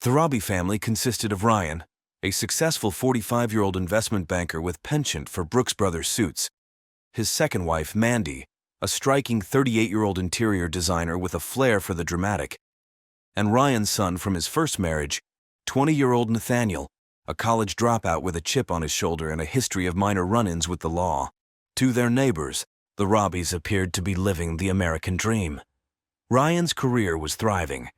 The Robbie family consisted of Ryan, a successful 45-year-old investment banker with penchant for Brooks Brothers suits, his second wife, Mandy, a striking 38-year-old interior designer with a flair for the dramatic, and Ryan's son from his first marriage, 20-year-old Nathaniel, a college dropout with a chip on his shoulder and a history of minor run-ins with the law. To their neighbors, the Robbies appeared to be living the American dream. Ryan's career was thriving.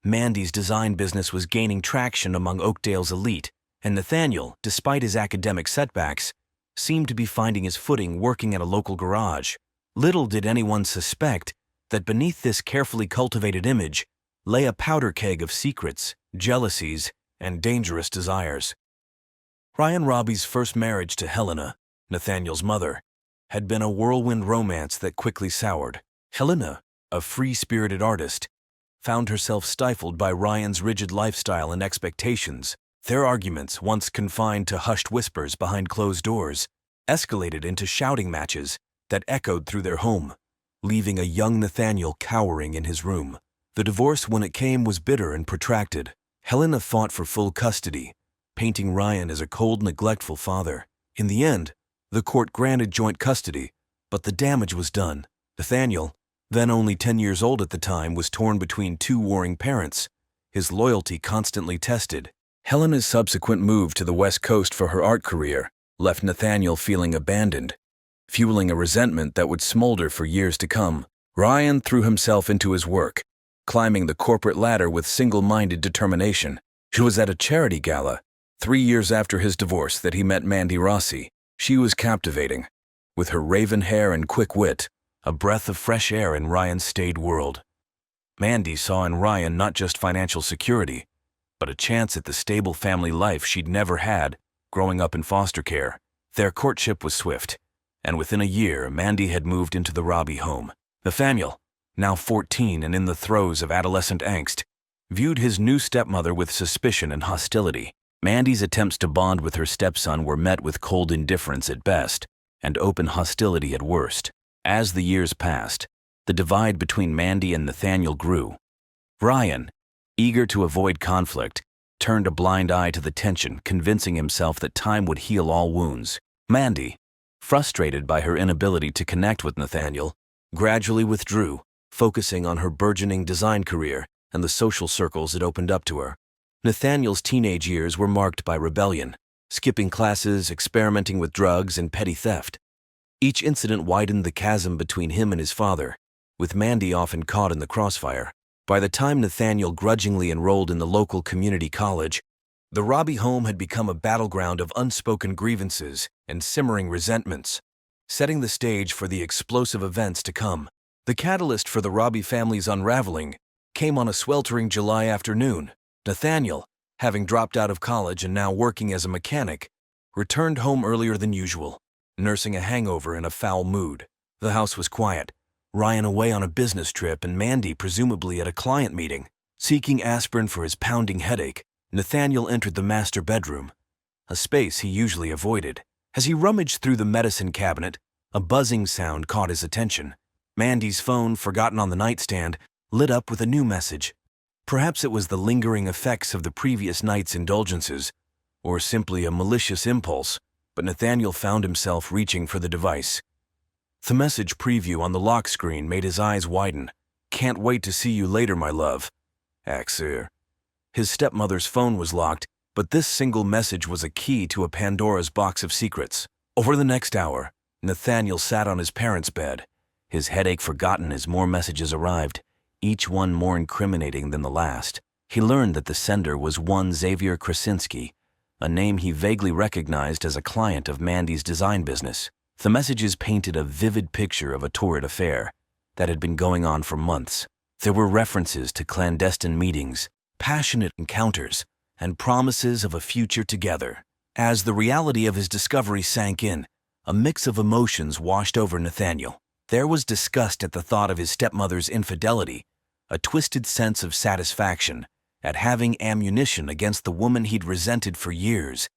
Mandy's design business was gaining traction among Oakdale's elite, and Nathaniel, despite his academic setbacks, seemed to be finding his footing working at a local garage. Little did anyone suspect that beneath this carefully cultivated image lay a powder keg of secrets, jealousies, and dangerous desires. Ryan Robbie's first marriage to Helena, Nathaniel's mother, had been a whirlwind romance that quickly soured. Helena, a free-spirited artist, found herself stifled by Ryan's rigid lifestyle and expectations. Their arguments, once confined to hushed whispers behind closed doors, escalated into shouting matches that echoed through their home, leaving a young Nathaniel cowering in his room. The divorce, when it came, was bitter and protracted. Helena fought for full custody, painting Ryan as a cold, neglectful father. In the end, the court granted joint custody, but the damage was done. Nathaniel, then only 10 years old at the time, was torn between two warring parents, his loyalty constantly tested. Helena's subsequent move to the West Coast for her art career left Nathaniel feeling abandoned, fueling a resentment that would smolder for years to come. Ryan threw himself into his work, climbing the corporate ladder with single-minded determination. It was at a charity gala, 3 years after his divorce, that he met Mandy Rossi. She was captivating, with her raven hair and quick wit, a breath of fresh air in Ryan's staid world. Mandy saw in Ryan not just financial security, but a chance at the stable family life she'd never had growing up in foster care. Their courtship was swift, and within a year, Mandy had moved into the Robbie home. Nathaniel, now 14 and in the throes of adolescent angst, viewed his new stepmother with suspicion and hostility. Mandy's attempts to bond with her stepson were met with cold indifference at best and open hostility at worst. As the years passed, the divide between Mandy and Nathaniel grew. Ryan, eager to avoid conflict, turned a blind eye to the tension, convincing himself that time would heal all wounds. Mandy, frustrated by her inability to connect with Nathaniel, gradually withdrew, focusing on her burgeoning design career and the social circles it opened up to her. Nathaniel's teenage years were marked by rebellion, skipping classes, experimenting with drugs, and petty theft. Each incident widened the chasm between him and his father, with Mandy often caught in the crossfire. By the time Nathaniel grudgingly enrolled in the local community college, the Robbie home had become a battleground of unspoken grievances and simmering resentments, setting the stage for the explosive events to come. The catalyst for the Robbie family's unraveling came on a sweltering July afternoon. Nathaniel, having dropped out of college and now working as a mechanic, returned home earlier than usual, nursing a hangover in a foul mood. The house was quiet, Ryan away on a business trip and Mandy presumably at a client meeting. Seeking aspirin for his pounding headache, Nathaniel entered the master bedroom, a space he usually avoided. As he rummaged through the medicine cabinet, a buzzing sound caught his attention. Mandy's phone, forgotten on the nightstand, lit up with a new message. Perhaps it was the lingering effects of the previous night's indulgences, or simply a malicious impulse, but Nathaniel found himself reaching for the device. The message preview on the lock screen made his eyes widen. "Can't wait to see you later, my love. Xavier." His stepmother's phone was locked, but this single message was a key to a Pandora's box of secrets. Over the next hour, Nathaniel sat on his parents' bed, his headache forgotten as more messages arrived, each one more incriminating than the last. He learned that the sender was one Xavier Krasinski, a name he vaguely recognized as a client of Mandy's design business. The messages painted a vivid picture of a torrid affair that had been going on for months. There were references to clandestine meetings, passionate encounters, and promises of a future together. As the reality of his discovery sank in, a mix of emotions washed over Nathaniel. There was disgust at the thought of his stepmother's infidelity, a twisted sense of satisfaction at having ammunition against the woman he'd resented for years,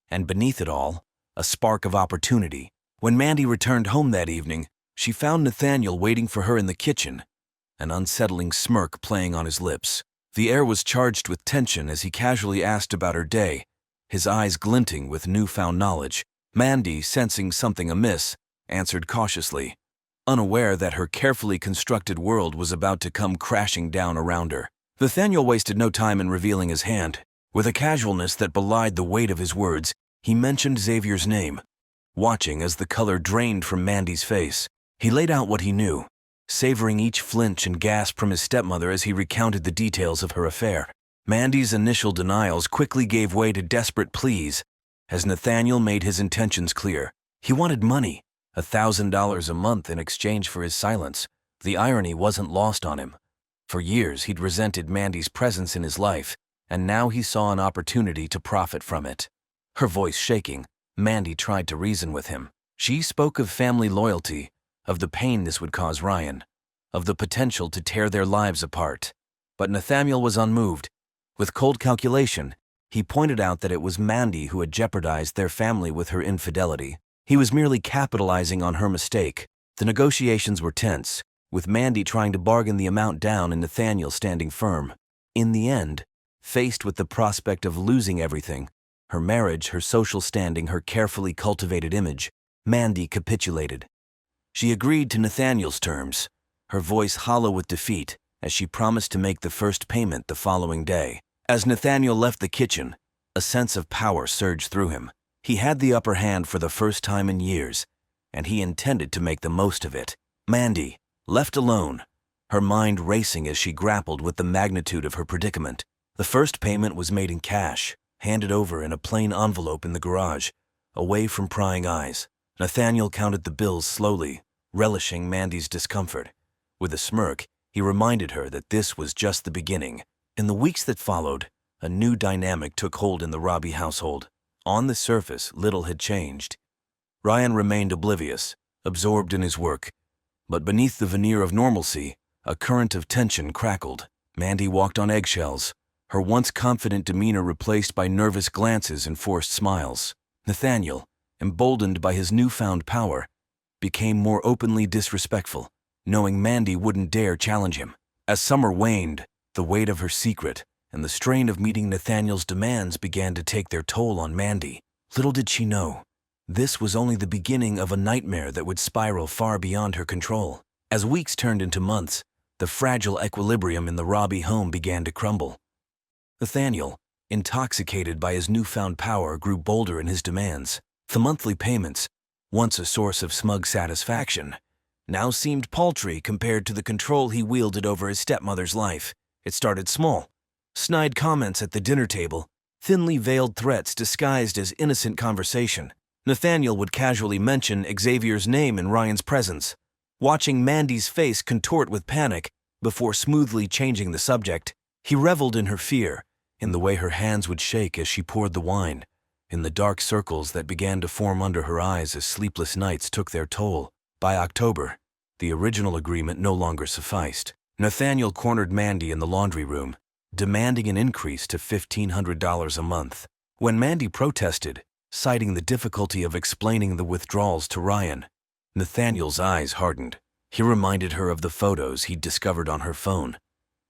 and beneath it all, a spark of opportunity. When Mandy returned home that evening, she found Nathaniel waiting for her in the kitchen, an unsettling smirk playing on his lips. The air was charged with tension as he casually asked about her day, his eyes glinting with newfound knowledge. Mandy, sensing something amiss, answered cautiously, unaware that her carefully constructed world was about to come crashing down around her. Nathaniel wasted no time in revealing his hand. With a casualness that belied the weight of his words, he mentioned Xavier's name. Watching as the color drained from Mandy's face, he laid out what he knew, savoring each flinch and gasp from his stepmother as he recounted the details of her affair. Mandy's initial denials quickly gave way to desperate pleas as Nathaniel made his intentions clear. He wanted money, $1,000 a month in exchange for his silence. The irony wasn't lost on him. For years he'd resented Mandy's presence in his life, and now he saw an opportunity to profit from it. Her voice shaking, Mandy tried to reason with him. She spoke of family loyalty, of the pain this would cause Ryan, of the potential to tear their lives apart. But Nathaniel was unmoved. With cold calculation, he pointed out that it was Mandy who had jeopardized their family with her infidelity. He was merely capitalizing on her mistake. The negotiations were tense, with Mandy trying to bargain the amount down and Nathaniel standing firm. In the end, faced with the prospect of losing everything, her marriage, her social standing, her carefully cultivated image, Mandy capitulated. She agreed to Nathaniel's terms, her voice hollow with defeat, as she promised to make the first payment the following day. As Nathaniel left the kitchen, a sense of power surged through him. He had the upper hand for the first time in years, and he intended to make the most of it. Mandy, left alone, her mind racing as she grappled with the magnitude of her predicament. The first payment was made in cash, handed over in a plain envelope in the garage, away from prying eyes. Nathaniel counted the bills slowly, relishing Mandy's discomfort. With a smirk, he reminded her that this was just the beginning. In the weeks that followed, a new dynamic took hold in the Robbie household. On the surface, little had changed. Ryan remained oblivious, absorbed in his work. But beneath the veneer of normalcy, a current of tension crackled. Mandy walked on eggshells, her once confident demeanor replaced by nervous glances and forced smiles. Nathaniel, emboldened by his newfound power, became more openly disrespectful, knowing Mandy wouldn't dare challenge him. As summer waned, the weight of her secret and the strain of meeting Nathaniel's demands began to take their toll on Mandy. Little did she know, this was only the beginning of a nightmare that would spiral far beyond her control. As weeks turned into months, the fragile equilibrium in the Robbie home began to crumble. Nathaniel, intoxicated by his newfound power, grew bolder in his demands. The monthly payments, once a source of smug satisfaction, now seemed paltry compared to the control he wielded over his stepmother's life. It started small. Snide comments at the dinner table, thinly veiled threats disguised as innocent conversation. Nathaniel would casually mention Xavier's name in Ryan's presence, watching Mandy's face contort with panic before smoothly changing the subject. He reveled in her fear, in the way her hands would shake as she poured the wine, in the dark circles that began to form under her eyes as sleepless nights took their toll. By October, the original agreement no longer sufficed. Nathaniel cornered Mandy in the laundry room, demanding an increase to $1,500 a month. When Mandy protested, citing the difficulty of explaining the withdrawals to Ryan, Nathaniel's eyes hardened. He reminded her of the photos he'd discovered on her phone,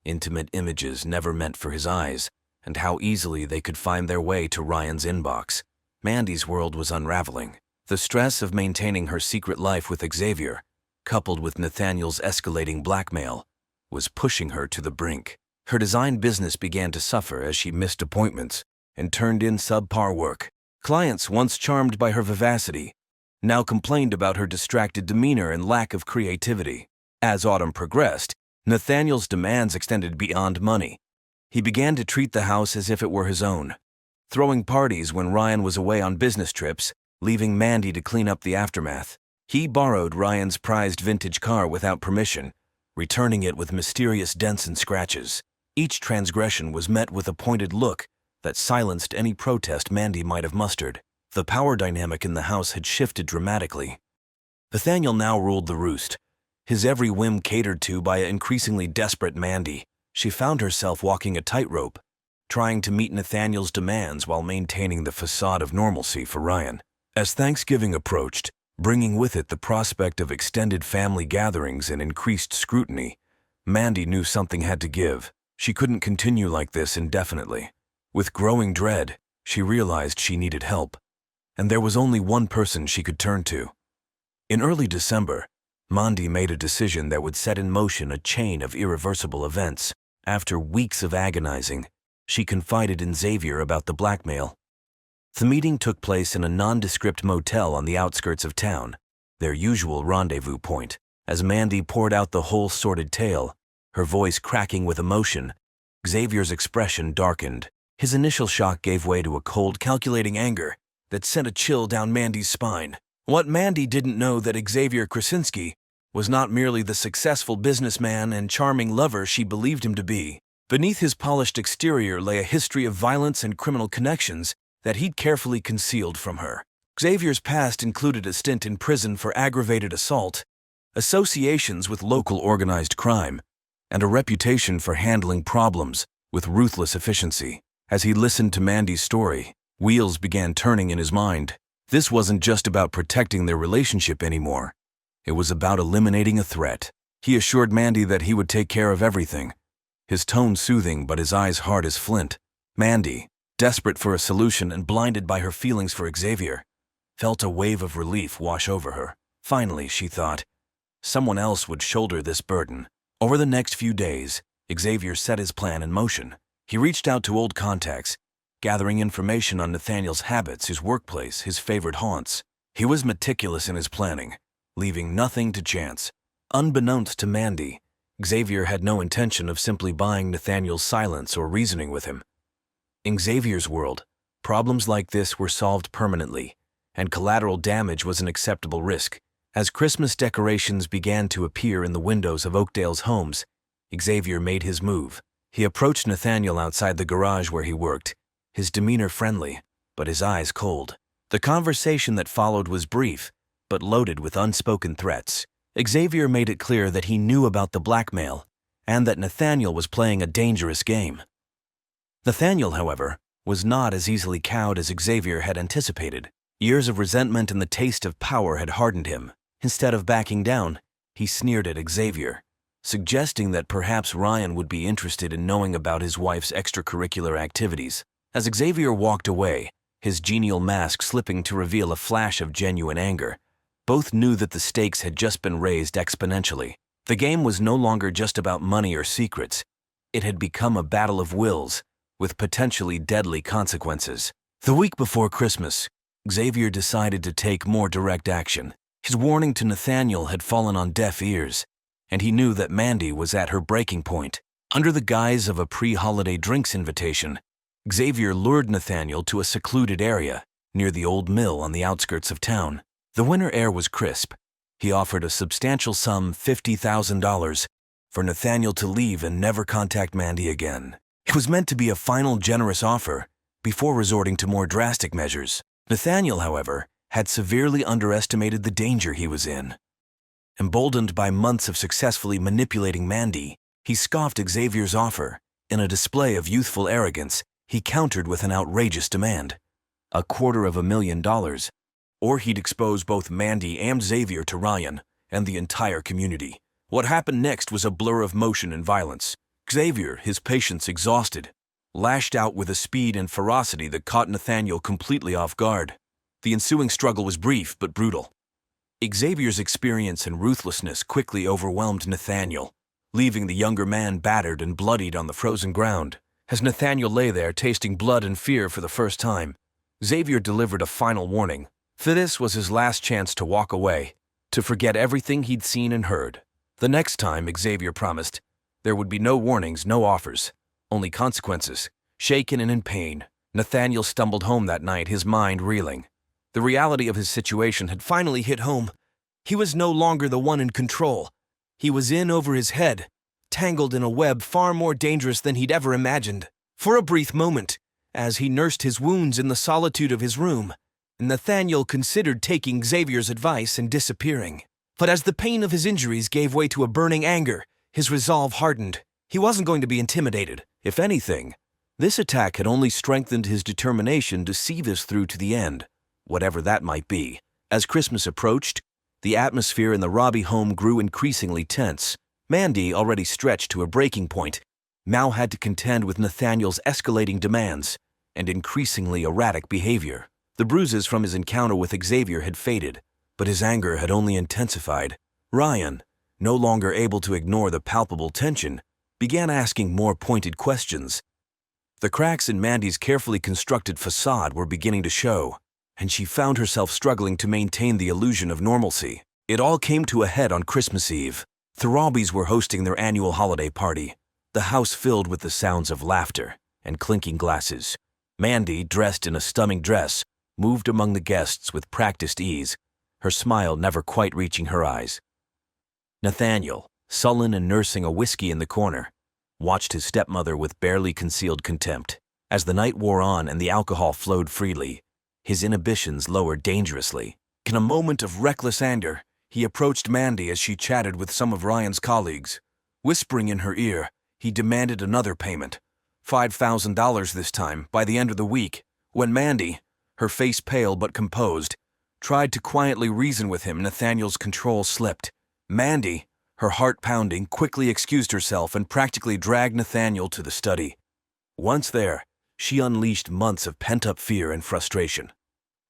intimate images never meant for his eyes, and how easily they could find their way to Ryan's inbox. Mandy's world was unraveling. The stress of maintaining her secret life with Xavier, coupled with Nathaniel's escalating blackmail, was pushing her to the brink. Her design business began to suffer as she missed appointments and turned in subpar work. Clients, once charmed by her vivacity, now complained about her distracted demeanor and lack of creativity. As autumn progressed, Nathaniel's demands extended beyond money. He began to treat the house as if it were his own, throwing parties when Ryan was away on business trips, leaving Mandy to clean up the aftermath. He borrowed Ryan's prized vintage car without permission, returning it with mysterious dents and scratches. Each transgression was met with a pointed look that silenced any protest Mandy might have mustered. The power dynamic in the house had shifted dramatically. Nathaniel now ruled the roost, his every whim catered to by an increasingly desperate Mandy. She found herself walking a tightrope, trying to meet Nathaniel's demands while maintaining the facade of normalcy for Ryan. As Thanksgiving approached, bringing with it the prospect of extended family gatherings and increased scrutiny, Mandy knew something had to give. She couldn't continue like this indefinitely. With growing dread, she realized she needed help, and there was only one person she could turn to. In early December, Mandy made a decision that would set in motion a chain of irreversible events. After weeks of agonizing, she confided in Xavier about the blackmail. The meeting took place in a nondescript motel on the outskirts of town, their usual rendezvous point. As Mandy poured out the whole sordid tale, her voice cracking with emotion, Xavier's expression darkened. His initial shock gave way to a cold, calculating anger that sent a chill down Mandy's spine. What Mandy didn't know that Xavier Krasinski was not merely the successful businessman and charming lover she believed him to be. Beneath his polished exterior lay a history of violence and criminal connections that he'd carefully concealed from her. Xavier's past included a stint in prison for aggravated assault, associations with local organized crime, and a reputation for handling problems with ruthless efficiency. As he listened to Mandy's story, wheels began turning in his mind. This wasn't just about protecting their relationship anymore. It was about eliminating a threat. He assured Mandy that he would take care of everything, his tone soothing but his eyes hard as flint. Mandy, desperate for a solution and blinded by her feelings for Xavier, felt a wave of relief wash over her. Finally, she thought, someone else would shoulder this burden. Over the next few days, Xavier set his plan in motion. He reached out to old contacts, gathering information on Nathaniel's habits, his workplace, his favorite haunts. He was meticulous in his planning, leaving nothing to chance. Unbeknownst to Mandy, Xavier had no intention of simply buying Nathaniel's silence or reasoning with him. In Xavier's world, problems like this were solved permanently, and collateral damage was an acceptable risk. As Christmas decorations began to appear in the windows of Oakdale's homes, Xavier made his move. He approached Nathaniel outside the garage where he worked, his demeanor friendly, but his eyes cold. The conversation that followed was brief, but loaded with unspoken threats. Xavier made it clear that he knew about the blackmail, and that Nathaniel was playing a dangerous game. Nathaniel, however, was not as easily cowed as Xavier had anticipated. Years of resentment and the taste of power had hardened him. Instead of backing down, he sneered at Xavier, suggesting that perhaps Ryan would be interested in knowing about his wife's extracurricular activities. As Xavier walked away, his genial mask slipping to reveal a flash of genuine anger, both knew that the stakes had just been raised exponentially. The game was no longer just about money or secrets. It had become a battle of wills, with potentially deadly consequences. The week before Christmas, Xavier decided to take more direct action. His warning to Nathaniel had fallen on deaf ears, and he knew that Mandy was at her breaking point. Under the guise of a pre-holiday drinks invitation, Xavier lured Nathaniel to a secluded area near the old mill on the outskirts of town. The winter air was crisp. He offered a substantial sum, $50,000, for Nathaniel to leave and never contact Mandy again. It was meant to be a final generous offer before resorting to more drastic measures. Nathaniel, however, had severely underestimated the danger he was in. Emboldened by months of successfully manipulating Mandy, he scoffed Xavier's offer. In a display of youthful arrogance, he countered with an outrageous demand, $250,000, or he'd expose both Mandy and Xavier to Ryan and the entire community. What happened next was a blur of motion and violence. Xavier, his patience exhausted, lashed out with a speed and ferocity that caught Nathaniel completely off guard. The ensuing struggle was brief but brutal. Xavier's experience and ruthlessness quickly overwhelmed Nathaniel, leaving the younger man battered and bloodied on the frozen ground. As Nathaniel lay there tasting blood and fear for the first time, Xavier delivered a final warning. For this was his last chance to walk away, to forget everything he'd seen and heard. The next time, Xavier promised, there would be no warnings, no offers, only consequences. Shaken and in pain, Nathaniel stumbled home that night, his mind reeling. The reality of his situation had finally hit home. He was no longer the one in control. He was in over his head, tangled in a web far more dangerous than he'd ever imagined. For a brief moment, as he nursed his wounds in the solitude of his room, Nathaniel considered taking Xavier's advice and disappearing. But as the pain of his injuries gave way to a burning anger, his resolve hardened. He wasn't going to be intimidated. If anything, this attack had only strengthened his determination to see this through to the end, whatever that might be. As Christmas approached, the atmosphere in the Robbie home grew increasingly tense. Mandy, already stretched to a breaking point, now had to contend with Nathaniel's escalating demands and increasingly erratic behavior. The bruises from his encounter with Xavier had faded, but his anger had only intensified. Ryan, no longer able to ignore the palpable tension, began asking more pointed questions. The cracks in Mandy's carefully constructed facade were beginning to show, and she found herself struggling to maintain the illusion of normalcy. It all came to a head on Christmas Eve. The Robbies were hosting their annual holiday party, the house filled with the sounds of laughter and clinking glasses. Mandy, dressed in a stunning dress, moved among the guests with practiced ease, her smile never quite reaching her eyes. Nathaniel, sullen and nursing a whiskey in the corner, watched his stepmother with barely concealed contempt. As the night wore on and the alcohol flowed freely, his inhibitions lowered dangerously. In a moment of reckless anger, he approached Mandy as she chatted with some of Ryan's colleagues. Whispering in her ear, he demanded another payment, $5,000 this time, by the end of the week. When Mandy, her face pale but composed, tried to quietly reason with him, Nathaniel's control slipped. Mandy, her heart pounding, quickly excused herself and practically dragged Nathaniel to the study. Once there, she unleashed months of pent-up fear and frustration.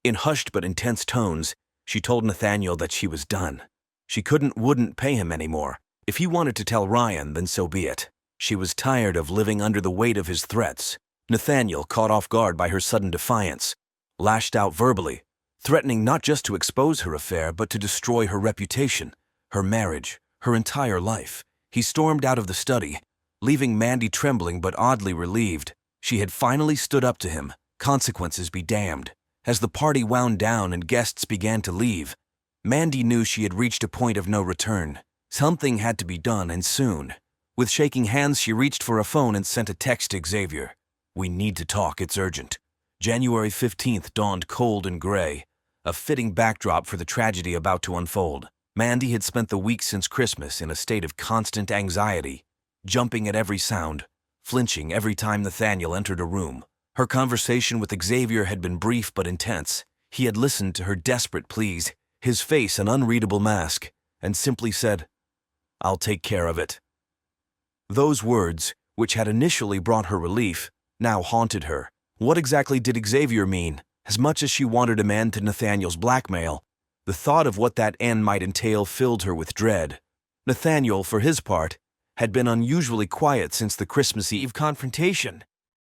In hushed but intense tones, she told Nathaniel that she was done. She wouldn't pay him anymore. If he wanted to tell Ryan, then so be it. She was tired of living under the weight of his threats. Nathaniel, caught off guard by her sudden defiance, lashed out verbally, threatening not just to expose her affair but to destroy her reputation, her marriage, her entire life. He stormed out of the study, leaving Mandy trembling but oddly relieved. She had finally stood up to him, consequences be damned. As the party wound down and guests began to leave, Mandy knew she had reached a point of no return. Something had to be done, and soon. With shaking hands, she reached for a phone and sent a text to Xavier. "We need to talk, it's urgent." January 15th dawned cold and gray, a fitting backdrop for the tragedy about to unfold. Mandy had spent the week since Christmas in a state of constant anxiety, jumping at every sound, flinching every time Nathaniel entered a room. Her conversation with Xavier had been brief but intense. He had listened to her desperate pleas, his face an unreadable mask, and simply said, "I'll take care of it." Those words, which had initially brought her relief, now haunted her. What exactly did Xavier mean? As much as she wanted an end to Nathaniel's blackmail, the thought of what that end might entail filled her with dread. Nathaniel, for his part, had been unusually quiet since the Christmas Eve confrontation.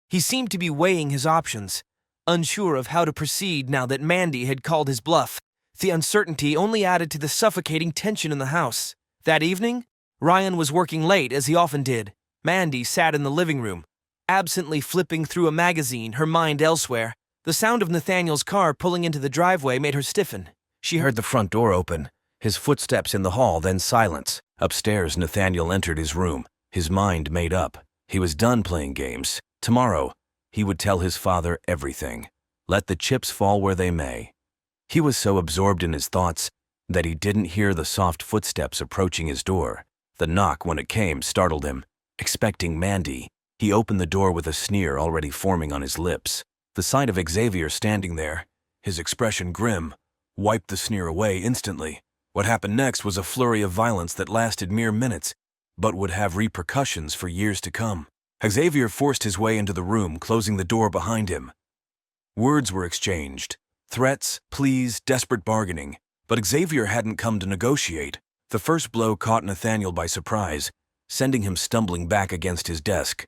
He seemed to be weighing his options, unsure of how to proceed now that Mandy had called his bluff. The uncertainty only added to the suffocating tension in the house. That evening, Ryan was working late, as he often did. Mandy sat in the living room, absently flipping through a magazine, her mind elsewhere. The sound of Nathaniel's car pulling into the driveway made her stiffen. She heard the front door open, his footsteps in the hall, then silence. Upstairs, Nathaniel entered his room, his mind made up. He was done playing games. Tomorrow, he would tell his father everything. Let the chips fall where they may. He was so absorbed in his thoughts that he didn't hear the soft footsteps approaching his door. The knock, when it came, startled him. Expecting Mandy, he opened the door with a sneer already forming on his lips. The sight of Xavier standing there, his expression grim, wiped the sneer away instantly. What happened next was a flurry of violence that lasted mere minutes, but would have repercussions for years to come. Xavier forced his way into the room, closing the door behind him. Words were exchanged. Threats, pleas, desperate bargaining. But Xavier hadn't come to negotiate. The first blow caught Nathaniel by surprise, sending him stumbling back against his desk.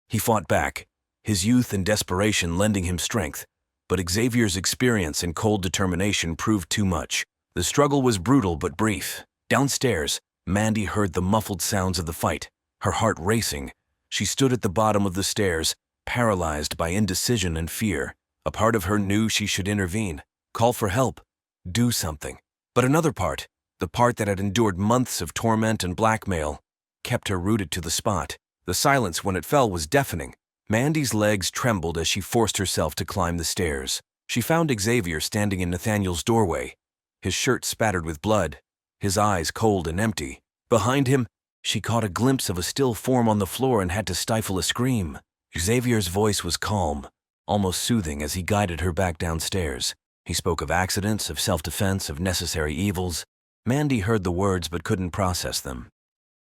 He fought back, his youth and desperation lending him strength. But Xavier's experience and cold determination proved too much. The struggle was brutal but brief. Downstairs, Mandy heard the muffled sounds of the fight, her heart racing. She stood at the bottom of the stairs, paralyzed by indecision and fear. A part of her knew she should intervene, call for help, do something. But another part, the part that had endured months of torment and blackmail, kept her rooted to the spot. The silence when it fell was deafening. Mandy's legs trembled as she forced herself to climb the stairs. She found Xavier standing in Nathaniel's doorway, his shirt spattered with blood, his eyes cold and empty. Behind him, she caught a glimpse of a still form on the floor and had to stifle a scream. Xavier's voice was calm, almost soothing as he guided her back downstairs. He spoke of accidents, of self-defense, of necessary evils. Mandy heard the words but couldn't process them.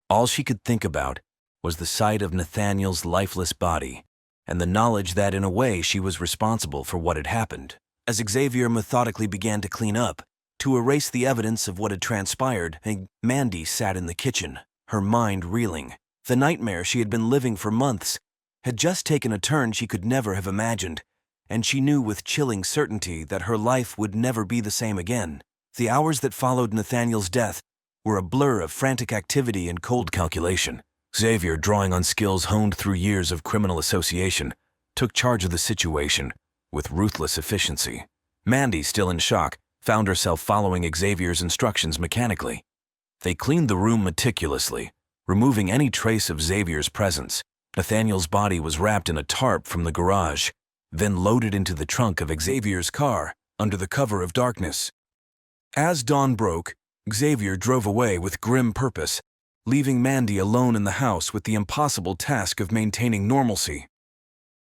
All she could think about was the sight of Nathaniel's lifeless body, and the knowledge that, in a way, she was responsible for what had happened. As Xavier methodically began to clean up, to erase the evidence of what had transpired, Mandy sat in the kitchen, her mind reeling. The nightmare she had been living for months had just taken a turn she could never have imagined, and she knew with chilling certainty that her life would never be the same again. The hours that followed Nathaniel's death were a blur of frantic activity and cold calculation. Xavier, drawing on skills honed through years of criminal association, took charge of the situation with ruthless efficiency. Mandy, still in shock, found herself following Xavier's instructions mechanically. They cleaned the room meticulously, removing any trace of Xavier's presence. Nathaniel's body was wrapped in a tarp from the garage, then loaded into the trunk of Xavier's car under the cover of darkness. As dawn broke, Xavier drove away with grim purpose, leaving Mandy alone in the house with the impossible task of maintaining normalcy.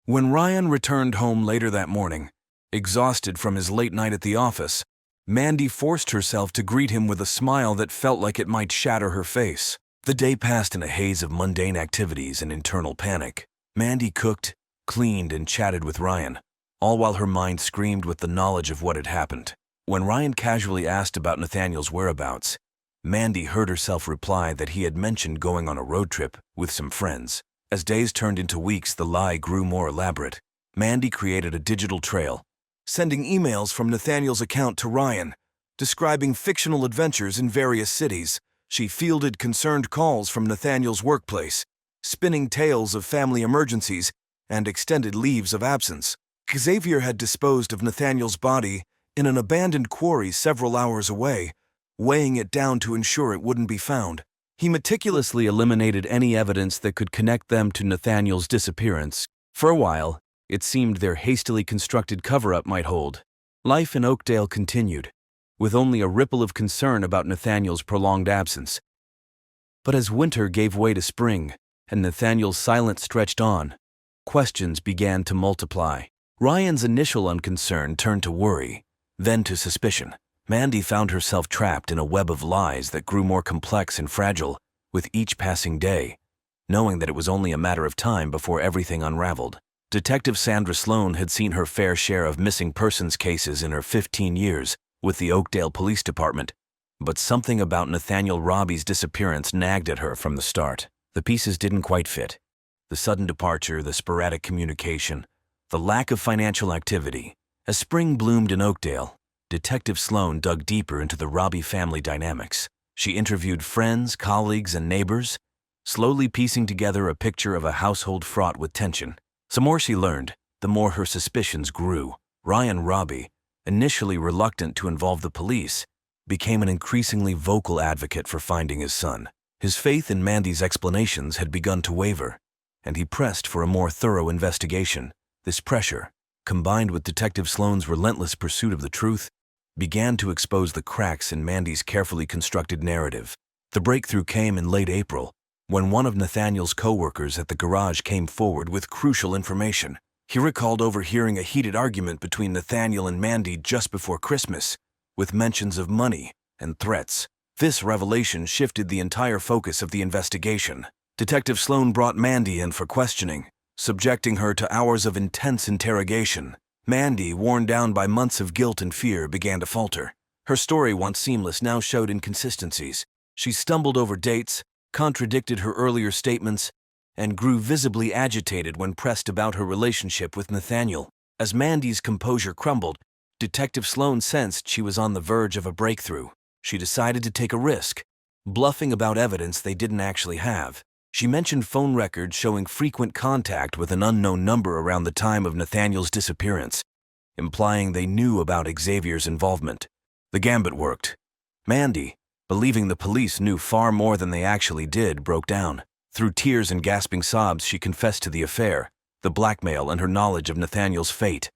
When Ryan returned home later that morning, exhausted from his late night at the office, Mandy forced herself to greet him with a smile that felt like it might shatter her face. The day passed in a haze of mundane activities and internal panic. Mandy cooked, cleaned, and chatted with Ryan, all while her mind screamed with the knowledge of what had happened. When Ryan casually asked about Nathaniel's whereabouts, Mandy heard herself reply that he had mentioned going on a road trip with some friends. As days turned into weeks, the lie grew more elaborate. Mandy created a digital trail, sending emails from Nathaniel's account to Ryan, describing fictional adventures in various cities. She fielded concerned calls from Nathaniel's workplace, spinning tales of family emergencies and extended leaves of absence. Xavier had disposed of Nathaniel's body in an abandoned quarry several hours away, weighing it down to ensure it wouldn't be found. He meticulously eliminated any evidence that could connect them to Nathaniel's disappearance. For a while, it seemed their hastily constructed cover-up might hold. Life in Oakdale continued, with only a ripple of concern about Nathaniel's prolonged absence. But as winter gave way to spring, and Nathaniel's silence stretched on, questions began to multiply. Ryan's initial unconcern turned to worry, then to suspicion. Mandy found herself trapped in a web of lies that grew more complex and fragile with each passing day, knowing that it was only a matter of time before everything unraveled. Detective Sandra Sloan had seen her fair share of missing persons cases in her 15 years with the Oakdale Police Department, but something about Nathaniel Robbie's disappearance nagged at her from the start. The pieces didn't quite fit. The sudden departure, the sporadic communication, the lack of financial activity. As spring bloomed in Oakdale, Detective Sloan dug deeper into the Robbie family dynamics. She interviewed friends, colleagues, and neighbors, slowly piecing together a picture of a household fraught with tension. The more she learned, the more her suspicions grew. Ryan Robbie, initially reluctant to involve the police, became an increasingly vocal advocate for finding his son. His faith in Mandy's explanations had begun to waver, and he pressed for a more thorough investigation. This pressure, combined with Detective Sloan's relentless pursuit of the truth, began to expose the cracks in Mandy's carefully constructed narrative. The breakthrough came in late April, when one of Nathaniel's co-workers at the garage came forward with crucial information. He recalled overhearing a heated argument between Nathaniel and Mandy just before Christmas, with mentions of money and threats. This revelation shifted the entire focus of the investigation. Detective Sloan brought Mandy in for questioning, subjecting her to hours of intense interrogation. Mandy, worn down by months of guilt and fear, began to falter. Her story, once seamless, now showed inconsistencies. She stumbled over dates, contradicted her earlier statements, and grew visibly agitated when pressed about her relationship with Nathaniel. As Mandy's composure crumbled, Detective Sloan sensed she was on the verge of a breakthrough. She decided to take a risk, bluffing about evidence they didn't actually have. She mentioned phone records showing frequent contact with an unknown number around the time of Nathaniel's disappearance, implying they knew about Xavier's involvement. The gambit worked. Mandy, believing the police knew far more than they actually did, broke down. Through tears and gasping sobs, she confessed to the affair, the blackmail, and her knowledge of Nathaniel's fate.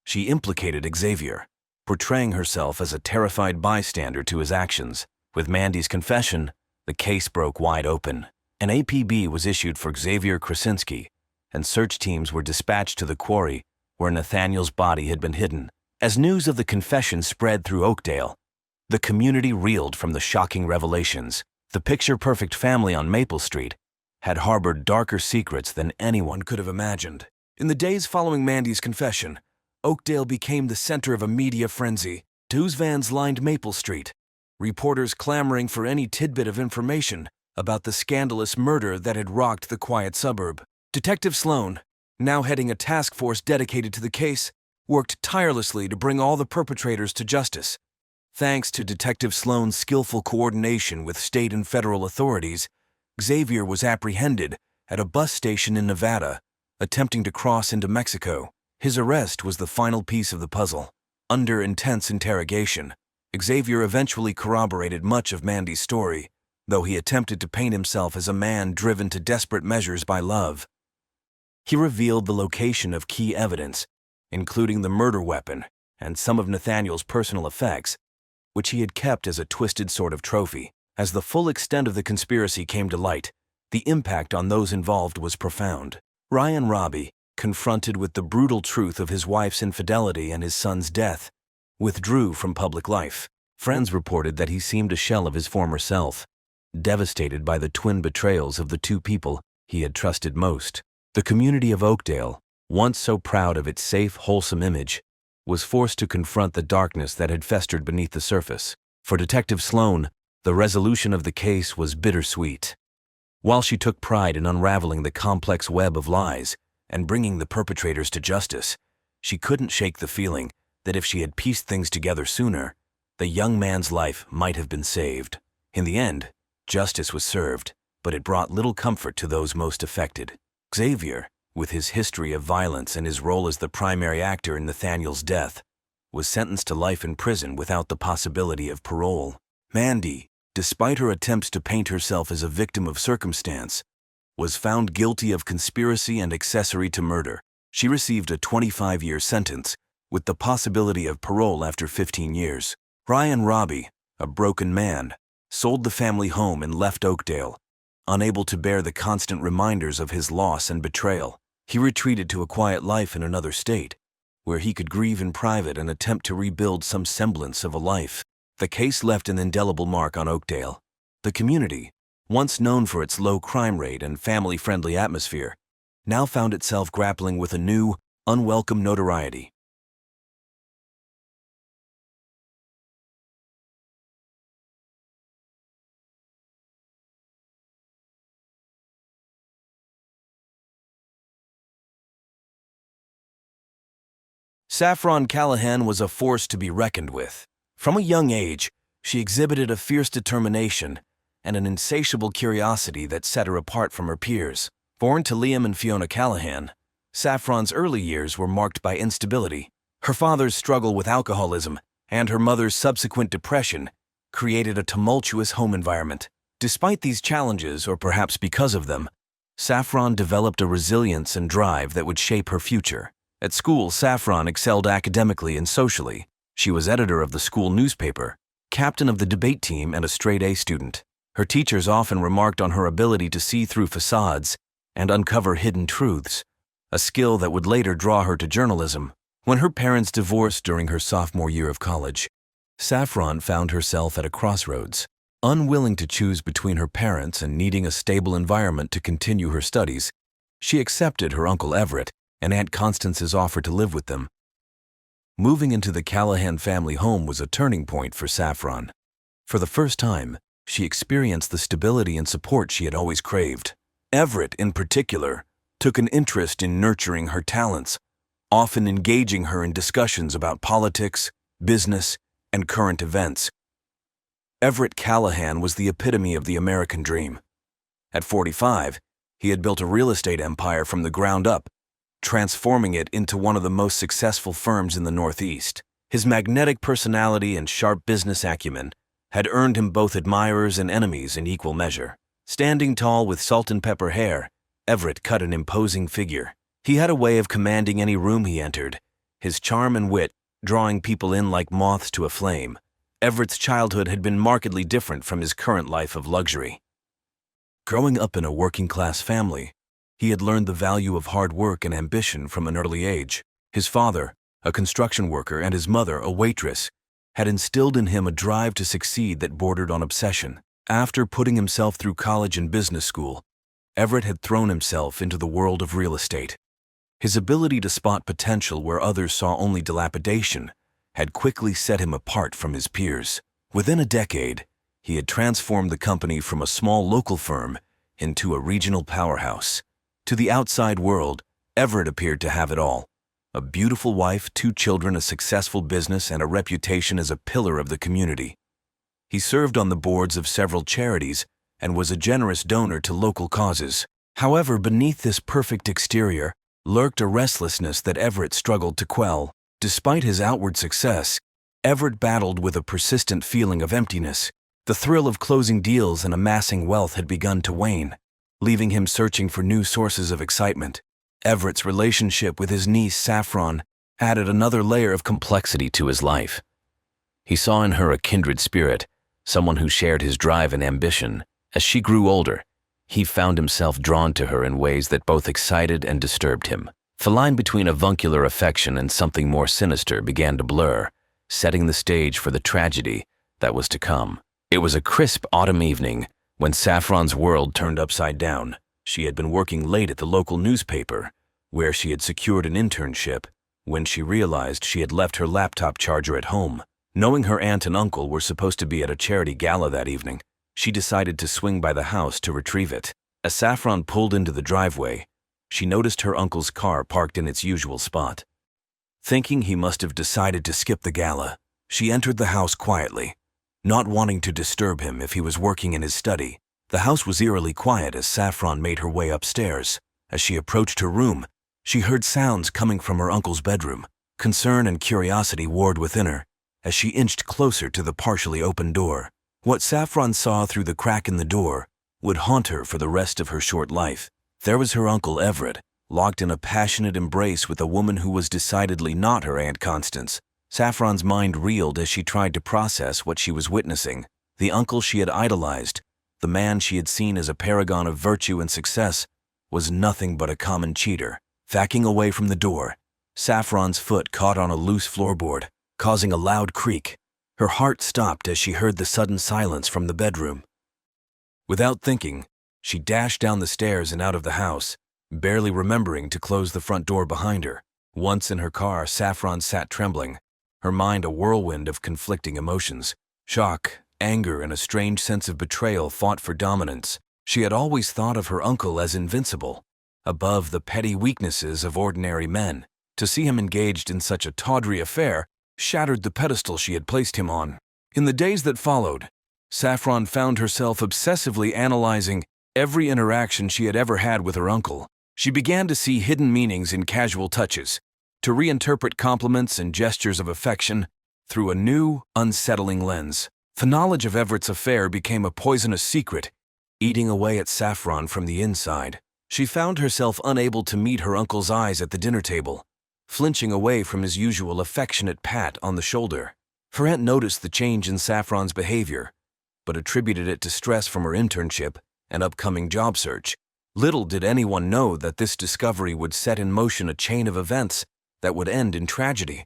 She implicated Xavier, portraying herself as a terrified bystander to his actions. With Mandy's confession, the case broke wide open. An APB was issued for Xavier Krasinski, and search teams were dispatched to the quarry where Nathaniel's body had been hidden. As news of the confession spread through Oakdale, the community reeled from the shocking revelations. The picture-perfect family on Maple Street had harbored darker secrets than anyone could have imagined. In the days following Mandy's confession, Oakdale became the center of a media frenzy. News vans lined Maple Street, reporters clamoring for any tidbit of information about the scandalous murder that had rocked the quiet suburb. Detective Sloan, now heading a task force dedicated to the case, worked tirelessly to bring all the perpetrators to justice. Thanks to Detective Sloan's skillful coordination with state and federal authorities, Xavier was apprehended at a bus station in Nevada, attempting to cross into Mexico. His arrest was the final piece of the puzzle. Under intense interrogation, Xavier eventually corroborated much of Mandy's story, though he attempted to paint himself as a man driven to desperate measures by love. He revealed the location of key evidence, including the murder weapon and some of Nathaniel's personal effects, which he had kept as a twisted sort of trophy. As the full extent of the conspiracy came to light, the impact on those involved was profound. Robbie, confronted with the brutal truth of his wife's infidelity and his son's death, withdrew from public life. Friends reported that he seemed a shell of his former self, devastated by the twin betrayals of the two people he had trusted most. The community of Oakdale, once so proud of its safe, wholesome image, was forced to confront the darkness that had festered beneath the surface. For Detective Sloan, the resolution of the case was bittersweet. While she took pride in unraveling the complex web of lies and bringing the perpetrators to justice, she couldn't shake the feeling that if she had pieced things together sooner, the young man's life might have been saved. In the end, justice was served, but it brought little comfort to those most affected. Xavier, with his history of violence and his role as the primary actor in Nathaniel's death, was sentenced to life in prison without the possibility of parole. Mandy, despite her attempts to paint herself as a victim of circumstance, was found guilty of conspiracy and accessory to murder. She received a 25-year sentence, with the possibility of parole after 15 years. Robbie, a broken man, sold the family home and left Oakdale, unable to bear the constant reminders of his loss and betrayal. He retreated to a quiet life in another state, where he could grieve in private and attempt to rebuild some semblance of a life. The case left an indelible mark on Oakdale. The community, once known for its low crime rate and family-friendly atmosphere, now found itself grappling with a new, unwelcome notoriety. Saffron Callahan was a force to be reckoned with. From a young age, she exhibited a fierce determination and an insatiable curiosity that set her apart from her peers. Born to Liam and Fiona Callahan, Saffron's early years were marked by instability. Her father's struggle with alcoholism and her mother's subsequent depression created a tumultuous home environment. Despite these challenges, or perhaps because of them, Saffron developed a resilience and drive that would shape her future. At school, Saffron excelled academically and socially. She was editor of the school newspaper, captain of the debate team, and a straight-A student. Her teachers often remarked on her ability to see through facades and uncover hidden truths, a skill that would later draw her to journalism. When her parents divorced during her sophomore year of college, Saffron found herself at a crossroads. Unwilling to choose between her parents and needing a stable environment to continue her studies, she accepted her Uncle Everett and Aunt Constance's offer to live with them. Moving into the Callahan family home was a turning point for Saffron. For the first time, she experienced the stability and support she had always craved. Everett, in particular, took an interest in nurturing her talents, often engaging her in discussions about politics, business, and current events. Everett Callahan was the epitome of the American dream. At 45, he had built a real estate empire from the ground up, transforming it into one of the most successful firms in the Northeast. His magnetic personality and sharp business acumen had earned him both admirers and enemies in equal measure. Standing tall with salt and pepper hair, Everett cut an imposing figure. He had a way of commanding any room he entered, his charm and wit drawing people in like moths to a flame. Everett's childhood had been markedly different from his current life of luxury. Growing up in a working-class family, he had learned the value of hard work and ambition from an early age. His father, a construction worker, and his mother, a waitress, had instilled in him a drive to succeed that bordered on obsession. After putting himself through college and business school, Everett had thrown himself into the world of real estate. His ability to spot potential where others saw only dilapidation had quickly set him apart from his peers. Within a decade, he had transformed the company from a small local firm into a regional powerhouse. To the outside world, Everett appeared to have it all: a beautiful wife, 2 children, a successful business, and a reputation as a pillar of the community. He served on the boards of several charities and was a generous donor to local causes. However, beneath this perfect exterior lurked a restlessness that Everett struggled to quell. Despite his outward success, Everett battled with a persistent feeling of emptiness. The thrill of closing deals and amassing wealth had begun to wane, leaving him searching for new sources of excitement. Everett's relationship with his niece, Saffron, added another layer of complexity to his life. He saw in her a kindred spirit, someone who shared his drive and ambition. As she grew older, he found himself drawn to her in ways that both excited and disturbed him. The line between avuncular affection and something more sinister began to blur, setting the stage for the tragedy that was to come. It was a crisp autumn evening when Saffron's world turned upside down. She had been working late at the local newspaper, where she had secured an internship, when she realized she had left her laptop charger at home. Knowing her aunt and uncle were supposed to be at a charity gala that evening, she decided to swing by the house to retrieve it. As Saffron pulled into the driveway, she noticed her uncle's car parked in its usual spot. Thinking he must have decided to skip the gala, she entered the house quietly, not wanting to disturb him if he was working in his study. The house was eerily quiet as Saffron made her way upstairs. As she approached her room, she heard sounds coming from her uncle's bedroom. Concern and curiosity warred within her as she inched closer to the partially open door. What Saffron saw through the crack in the door would haunt her for the rest of her short life. There was her Uncle Everett, locked in a passionate embrace with a woman who was decidedly not her Aunt Constance. Saffron's mind reeled as she tried to process what she was witnessing. The uncle she had idolized, the man she had seen as a paragon of virtue and success, was nothing but a common cheater. Backing away from the door, Saffron's foot caught on a loose floorboard, causing a loud creak. Her heart stopped as she heard the sudden silence from the bedroom. Without thinking, she dashed down the stairs and out of the house, barely remembering to close the front door behind her. Once in her car, Saffron sat trembling, her mind a whirlwind of conflicting emotions. Shock, anger, and a strange sense of betrayal fought for dominance. She had always thought of her uncle as invincible, above the petty weaknesses of ordinary men. To see him engaged in such a tawdry affair shattered the pedestal she had placed him on. In the days that followed, Saffron found herself obsessively analyzing every interaction she had ever had with her uncle. She began to see hidden meanings in casual touches, to reinterpret compliments and gestures of affection through a new, unsettling lens. The knowledge of Everett's affair became a poisonous secret, eating away at Saffron from the inside. She found herself unable to meet her uncle's eyes at the dinner table, flinching away from his usual affectionate pat on the shoulder. Her aunt noticed the change in Saffron's behavior, but attributed it to stress from her internship and upcoming job search. Little did anyone know that this discovery would set in motion a chain of events that would end in tragedy.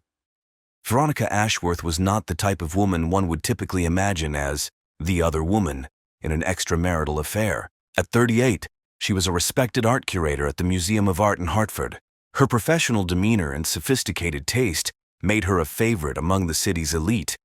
Veronica Ashworth was not the type of woman one would typically imagine as the other woman in an extramarital affair. At 38, she was a respected art curator at the Museum of Art in Hartford. Her professional demeanor and sophisticated taste made her a favorite among the city's elite,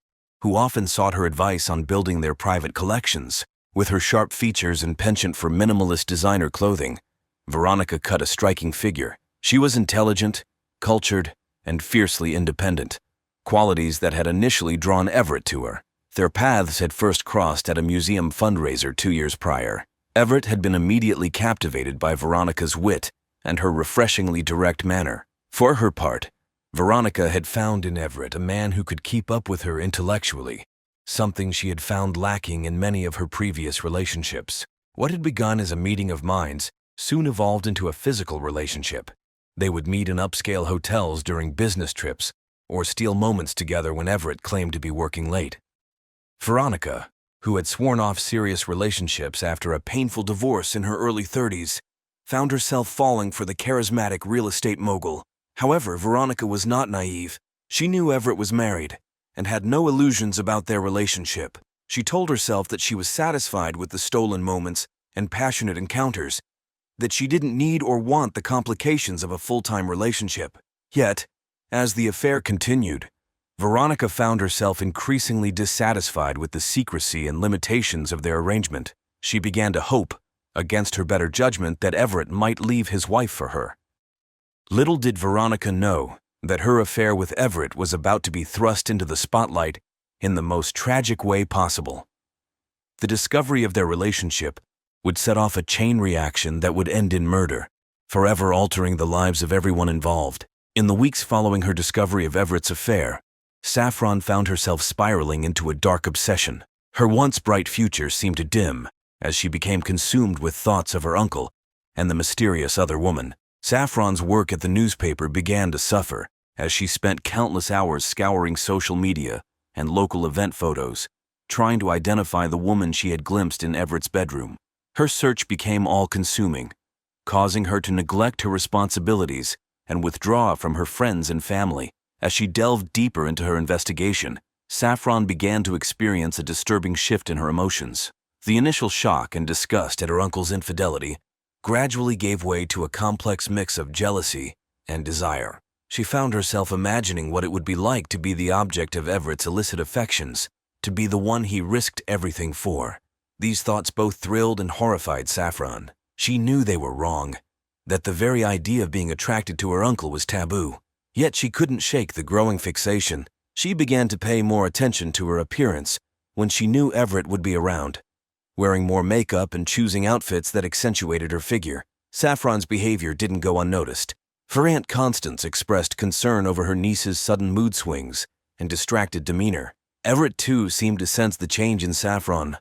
who often sought her advice on building their private collections. With her sharp features and penchant for minimalist designer clothing, Veronica cut a striking figure. She was intelligent, cultured, and fiercely independent, qualities that had initially drawn Everett to her. Their paths had first crossed at a museum fundraiser 2 years prior. Everett had been immediately captivated by Veronica's wit and her refreshingly direct manner. For her part, Veronica had found in Everett a man who could keep up with her intellectually, something she had found lacking in many of her previous relationships. What had begun as a meeting of minds soon evolved into a physical relationship. They would meet in upscale hotels during business trips, or steal moments together when Everett claimed to be working late. Veronica, who had sworn off serious relationships after a painful divorce in her early 30s, found herself falling for the charismatic real estate mogul. However, Veronica was not naive. She knew Everett was married and had no illusions about their relationship. She told herself that she was satisfied with the stolen moments and passionate encounters, that she didn't need or want the complications of a full-time relationship. Yet, as the affair continued, Veronica found herself increasingly dissatisfied with the secrecy and limitations of their arrangement. She began to hope, against her better judgment, that Everett might leave his wife for her. Little did Veronica know that her affair with Everett was about to be thrust into the spotlight in the most tragic way possible. The discovery of their relationship would set off a chain reaction that would end in murder, forever altering the lives of everyone involved. In the weeks following her discovery of Everett's affair, Saffron found herself spiraling into a dark obsession. Her once bright future seemed to dim as she became consumed with thoughts of her uncle and the mysterious other woman. Saffron's work at the newspaper began to suffer as she spent countless hours scouring social media and local event photos, trying to identify the woman she had glimpsed in Everett's bedroom. Her search became all-consuming, causing her to neglect her responsibilities and withdraw from her friends and family. As she delved deeper into her investigation, Saffron began to experience a disturbing shift in her emotions. The initial shock and disgust at her uncle's infidelity gradually gave way to a complex mix of jealousy and desire. She found herself imagining what it would be like to be the object of Everett's illicit affections, to be the one he risked everything for. These thoughts both thrilled and horrified Saffron. She knew they were wrong, that the very idea of being attracted to her uncle was taboo. Yet she couldn't shake the growing fixation. She began to pay more attention to her appearance when she knew Everett would be around, wearing more makeup and choosing outfits that accentuated her figure. Saffron's behavior didn't go unnoticed. Her Aunt Constance expressed concern over her niece's sudden mood swings and distracted demeanor. Everett, too, seemed to sense the change in Saffron,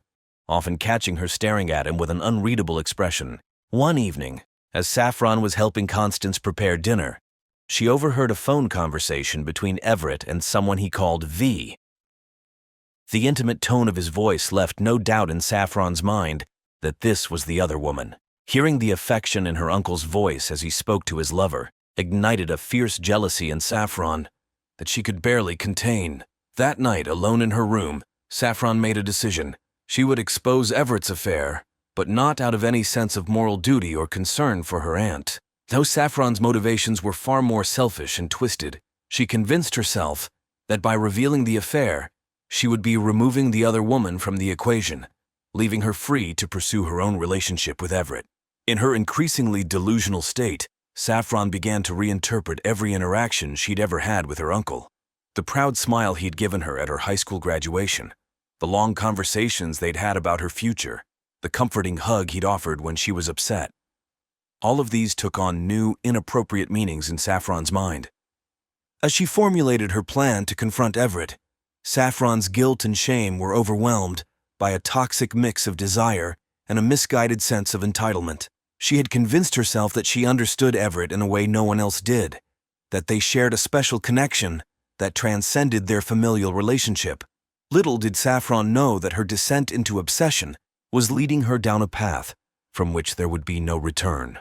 often catching her staring at him with an unreadable expression. One evening, as Saffron was helping Constance prepare dinner, she overheard a phone conversation between Everett and someone he called V. The intimate tone of his voice left no doubt in Saffron's mind that this was the other woman. Hearing the affection in her uncle's voice as he spoke to his lover ignited a fierce jealousy in Saffron that she could barely contain. That night, alone in her room, Saffron made a decision. She would expose Everett's affair, but not out of any sense of moral duty or concern for her aunt. Though Saffron's motivations were far more selfish and twisted, she convinced herself that by revealing the affair, she would be removing the other woman from the equation, leaving her free to pursue her own relationship with Everett. In her increasingly delusional state, Saffron began to reinterpret every interaction she'd ever had with her uncle. The proud smile he'd given her at her high school graduation, the long conversations they'd had about her future, the comforting hug he'd offered when she was upset. All of these took on new, inappropriate meanings in Saffron's mind. As she formulated her plan to confront Everett, Saffron's guilt and shame were overwhelmed by a toxic mix of desire and a misguided sense of entitlement. She had convinced herself that she understood Everett in a way no one else did, that they shared a special connection that transcended their familial relationship. Little did Saffron know that her descent into obsession was leading her down a path from which there would be no return.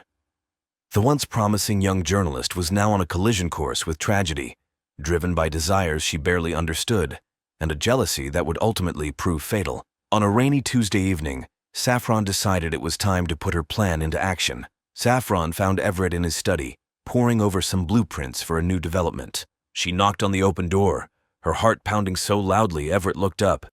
The once promising young journalist was now on a collision course with tragedy, driven by desires she barely understood, and a jealousy that would ultimately prove fatal. On a rainy Tuesday evening, Saffron decided it was time to put her plan into action. Saffron found Everett in his study, poring over some blueprints for a new development. She knocked on the open door, her heart pounding so loudly Everett looked up,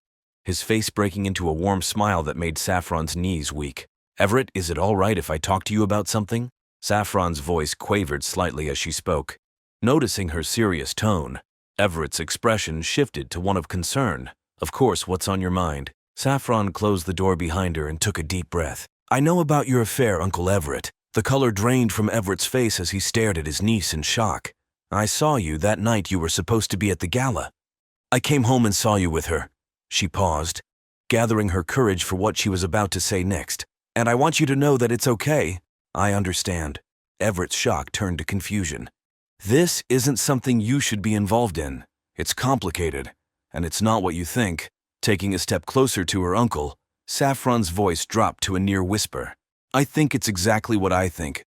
his face breaking into a warm smile that made Saffron's knees weak. "Everett, is it all right if I talk to you about something?" Saffron's voice quavered slightly as she spoke. Noticing her serious tone, Everett's expression shifted to one of concern. "Of course, what's on your mind?" Saffron closed the door behind her and took a deep breath. "I know about your affair, Uncle Everett." The color drained from Everett's face as he stared at his niece in shock. "I saw you that night you were supposed to be at the gala. I came home and saw you with her." She paused, gathering her courage for what she was about to say next. "And I want you to know that it's okay. I understand." Everett's shock turned to confusion. "This isn't something you should be involved in. It's complicated, and it's not what you think." Taking a step closer to her uncle, Saffron's voice dropped to a near whisper. "I think it's exactly what I think.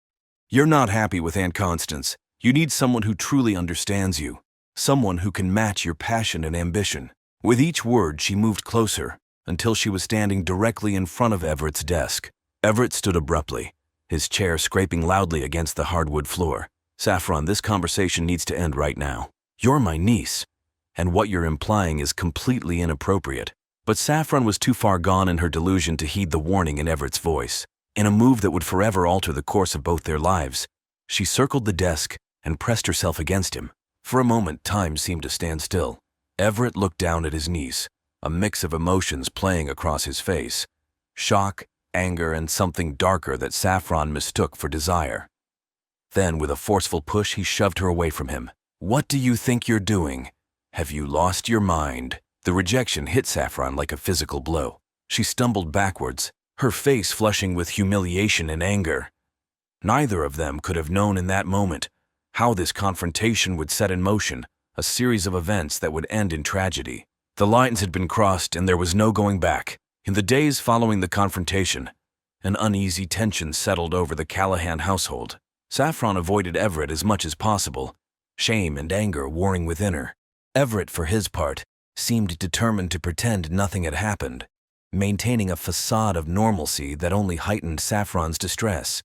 You're not happy with Aunt Constance. You need someone who truly understands you, someone who can match your passion and ambition." With each word, she moved closer, until she was standing directly in front of Everett's desk. Everett stood abruptly, his chair scraping loudly against the hardwood floor. "Saffron, this conversation needs to end right now. You're my niece, and what you're implying is completely inappropriate." But Saffron was too far gone in her delusion to heed the warning in Everett's voice. In a move that would forever alter the course of both their lives, she circled the desk and pressed herself against him. For a moment, time seemed to stand still. Everett looked down at his niece, a mix of emotions playing across his face: shock, anger, and something darker that Saffron mistook for desire. Then, with a forceful push, he shoved her away from him. "What do you think you're doing? Have you lost your mind?" The rejection hit Saffron like a physical blow. She stumbled backwards, her face flushing with humiliation and anger. Neither of them could have known in that moment how this confrontation would set in motion a series of events that would end in tragedy. The lines had been crossed and there was no going back. In the days following the confrontation, an uneasy tension settled over the Callahan household. Saffron avoided Everett as much as possible, shame and anger warring within her. Everett, for his part, seemed determined to pretend nothing had happened, maintaining a facade of normalcy that only heightened Saffron's distress.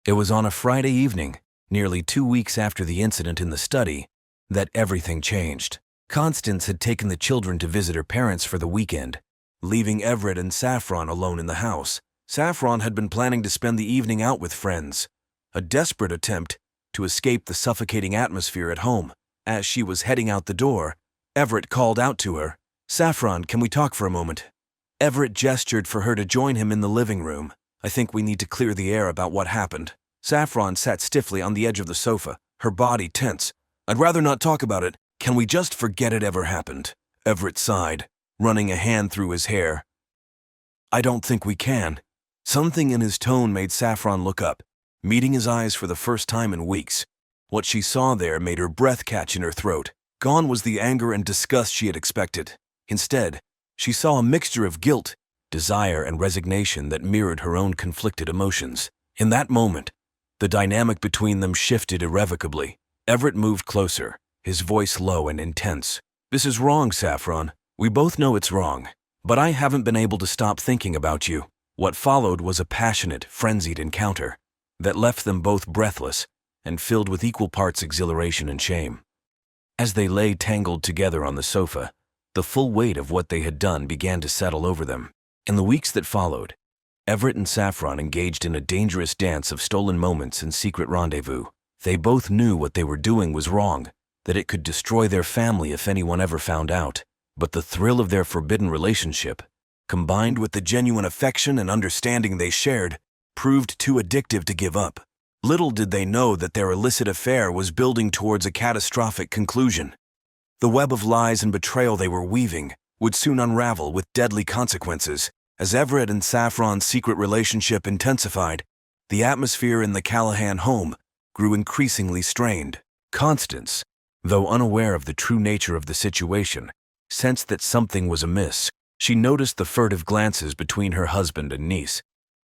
It was on a Friday evening, nearly 2 weeks after the incident in the study, that everything changed. Constance had taken the children to visit her parents for the weekend, leaving Everett and Saffron alone in the house. Saffron had been planning to spend the evening out with friends, a desperate attempt to escape the suffocating atmosphere at home. As she was heading out the door, Everett called out to her, "Saffron, can we talk for a moment?" Everett gestured for her to join him in the living room. "I think we need to clear the air about what happened." Saffron sat stiffly on the edge of the sofa, her body tense. "I'd rather not talk about it. Can we just forget it ever happened?" Everett sighed, running a hand through his hair. "I don't think we can." Something in his tone made Saffron look up, meeting his eyes for the first time in weeks. What she saw there made her breath catch in her throat. Gone was the anger and disgust she had expected. Instead, she saw a mixture of guilt, desire, and resignation that mirrored her own conflicted emotions. In that moment, the dynamic between them shifted irrevocably. Everett moved closer, his voice low and intense. "This is wrong, Saffron. We both know it's wrong. But I haven't been able to stop thinking about you." What followed was a passionate, frenzied encounter that left them both breathless and filled with equal parts exhilaration and shame. As they lay tangled together on the sofa, the full weight of what they had done began to settle over them. In the weeks that followed, Everett and Saffron engaged in a dangerous dance of stolen moments and secret rendezvous. They both knew what they were doing was wrong, that it could destroy their family if anyone ever found out. But the thrill of their forbidden relationship, combined with the genuine affection and understanding they shared, proved too addictive to give up. Little did they know that their illicit affair was building towards a catastrophic conclusion. The web of lies and betrayal they were weaving would soon unravel with deadly consequences. As Everett and Saffron's secret relationship intensified, the atmosphere in the Callahan home grew increasingly strained. Constance, though unaware of the true nature of the situation, sensed that something was amiss. She noticed the furtive glances between her husband and niece,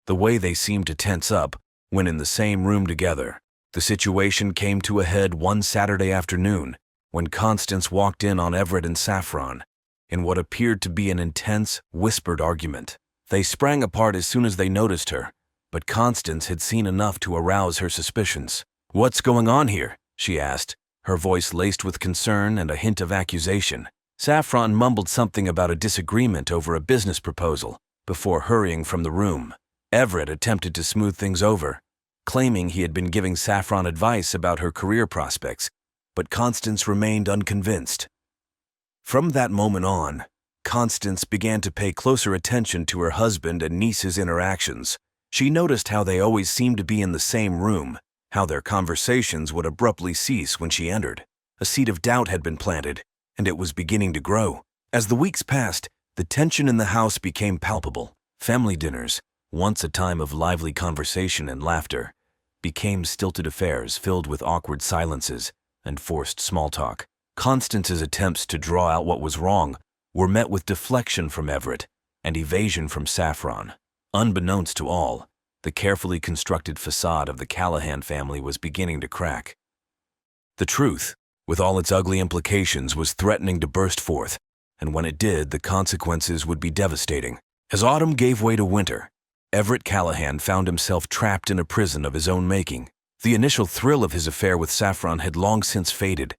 the way they seemed to tense up when in the same room together. The situation came to a head one Saturday afternoon when Constance walked in on Everett and Saffron in what appeared to be an intense, whispered argument. They sprang apart as soon as they noticed her, but Constance had seen enough to arouse her suspicions. "What's going on here?" she asked, her voice laced with concern and a hint of accusation. Saffron mumbled something about a disagreement over a business proposal before hurrying from the room. Everett attempted to smooth things over, claiming he had been giving Saffron advice about her career prospects, but Constance remained unconvinced. From that moment on, Constance began to pay closer attention to her husband and niece's interactions. She noticed how they always seemed to be in the same room, how their conversations would abruptly cease when she entered. A seed of doubt had been planted, and it was beginning to grow. As the weeks passed, the tension in the house became palpable. Family dinners, once a time of lively conversation and laughter, became stilted affairs filled with awkward silences and forced small talk. Constance's attempts to draw out what was wrong were met with deflection from Everett and evasion from Saffron. Unbeknownst to all, the carefully constructed facade of the Callahan family was beginning to crack. The truth, with all its ugly implications, was threatening to burst forth, and when it did, the consequences would be devastating. As autumn gave way to winter, Everett Callahan found himself trapped in a prison of his own making. The initial thrill of his affair with Saffron had long since faded,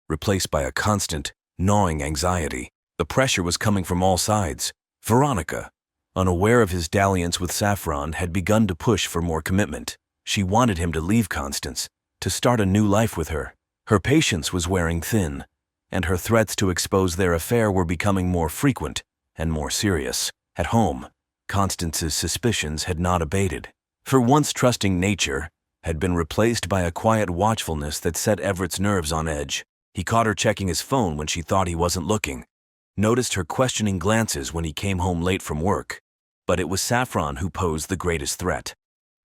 replaced by a constant, gnawing anxiety. The pressure was coming from all sides. Veronica, unaware of his dalliance with Saffron, had begun to push for more commitment. She wanted him to leave Constance, to start a new life with her. Her patience was wearing thin, and her threats to expose their affair were becoming more frequent and more serious. At home, Constance's suspicions had not abated. Her once trusting nature had been replaced by a quiet watchfulness that set Everett's nerves on edge. He caught her checking his phone when she thought he wasn't looking, noticed her questioning glances when he came home late from work. But it was Saffron who posed the greatest threat.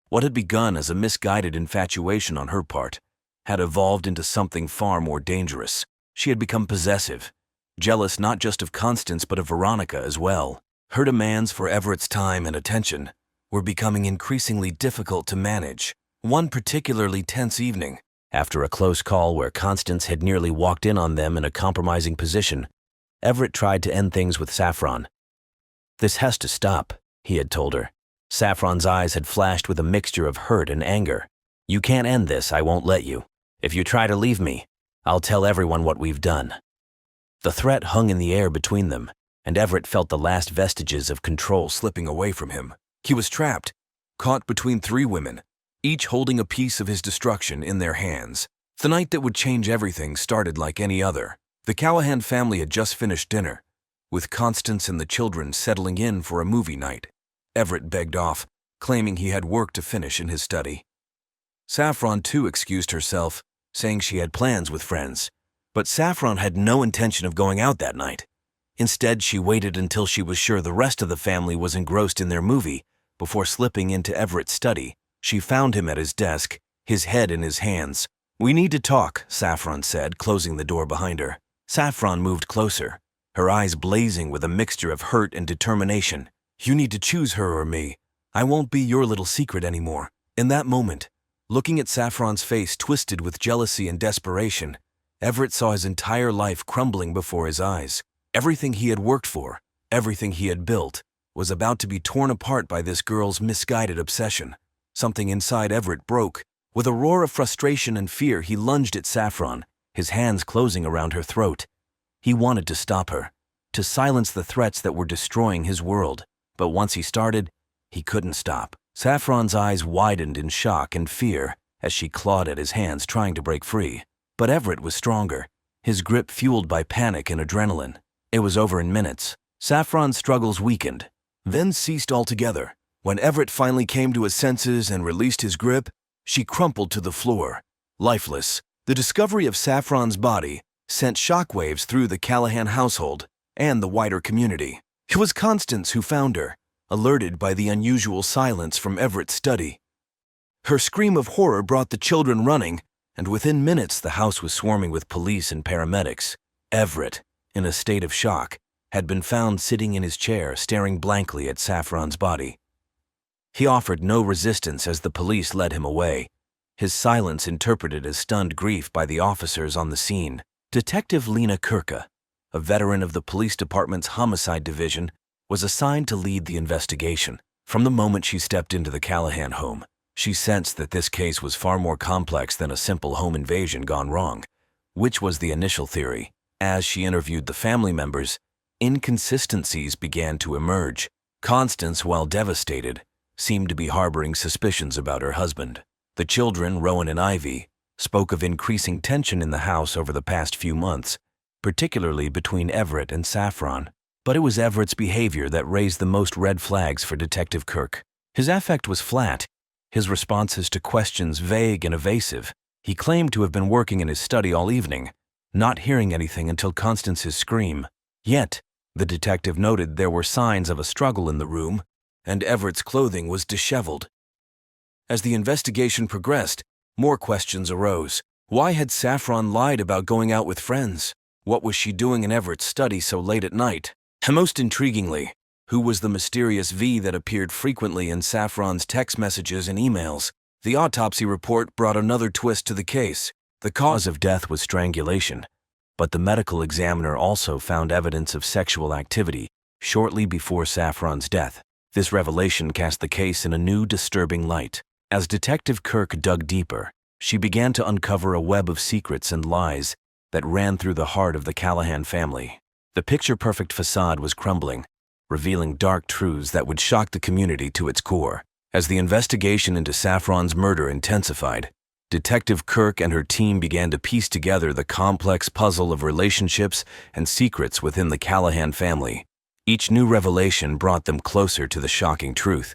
What had begun as a misguided infatuation on her part had evolved into something far more dangerous. She had become possessive, jealous not just of Constance but of Veronica as well. Her demands for Everett's time and attention were becoming increasingly difficult to manage. One particularly tense evening, after a close call where Constance had nearly walked in on them in a compromising position, Everett tried to end things with Saffron. "This has to stop," he had told her. Saffron's eyes had flashed with a mixture of hurt and anger. "You can't end this, I won't let you. If you try to leave me, I'll tell everyone what we've done." The threat hung in the air between them, and Everett felt the last vestiges of control slipping away from him. He was trapped, caught between three women, each holding a piece of his destruction in their hands. The night that would change everything started like any other. The Callahan family had just finished dinner, with Constance and the children settling in for a movie night. Everett begged off, claiming he had work to finish in his study. Saffron too excused herself, saying she had plans with friends. But Saffron had no intention of going out that night. Instead, she waited until she was sure the rest of the family was engrossed in their movie before slipping into Everett's study. She found him at his desk, his head in his hands. "We need to talk," Saffron said, closing the door behind her. Saffron moved closer, her eyes blazing with a mixture of hurt and determination. "You need to choose her or me. I won't be your little secret anymore." In that moment, looking at Saffron's face twisted with jealousy and desperation, Everett saw his entire life crumbling before his eyes. Everything he had worked for, everything he had built, was about to be torn apart by this girl's misguided obsession. Something inside Everett broke. With a roar of frustration and fear, he lunged at Saffron, his hands closing around her throat. He wanted to stop her, to silence the threats that were destroying his world. But once he started, he couldn't stop. Saffron's eyes widened in shock and fear as she clawed at his hands, trying to break free. But Everett was stronger, his grip fueled by panic and adrenaline. It was over in minutes. Saffron's struggles weakened, then ceased altogether. When Everett finally came to his senses and released his grip, she crumpled to the floor, lifeless. The discovery of Saffron's body sent shockwaves through the Callahan household and the wider community. It was Constance who found her, alerted by the unusual silence from Everett's study. Her scream of horror brought the children running, and within minutes the house was swarming with police and paramedics. Everett, in a state of shock, had been found sitting in his chair staring blankly at Saffron's body. He offered no resistance as the police led him away, his silence interpreted as stunned grief by the officers on the scene. Detective Lena Kirka, a veteran of the police department's homicide division, was assigned to lead the investigation. From the moment she stepped into the Callahan home, she sensed that this case was far more complex than a simple home invasion gone wrong, which was the initial theory. As she interviewed the family members, inconsistencies began to emerge. Constance, while devastated, seemed to be harboring suspicions about her husband. The children, Rowan and Ivy, spoke of increasing tension in the house over the past few months, particularly between Everett and Saffron. But it was Everett's behavior that raised the most red flags for Detective Kirk. His affect was flat, his responses to questions vague and evasive. He claimed to have been working in his study all evening, not hearing anything until Constance's scream. Yet, the detective noted there were signs of a struggle in the room, and Everett's clothing was disheveled. As the investigation progressed, more questions arose. Why had Saffron lied about going out with friends? What was she doing in Everett's study so late at night? And most intriguingly, who was the mysterious V that appeared frequently in Saffron's text messages and emails? The autopsy report brought another twist to the case. The cause of death was strangulation, but the medical examiner also found evidence of sexual activity shortly before Saffron's death. This revelation cast the case in a new, disturbing light. As Detective Kirk dug deeper, she began to uncover a web of secrets and lies that ran through the heart of the Callahan family. The picture-perfect facade was crumbling, revealing dark truths that would shock the community to its core. As the investigation into Saffron's murder intensified, Detective Kirk and her team began to piece together the complex puzzle of relationships and secrets within the Callahan family. Each new revelation brought them closer to the shocking truth.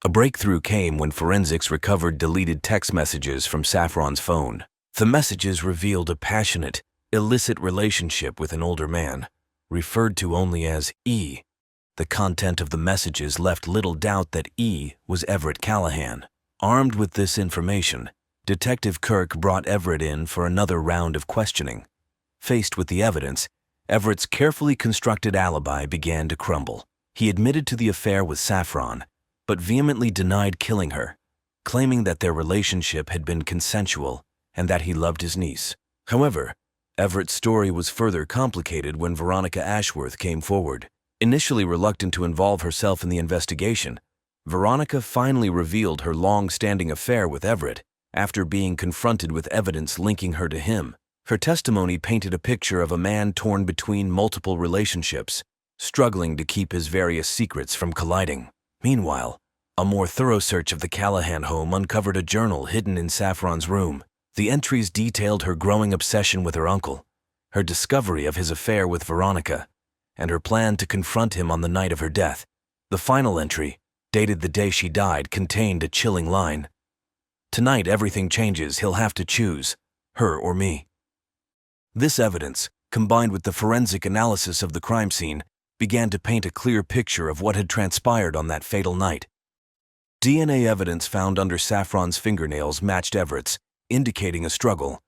A breakthrough came when forensics recovered deleted text messages from Saffron's phone. The messages revealed a passionate, illicit relationship with an older man, referred to only as E. The content of the messages left little doubt that E was Everett Callahan. Armed with this information, Detective Kirk brought Everett in for another round of questioning. Faced with the evidence, Everett's carefully constructed alibi began to crumble. He admitted to the affair with Saffron, but vehemently denied killing her, claiming that their relationship had been consensual and that he loved his niece. However, Everett's story was further complicated when Veronica Ashworth came forward. Initially reluctant to involve herself in the investigation, Veronica finally revealed her long-standing affair with Everett after being confronted with evidence linking her to him. Her testimony painted a picture of a man torn between multiple relationships, struggling to keep his various secrets from colliding. Meanwhile, a more thorough search of the Callahan home uncovered a journal hidden in Saffron's room. The entries detailed her growing obsession with her uncle, her discovery of his affair with Veronica, and her plan to confront him on the night of her death. The final entry, dated the day she died, contained a chilling line. "Tonight everything changes. He'll have to choose, her or me." This evidence, combined with the forensic analysis of the crime scene, began to paint a clear picture of what had transpired on that fatal night. DNA evidence found under Saffron's fingernails matched Everett's, indicating a struggle.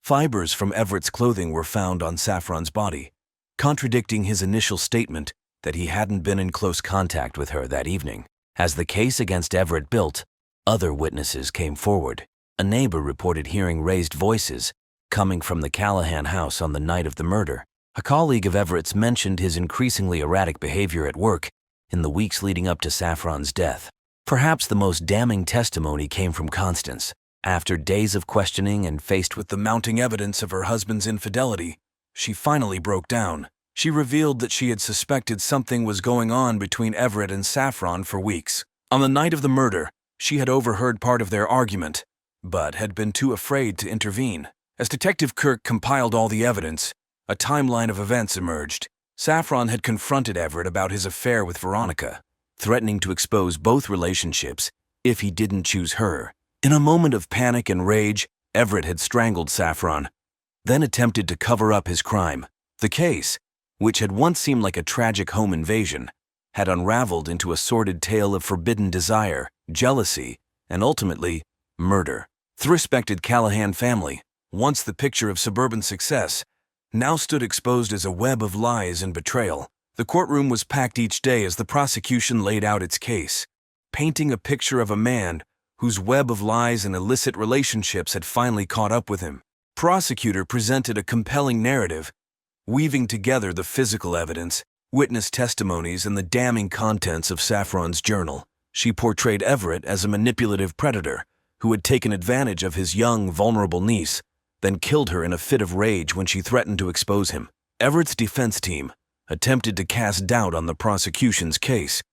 Fibers from Everett's clothing were found on Saffron's body, contradicting his initial statement that he hadn't been in close contact with her that evening. As the case against Everett built, other witnesses came forward. A neighbor reported hearing raised voices coming from the Callahan house on the night of the murder. A colleague of Everett's mentioned his increasingly erratic behavior at work in the weeks leading up to Saffron's death. Perhaps the most damning testimony came from Constance. After days of questioning and faced with the mounting evidence of her husband's infidelity, she finally broke down. She revealed that she had suspected something was going on between Everett and Saffron for weeks. On the night of the murder, she had overheard part of their argument, but had been too afraid to intervene. As Detective Kirk compiled all the evidence, a timeline of events emerged. Saffron had confronted Everett about his affair with Veronica, threatening to expose both relationships if he didn't choose her. In a moment of panic and rage, Everett had strangled Saffron, then attempted to cover up his crime. The case, which had once seemed like a tragic home invasion, had unraveled into a sordid tale of forbidden desire, jealousy, and ultimately, murder. The respected Callahan family, once the picture of suburban success, now stood exposed as a web of lies and betrayal. The courtroom was packed each day as the prosecution laid out its case, painting a picture of a man whose web of lies and illicit relationships had finally caught up with him. Prosecutor presented a compelling narrative, weaving together the physical evidence, witness testimonies, and the damning contents of Saffron's journal. She portrayed Everett as a manipulative predator who had taken advantage of his young, vulnerable niece, then killed her in a fit of rage when she threatened to expose him. Everett's defense team attempted to cast doubt on the prosecution's case.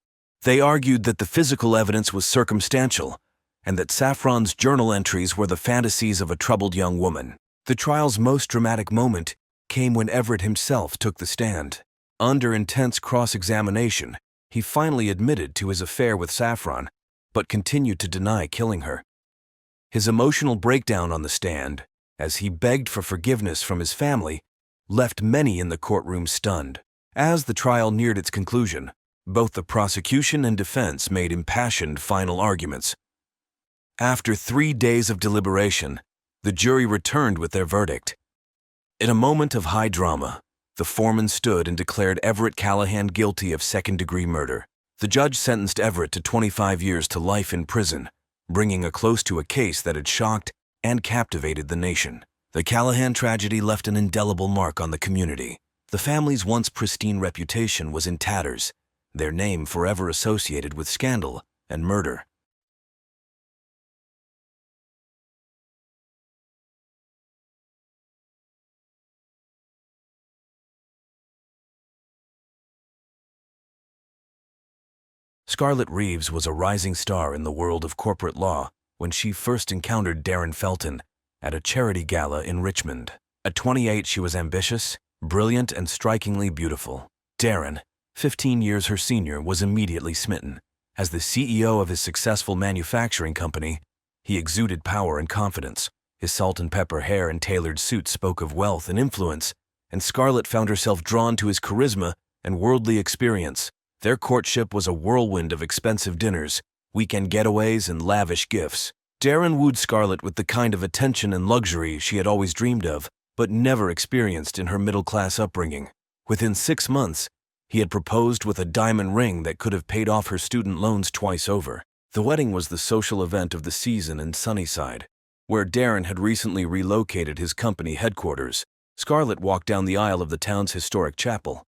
They argued that the physical evidence was circumstantial and that Saffron's journal entries were the fantasies of a troubled young woman. The trial's most dramatic moment came when Everett himself took the stand. Under intense cross-examination, he finally admitted to his affair with Saffron, but continued to deny killing her. His emotional breakdown on the stand, as he begged for forgiveness from his family, left many in the courtroom stunned. As the trial neared its conclusion, both the prosecution and defense made impassioned final arguments. After 3 days of deliberation, the jury returned with their verdict. In a moment of high drama, the foreman stood and declared Everett Callahan guilty of second-degree murder. The judge sentenced Everett to 25 years to life in prison, bringing a close to a case that had shocked and captivated the nation. The Callahan tragedy left an indelible mark on the community. The family's once pristine reputation was in tatters, their name forever associated with scandal and murder. Scarlett Reeves was a rising star in the world of corporate law when she first encountered Darren Felton at a charity gala in Richmond. At 28, she was ambitious, brilliant, and strikingly beautiful. Darren, 15 years her senior, was immediately smitten. As the CEO of his successful manufacturing company, he exuded power and confidence. His salt and pepper hair and tailored suit spoke of wealth and influence, and Scarlett found herself drawn to his charisma and worldly experience. Their courtship was a whirlwind of expensive dinners, weekend getaways, and lavish gifts. Darren wooed Scarlett with the kind of attention and luxury she had always dreamed of, but never experienced in her middle-class upbringing. Within 6 months, he had proposed with a diamond ring that could have paid off her student loans twice over. The wedding was the social event of the season in Sunnyside, where Darren had recently relocated his company headquarters. Scarlett walked down the aisle of the town's historic chapel,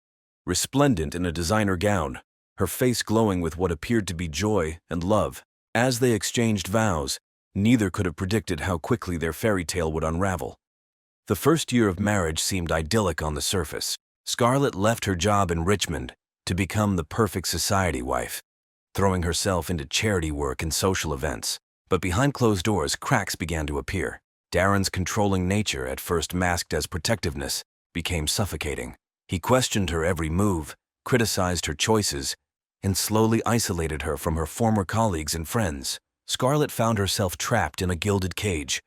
resplendent in a designer gown, her face glowing with what appeared to be joy and love. As they exchanged vows, neither could have predicted how quickly their fairy tale would unravel. The first year of marriage seemed idyllic on the surface. Scarlett left her job in Richmond to become the perfect society wife, throwing herself into charity work and social events. But behind closed doors, cracks began to appear. Darren's controlling nature, at first masked as protectiveness, became suffocating. He questioned her every move, criticized her choices, and slowly isolated her from her former colleagues and friends. Scarlett found herself trapped in a gilded cage,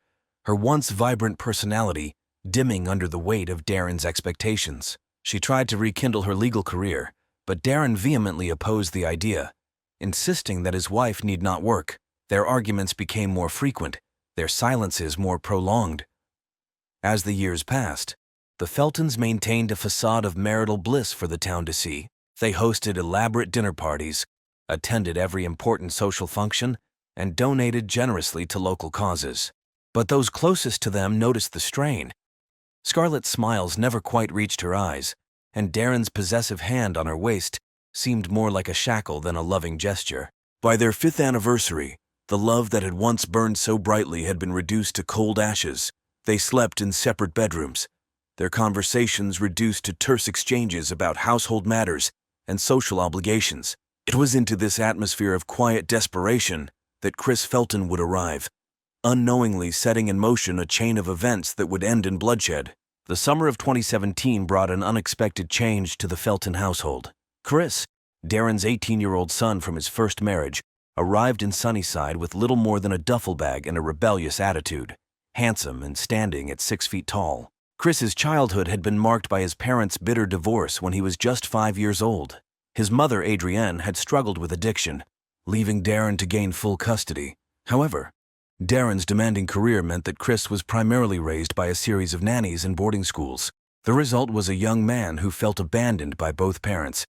her once vibrant personality dimming under the weight of Darren's expectations. She tried to rekindle her legal career, but Darren vehemently opposed the idea, insisting that his wife need not work. Their arguments became more frequent, their silences more prolonged. As the years passed, the Feltons maintained a facade of marital bliss for the town to see. They hosted elaborate dinner parties, attended every important social function, and donated generously to local causes. But those closest to them noticed the strain. Scarlett's smiles never quite reached her eyes, and Darren's possessive hand on her waist seemed more like a shackle than a loving gesture. By their 5th anniversary, the love that had once burned so brightly had been reduced to cold ashes. They slept in separate bedrooms, their conversations reduced to terse exchanges about household matters and social obligations. It was into this atmosphere of quiet desperation that Chris Felton would arrive, unknowingly setting in motion a chain of events that would end in bloodshed. The summer of 2017 brought an unexpected change to the Felton household. Chris, Darren's 18-year-old son from his first marriage, arrived in Sunnyside with little more than a duffel bag and a rebellious attitude, handsome and standing at 6 feet tall. Chris's childhood had been marked by his parents' bitter divorce when he was just 5 years old. His mother, Adrienne, had struggled with addiction, leaving Darren to gain full custody. However, Darren's demanding career meant that Chris was primarily raised by a series of nannies and boarding schools. The result was a young man who felt abandoned by both parents,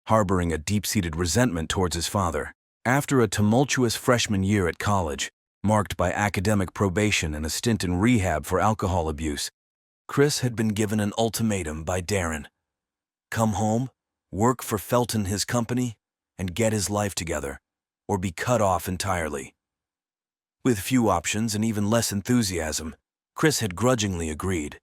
harboring a deep-seated resentment towards his father. After a tumultuous freshman year at college, marked by academic probation and a stint in rehab for alcohol abuse, Chris had been given an ultimatum by Darren: come home, work for Felton his company, and get his life together, or be cut off entirely. With few options and even less enthusiasm, Chris had grudgingly agreed.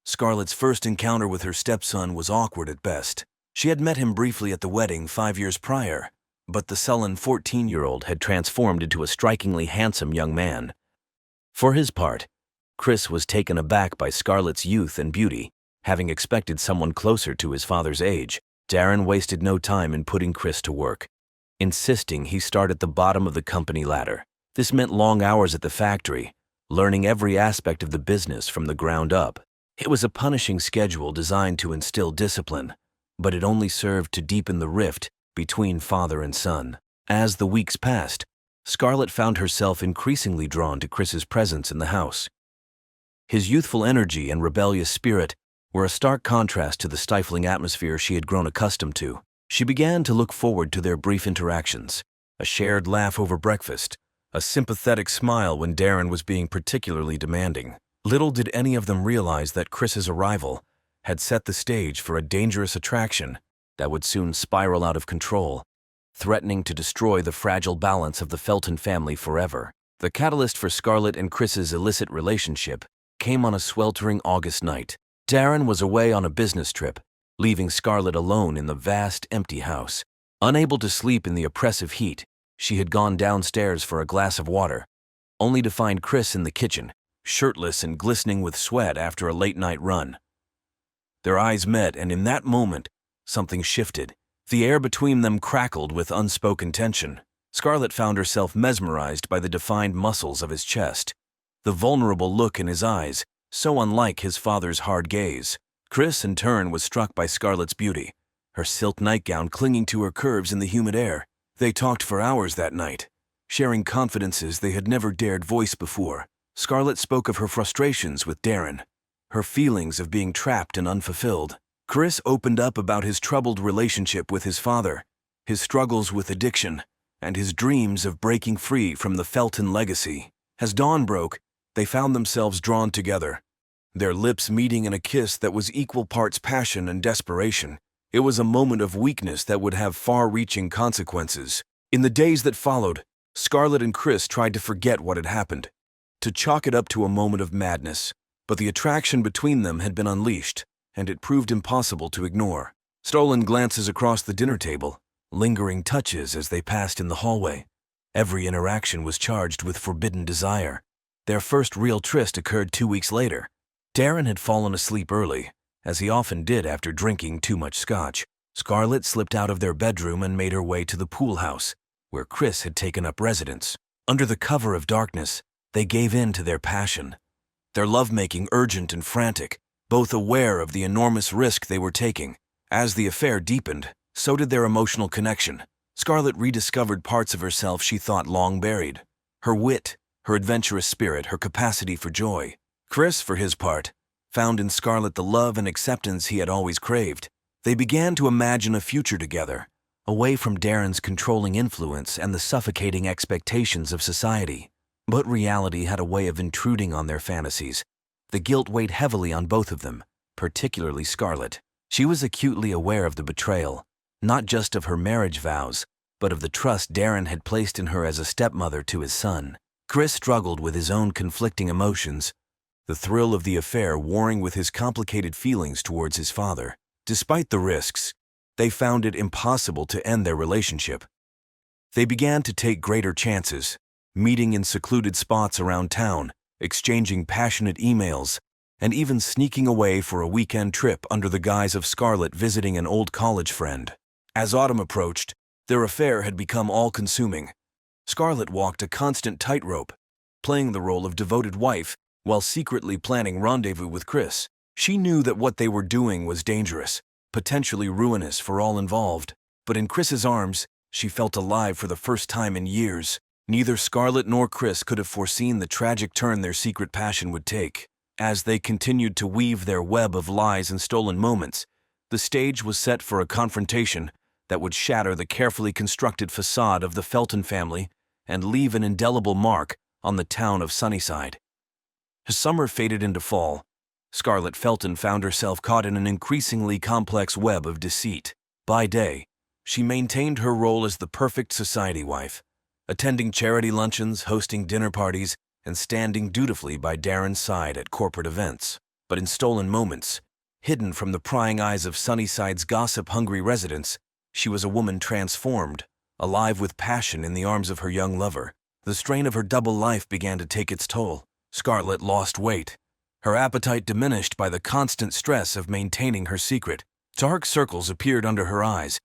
Scarlett's first encounter with her stepson was awkward at best. She had met him briefly at the wedding 5 years prior, but the sullen 14-year-old had transformed into a strikingly handsome young man. For his part, Chris was taken aback by Scarlett's youth and beauty, having expected someone closer to his father's age. Darren wasted no time in putting Chris to work, insisting he start at the bottom of the company ladder. This meant long hours at the factory, learning every aspect of the business from the ground up. It was a punishing schedule designed to instill discipline, but it only served to deepen the rift between father and son. As the weeks passed, Scarlett found herself increasingly drawn to Chris's presence in the house. His youthful energy and rebellious spirit were a stark contrast to the stifling atmosphere she had grown accustomed to. She began to look forward to their brief interactions, a shared laugh over breakfast, a sympathetic smile when Darren was being particularly demanding. Little did any of them realize that Chris's arrival had set the stage for a dangerous attraction that would soon spiral out of control, threatening to destroy the fragile balance of the Felton family forever. The catalyst for Scarlett and Chris's illicit relationship came on a sweltering August night. Darren was away on a business trip, leaving Scarlett alone in the vast, empty house. Unable to sleep in the oppressive heat, she had gone downstairs for a glass of water, only to find Chris in the kitchen, shirtless and glistening with sweat after a late-night run. Their eyes met, and in that moment, something shifted. The air between them crackled with unspoken tension. Scarlett found herself mesmerized by the defined muscles of his chest, the vulnerable look in his eyes, so unlike his father's hard gaze. Chris, in turn, was struck by Scarlett's beauty, her silk nightgown clinging to her curves in the humid air. They talked for hours that night, sharing confidences they had never dared voice before. Scarlett spoke of her frustrations with Darren, her feelings of being trapped and unfulfilled. Chris opened up about his troubled relationship with his father, his struggles with addiction, and his dreams of breaking free from the Felton legacy. As dawn broke, they found themselves drawn together, their lips meeting in a kiss that was equal parts passion and desperation. It was a moment of weakness that would have far-reaching consequences. In the days that followed, Scarlett and Chris tried to forget what had happened, to chalk it up to a moment of madness. But the attraction between them had been unleashed, and it proved impossible to ignore. Stolen glances across the dinner table, lingering touches as they passed in the hallway. Every interaction was charged with forbidden desire. Their first real tryst occurred 2 weeks later. Darren had fallen asleep early, as he often did after drinking too much scotch. Scarlett slipped out of their bedroom and made her way to the pool house, where Chris had taken up residence. Under the cover of darkness, they gave in to their passion, their lovemaking urgent and frantic, both aware of the enormous risk they were taking. As the affair deepened, so did their emotional connection. Scarlett rediscovered parts of herself she thought long buried. Her wit, her adventurous spirit, her capacity for joy. Chris, for his part, found in Scarlett the love and acceptance he had always craved. They began to imagine a future together, away from Darren's controlling influence and the suffocating expectations of society. But reality had a way of intruding on their fantasies. The guilt weighed heavily on both of them, particularly Scarlett. She was acutely aware of the betrayal, not just of her marriage vows, but of the trust Darren had placed in her as a stepmother to his son. Chris struggled with his own conflicting emotions, the thrill of the affair warring with his complicated feelings towards his father. Despite the risks, they found it impossible to end their relationship. They began to take greater chances, meeting in secluded spots around town, exchanging passionate emails, and even sneaking away for a weekend trip under the guise of Scarlett visiting an old college friend. As autumn approached, their affair had become all-consuming. Scarlett walked a constant tightrope, playing the role of devoted wife while secretly planning rendezvous with Chris. She knew that what they were doing was dangerous, potentially ruinous for all involved. But in Chris's arms, she felt alive for the first time in years. Neither Scarlett nor Chris could have foreseen the tragic turn their secret passion would take. As they continued to weave their web of lies and stolen moments, the stage was set for a confrontation that would shatter the carefully constructed facade of the Felton family and leave an indelible mark on the town of Sunnyside. As summer faded into fall, Scarlett Felton found herself caught in an increasingly complex web of deceit. By day, she maintained her role as the perfect society wife, attending charity luncheons, hosting dinner parties, and standing dutifully by Darren's side at corporate events. But in stolen moments, hidden from the prying eyes of Sunnyside's gossip-hungry residents, she was a woman transformed, alive with passion in the arms of her young lover. The strain of her double life began to take its toll. Scarlett lost weight, her appetite diminished by the constant stress of maintaining her secret. Dark circles appeared under her eyes,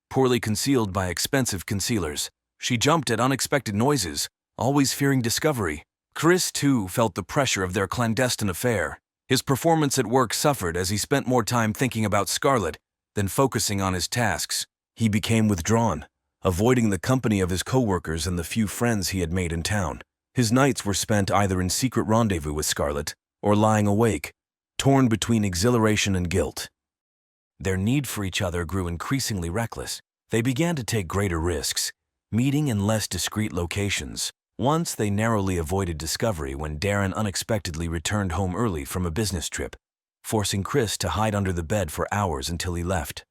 poorly concealed by expensive concealers. She jumped at unexpected noises, always fearing discovery. Chris, too, felt the pressure of their clandestine affair. His performance at work suffered as he spent more time thinking about Scarlett than focusing on his tasks. He became withdrawn, avoiding the company of his coworkers and the few friends he had made in town. His nights were spent either in secret rendezvous with Scarlett or lying awake, torn between exhilaration and guilt. Their need for each other grew increasingly reckless. They began to take greater risks, meeting in less discreet locations. Once they narrowly avoided discovery when Darren unexpectedly returned home early from a business trip, forcing Chris to hide under the bed for hours until he left.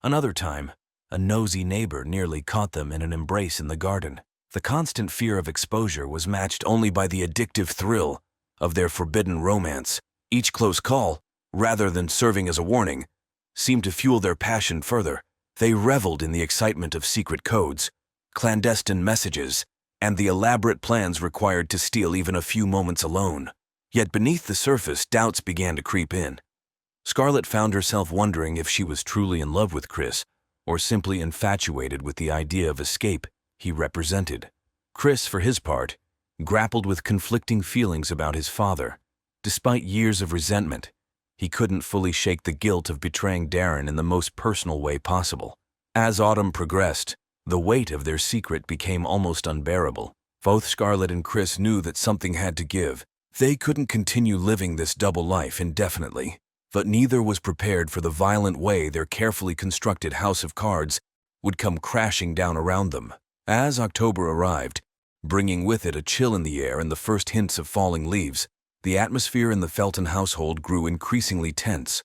Another time, a nosy neighbor nearly caught them in an embrace in the garden. The constant fear of exposure was matched only by the addictive thrill of their forbidden romance. Each close call, rather than serving as a warning, seemed to fuel their passion further. They reveled in the excitement of secret codes, clandestine messages, and the elaborate plans required to steal even a few moments alone. Yet beneath the surface, doubts began to creep in. Scarlett found herself wondering if she was truly in love with Chris, or simply infatuated with the idea of escape he represented. Chris, for his part, grappled with conflicting feelings about his father. Despite years of resentment, he couldn't fully shake the guilt of betraying Darren in the most personal way possible. As autumn progressed, the weight of their secret became almost unbearable. Both Scarlett and Chris knew that something had to give. They couldn't continue living this double life indefinitely, but neither was prepared for the violent way their carefully constructed house of cards would come crashing down around them. As October arrived, bringing with it a chill in the air and the first hints of falling leaves, the atmosphere in the Felton household grew increasingly tense.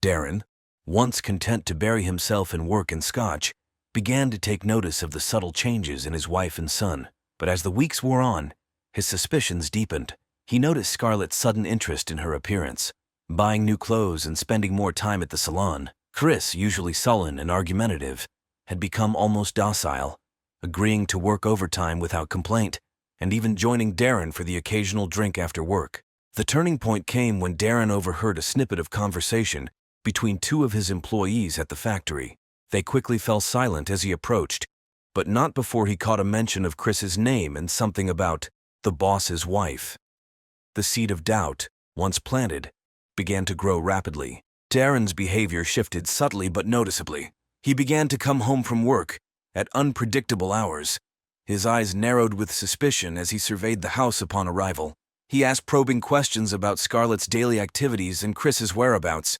Darren, once content to bury himself in work and scotch, began to take notice of the subtle changes in his wife and son. But as the weeks wore on, his suspicions deepened. He noticed Scarlett's sudden interest in her appearance, buying new clothes and spending more time at the salon. Chris, usually sullen and argumentative, had become almost docile, agreeing to work overtime without complaint, and even joining Darren for the occasional drink after work. The turning point came when Darren overheard a snippet of conversation between two of his employees at the factory. They quickly fell silent as he approached, but not before he caught a mention of Chris's name and something about the boss's wife. The seed of doubt, once planted, began to grow rapidly. Darren's behavior shifted subtly but noticeably. He began to come home from work at unpredictable hours. His eyes narrowed with suspicion as he surveyed the house upon arrival. He asked probing questions about Scarlett's daily activities and Chris's whereabouts,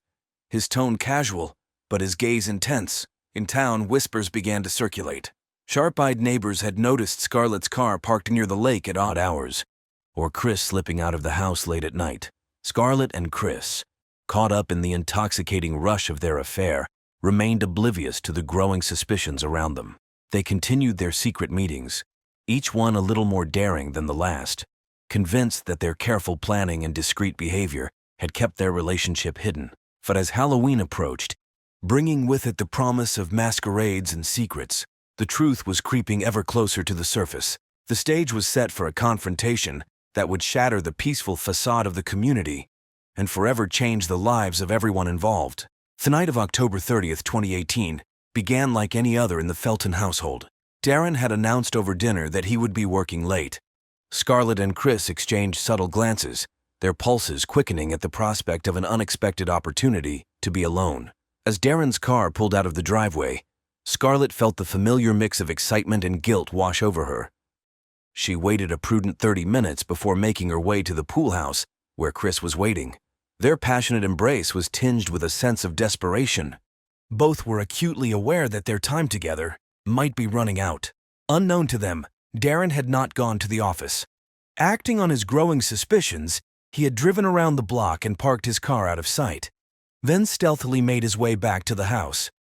his tone casual, but his gaze intense. In town, whispers began to circulate. Sharp-eyed neighbors had noticed Scarlett's car parked near the lake at odd hours, or Chris slipping out of the house late at night. Scarlett and Chris, caught up in the intoxicating rush of their affair, remained oblivious to the growing suspicions around them. They continued their secret meetings, each one a little more daring than the last, convinced that their careful planning and discreet behavior had kept their relationship hidden. But as Halloween approached, bringing with it the promise of masquerades and secrets, the truth was creeping ever closer to the surface. The stage was set for a confrontation that would shatter the peaceful facade of the community and forever change the lives of everyone involved. The night of October 30th, 2018, began like any other in the Felton household. Darren had announced over dinner that he would be working late. Scarlett and Chris exchanged subtle glances, their pulses quickening at the prospect of an unexpected opportunity to be alone. As Darren's car pulled out of the driveway, Scarlett felt the familiar mix of excitement and guilt wash over her. She waited a prudent 30 minutes before making her way to the pool house where Chris was waiting. Their passionate embrace was tinged with a sense of desperation. Both were acutely aware that their time together might be running out. Unknown to them, Darren had not gone to the office. Acting on his growing suspicions, he had driven around the block and parked his car out of sight, then stealthily made his way back to the house.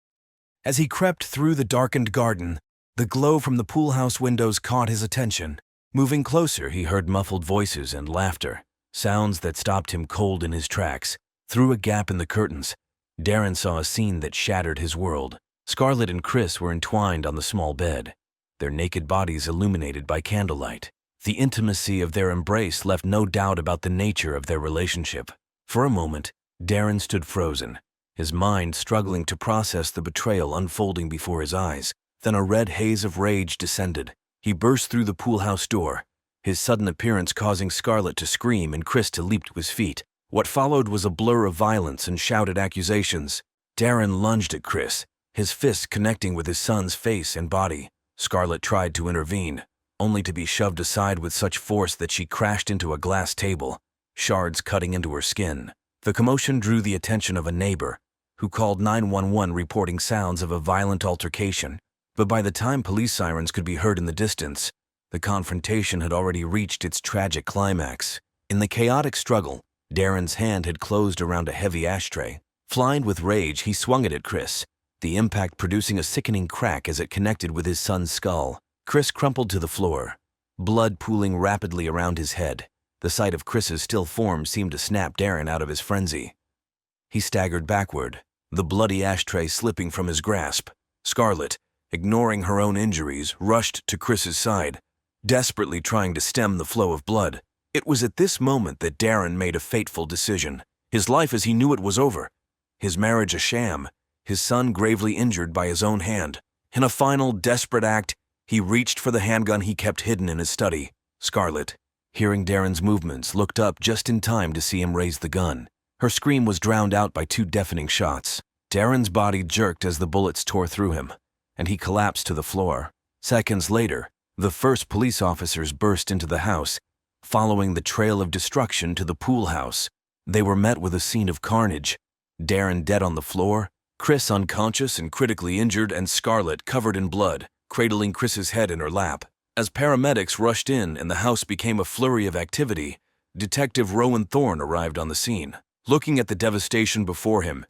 As he crept through the darkened garden, the glow from the pool house windows caught his attention. Moving closer, he heard muffled voices and laughter, sounds that stopped him cold in his tracks. Through a gap in the curtains, Darren saw a scene that shattered his world. Scarlett and Chris were entwined on the small bed, their naked bodies illuminated by candlelight. The intimacy of their embrace left no doubt about the nature of their relationship. For a moment, Darren stood frozen, his mind struggling to process the betrayal unfolding before his eyes. Then a red haze of rage descended. He burst through the pool house door, his sudden appearance causing Scarlett to scream and Chris to leap to his feet. What followed was a blur of violence and shouted accusations. Darren lunged at Chris, his fists connecting with his son's face and body. Scarlett tried to intervene, only to be shoved aside with such force that she crashed into a glass table, shards cutting into her skin. The commotion drew the attention of a neighbor, who called 911 reporting sounds of a violent altercation. But by the time police sirens could be heard in the distance, the confrontation had already reached its tragic climax. In the chaotic struggle, Darren's hand had closed around a heavy ashtray. Flying with rage, he swung it at Chris, the impact producing a sickening crack as it connected with his son's skull. Chris crumpled to the floor, blood pooling rapidly around his head. The sight of Chris's still form seemed to snap Darren out of his frenzy. He staggered backward, the bloody ashtray slipping from his grasp. Scarlett, ignoring her own injuries, rushed to Chris's side, desperately trying to stem the flow of blood. It was at this moment that Darren made a fateful decision. His life as he knew it was over. His marriage a sham, his son gravely injured by his own hand. In a final, desperate act, he reached for the handgun he kept hidden in his study. Scarlett, hearing Darren's movements, looked up just in time to see him raise the gun. Her scream was drowned out by 2 deafening shots. Darren's body jerked as the bullets tore through him, and he collapsed to the floor. Seconds later, the first police officers burst into the house, following the trail of destruction to the pool house. They were met with a scene of carnage. Darren dead on the floor, Chris unconscious and critically injured, and Scarlett covered in blood, cradling Chris's head in her lap. As paramedics rushed in and the house became a flurry of activity, Detective Rowan Thorne arrived on the scene. Looking at the devastation before him,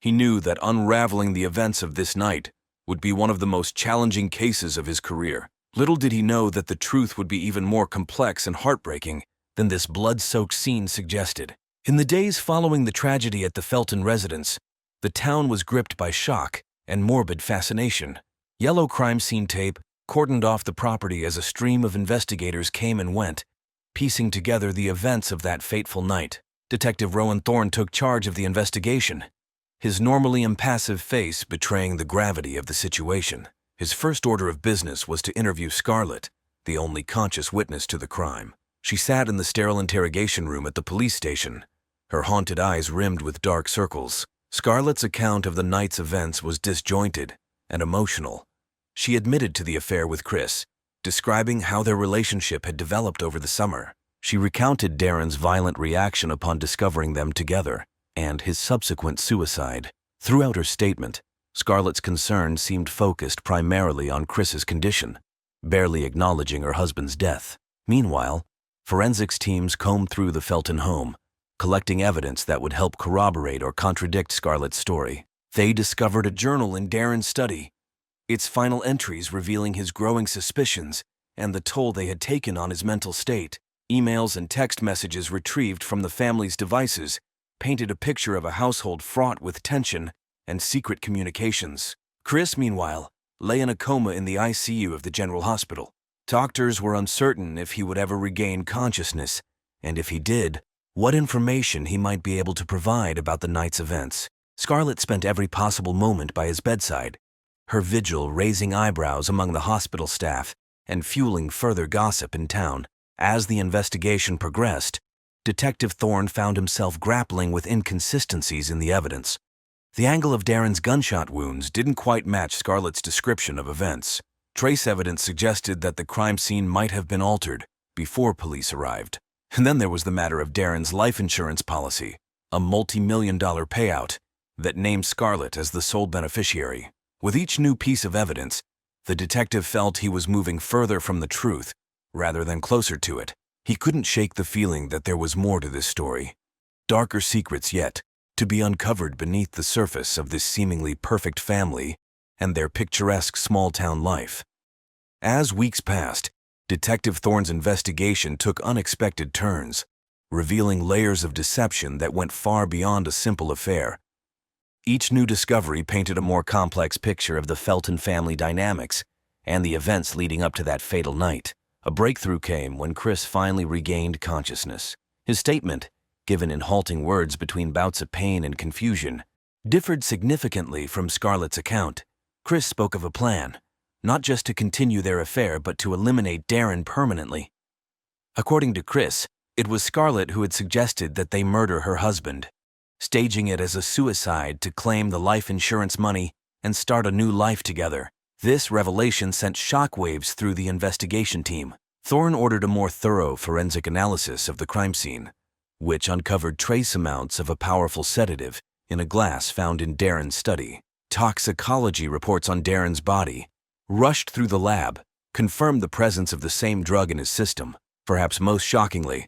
he knew that unraveling the events of this night would be one of the most challenging cases of his career. Little did he know that the truth would be even more complex and heartbreaking than this blood-soaked scene suggested. In the days following the tragedy at the Felton residence, the town was gripped by shock and morbid fascination. Yellow crime scene tape cordoned off the property as a stream of investigators came and went, piecing together the events of that fateful night. Detective Rowan Thorne took charge of the investigation, his normally impassive face betraying the gravity of the situation. His first order of business was to interview Scarlett, the only conscious witness to the crime. She sat in the sterile interrogation room at the police station, her haunted eyes rimmed with dark circles. Scarlett's account of the night's events was disjointed and emotional. She admitted to the affair with Chris, describing how their relationship had developed over the summer. She recounted Darren's violent reaction upon discovering them together and his subsequent suicide. Throughout her statement, Scarlett's concern seemed focused primarily on Chris's condition, barely acknowledging her husband's death. Meanwhile, forensics teams combed through the Felton home, collecting evidence that would help corroborate or contradict Scarlett's story. They discovered a journal in Darren's study, its final entries revealing his growing suspicions and the toll they had taken on his mental state. Emails and text messages retrieved from the family's devices painted a picture of a household fraught with tension and secret communications. Chris, meanwhile, lay in a coma in the ICU of the General Hospital. Doctors were uncertain if he would ever regain consciousness, and if he did, what information he might be able to provide about the night's events. Scarlett spent every possible moment by his bedside, her vigil raising eyebrows among the hospital staff and fueling further gossip in town. As the investigation progressed, Detective Thorne found himself grappling with inconsistencies in the evidence. The angle of Darren's gunshot wounds didn't quite match Scarlett's description of events. Trace evidence suggested that the crime scene might have been altered before police arrived. And then there was the matter of Darren's life insurance policy, a multi-million-dollar payout that named Scarlett as the sole beneficiary. With each new piece of evidence, the detective felt he was moving further from the truth rather than closer to it. He couldn't shake the feeling that there was more to this story, darker secrets yet to be uncovered beneath the surface of this seemingly perfect family and their picturesque small-town life. As weeks passed, Detective Thorne's investigation took unexpected turns, revealing layers of deception that went far beyond a simple affair. Each new discovery painted a more complex picture of the Felton family dynamics and the events leading up to that fatal night. A breakthrough came when Chris finally regained consciousness. His statement, given in halting words between bouts of pain and confusion, differed significantly from Scarlett's account. Chris spoke of a plan, not just to continue their affair but to eliminate Darren permanently. According to Chris, it was Scarlett who had suggested that they murder her husband, staging it as a suicide to claim the life insurance money and start a new life together. This revelation sent shockwaves through the investigation team. Thorne ordered a more thorough forensic analysis of the crime scene, which uncovered trace amounts of a powerful sedative in a glass found in Darren's study. Toxicology reports on Darren's body, rushed through the lab, confirmed the presence of the same drug in his system. Perhaps most shockingly,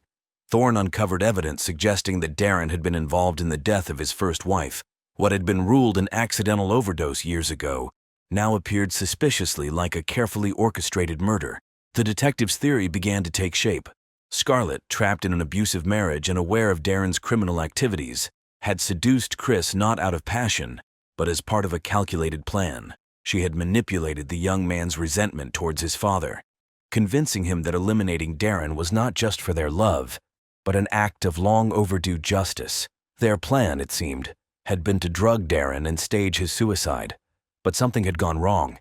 Thorne uncovered evidence suggesting that Darren had been involved in the death of his first wife, What had been ruled an accidental overdose years ago now appeared suspiciously like a carefully orchestrated murder. The detective's theory began to take shape. Scarlett, trapped in an abusive marriage and aware of Darren's criminal activities, had seduced Chris not out of passion, but as part of a calculated plan. She had manipulated the young man's resentment towards his father, convincing him that eliminating Darren was not just for their love, but an act of long overdue justice. Their plan, it seemed, had been to drug Darren and stage his suicide, but something had gone wrong.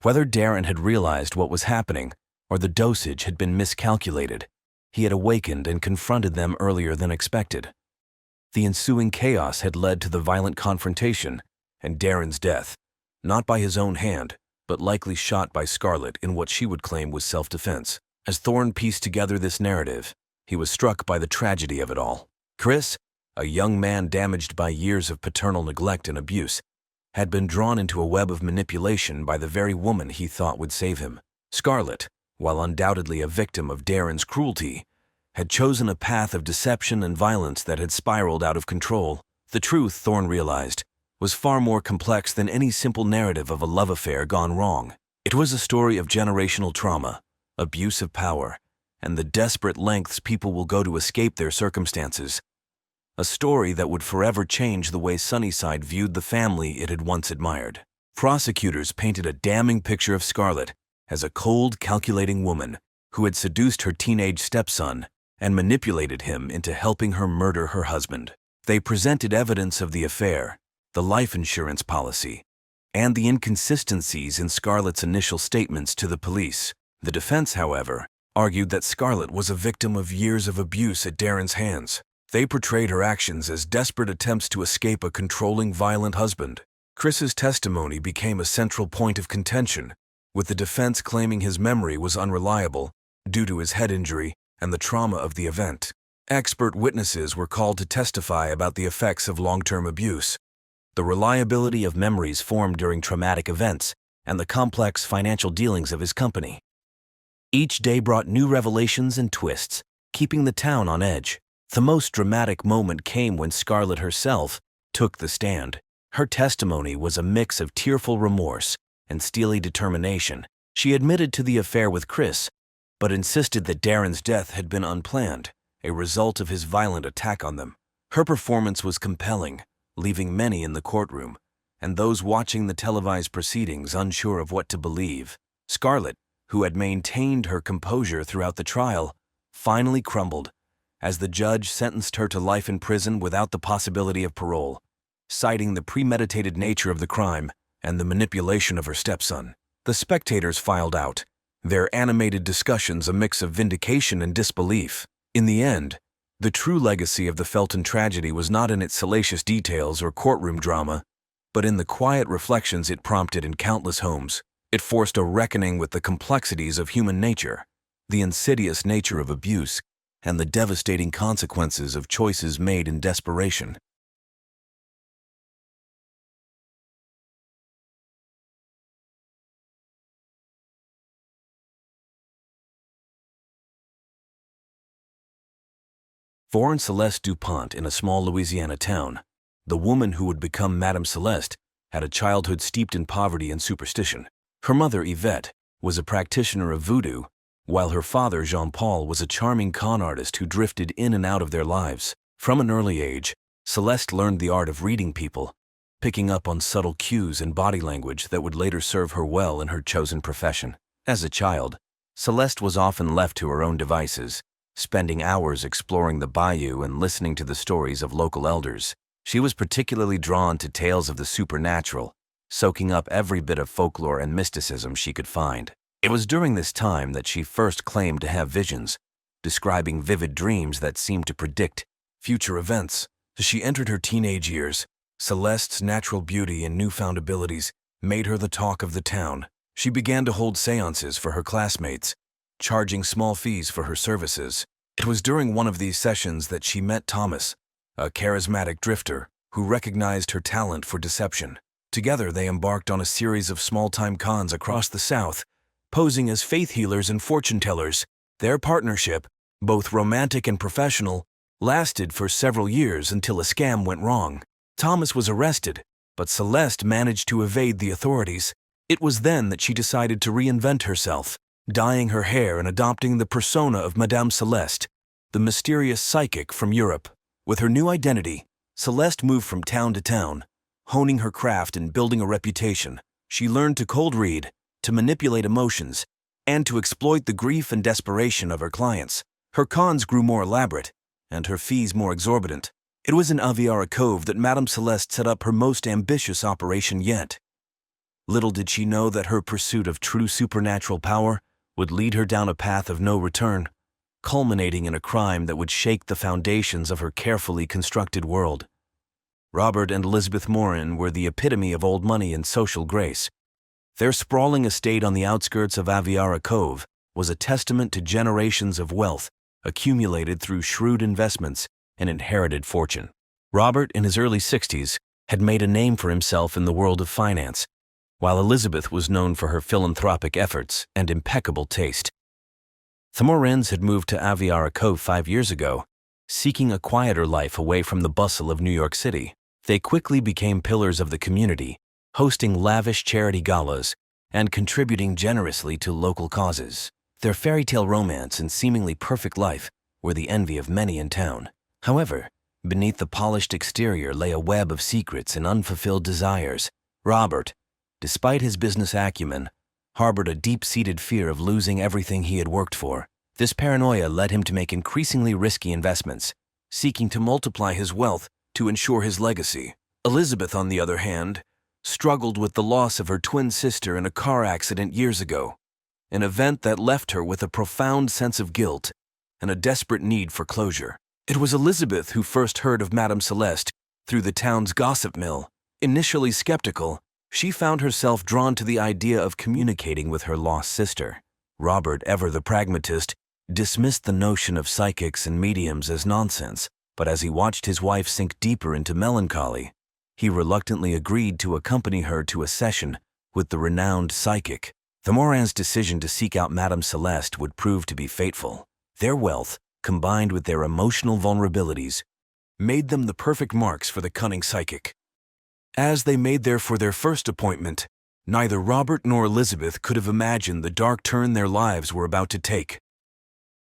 Whether Darren had realized what was happening or the dosage had been miscalculated, he had awakened and confronted them earlier than expected. The ensuing chaos had led to the violent confrontation and Darren's death, not by his own hand, but likely shot by Scarlett in what she would claim was self-defense. As Thorne pieced together this narrative, he was struck by the tragedy of it all. Chris, a young man damaged by years of paternal neglect and abuse, had been drawn into a web of manipulation by the very woman he thought would save him. Scarlett, while undoubtedly a victim of Darren's cruelty, had chosen a path of deception and violence that had spiraled out of control. The truth, Thorne realized, was far more complex than any simple narrative of a love affair gone wrong. It was a story of generational trauma, abuse of power, and the desperate lengths people will go to escape their circumstances. A story that would forever change the way Sunnyside viewed the family it had once admired. Prosecutors painted a damning picture of Scarlett as a cold, calculating woman who had seduced her teenage stepson and manipulated him into helping her murder her husband. They presented evidence of the affair, the life insurance policy, and the inconsistencies in Scarlett's initial statements to the police. The defense, however, argued that Scarlett was a victim of years of abuse at Darren's hands. They portrayed her actions as desperate attempts to escape a controlling, violent husband. Chris's testimony became a central point of contention, with the defense claiming his memory was unreliable due to his head injury and the trauma of the event. Expert witnesses were called to testify about the effects of long-term abuse, the reliability of memories formed during traumatic events, and the complex financial dealings of his company. Each day brought new revelations and twists, keeping the town on edge. The most dramatic moment came when Scarlett herself took the stand. Her testimony was a mix of tearful remorse and steely determination. She admitted to the affair with Chris, but insisted that Darren's death had been unplanned, a result of his violent attack on them. Her performance was compelling, leaving many in the courtroom, and those watching the televised proceedings unsure of what to believe. Scarlett, who had maintained her composure throughout the trial, finally crumbled as the judge sentenced her to life in prison without the possibility of parole, citing the premeditated nature of the crime and the manipulation of her stepson. The spectators filed out, their animated discussions a mix of vindication and disbelief. In the end, the true legacy of the Felton tragedy was not in its salacious details or courtroom drama, but in the quiet reflections it prompted in countless homes. It forced a reckoning with the complexities of human nature, the insidious nature of abuse, and the devastating consequences of choices made in desperation. Born Celeste DuPont in a small Louisiana town, the woman who would become Madame Celeste had a childhood steeped in poverty and superstition. Her mother, Yvette, was a practitioner of voodoo, while her father, Jean-Paul, was a charming con artist who drifted in and out of their lives. From an early age, Celeste learned the art of reading people, picking up on subtle cues and body language that would later serve her well in her chosen profession. As a child, Celeste was often left to her own devices, spending hours exploring the bayou and listening to the stories of local elders. She was particularly drawn to tales of the supernatural, soaking up every bit of folklore and mysticism she could find. It was during this time that she first claimed to have visions, describing vivid dreams that seemed to predict future events. As she entered her teenage years, Celeste's natural beauty and newfound abilities made her the talk of the town. She began to hold seances for her classmates, charging small fees for her services. It was during one of these sessions that she met Thomas, a charismatic drifter who recognized her talent for deception. Together, they embarked on a series of small-time cons across the South, posing as faith healers and fortune-tellers. Their partnership, both romantic and professional, lasted for several years until a scam went wrong. Thomas was arrested, but Celeste managed to evade the authorities. It was then that she decided to reinvent herself, dyeing her hair and adopting the persona of Madame Celeste, the mysterious psychic from Europe. With her new identity, Celeste moved from town to town, honing her craft and building a reputation. She learned to cold read, to manipulate emotions, and to exploit the grief and desperation of her clients. Her cons grew more elaborate, and her fees more exorbitant. It was in Unveiled Cove that Madame Celeste set up her most ambitious operation yet. Little did she know that her pursuit of true supernatural power would lead her down a path of no return, culminating in a crime that would shake the foundations of her carefully constructed world. Robert and Elizabeth Morans were the epitome of old money and social grace. Their sprawling estate on the outskirts of Unveiled Cove was a testament to generations of wealth accumulated through shrewd investments and inherited fortune. Robert, in his early 60s, had made a name for himself in the world of finance, while Elizabeth was known for her philanthropic efforts and impeccable taste. The Morans had moved to Unveiled Cove 5 years ago, seeking a quieter life away from the bustle of New York City. They quickly became pillars of the community, hosting lavish charity galas and contributing generously to local causes. Their fairy tale romance and seemingly perfect life were the envy of many in town. However, beneath the polished exterior lay a web of secrets and unfulfilled desires. Robert, despite his business acumen, harbored a deep-seated fear of losing everything he had worked for. This paranoia led him to make increasingly risky investments, seeking to multiply his wealth to ensure his legacy. Elizabeth, on the other hand, struggled with the loss of her twin sister in a car accident years ago, an event that left her with a profound sense of guilt and a desperate need for closure. It was Elizabeth who first heard of Madame Celeste through the town's gossip mill. Initially skeptical, she found herself drawn to the idea of communicating with her lost sister. Robert, ever the pragmatist, dismissed the notion of psychics and mediums as nonsense, but as he watched his wife sink deeper into melancholy, he reluctantly agreed to accompany her to a session with the renowned psychic. The Morans' decision to seek out Madame Celeste would prove to be fateful. Their wealth, combined with their emotional vulnerabilities, made them the perfect marks for the cunning psychic. As they made there for their first appointment, neither Robert nor Elizabeth could have imagined the dark turn their lives were about to take.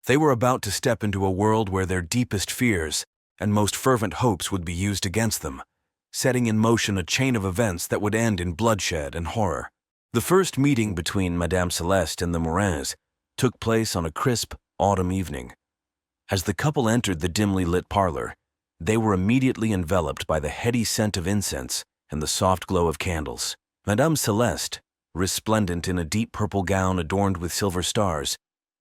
They were about to step into a world where their deepest fears and most fervent hopes would be used against them, setting in motion a chain of events that would end in bloodshed and horror. The first meeting between Madame Celeste and the Morans took place on a crisp autumn evening. As the couple entered the dimly lit parlor, they were immediately enveloped by the heady scent of incense and the soft glow of candles. Madame Celeste, resplendent in a deep purple gown adorned with silver stars,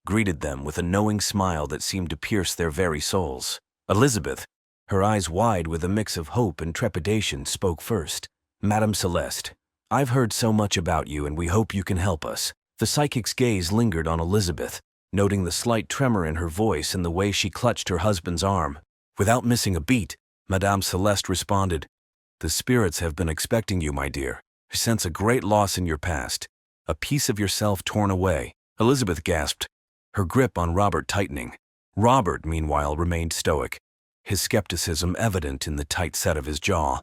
greeted them with a knowing smile that seemed to pierce their very souls. Elizabeth, her eyes wide with a mix of hope and trepidation, spoke first. "Madame Celeste, I've heard so much about you and we hope you can help us." The psychic's gaze lingered on Elizabeth, noting the slight tremor in her voice and the way she clutched her husband's arm. Without missing a beat, Madame Celeste responded, "The spirits have been expecting you, my dear. I sense a great loss in your past, a piece of yourself torn away." Elizabeth gasped, her grip on Robert tightening. Robert, meanwhile, remained stoic, his skepticism evident in the tight set of his jaw.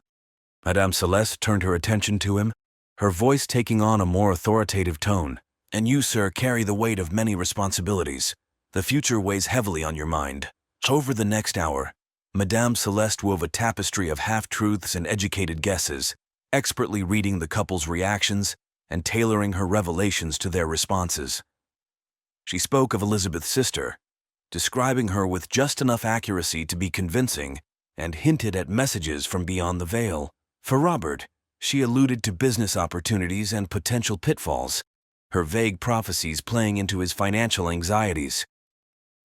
Madame Celeste turned her attention to him, her voice taking on a more authoritative tone. "And you, sir, carry the weight of many responsibilities. The future weighs heavily on your mind." Over the next hour, Madame Celeste wove a tapestry of half-truths and educated guesses, expertly reading the couple's reactions and tailoring her revelations to their responses. She spoke of Elizabeth's sister, describing her with just enough accuracy to be convincing, and hinted at messages from beyond the veil. For Robert, she alluded to business opportunities and potential pitfalls, her vague prophecies playing into his financial anxieties.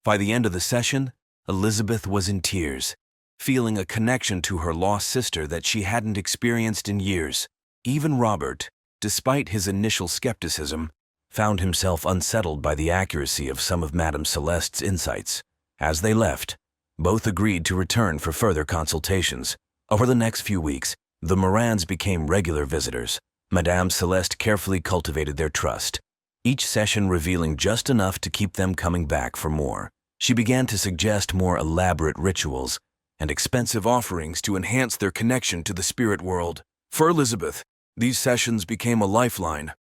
By the end of the session, Elizabeth was in tears, feeling a connection to her lost sister that she hadn't experienced in years. Even Robert, despite his initial skepticism, found himself unsettled by the accuracy of some of Madame Celeste's insights. As they left, both agreed to return for further consultations. Over the next few weeks, the Morans became regular visitors. Madame Celeste carefully cultivated their trust, each session revealing just enough to keep them coming back for more. She began to suggest more elaborate rituals and expensive offerings to enhance their connection to the spirit world. For Elizabeth, these sessions became a lifeline,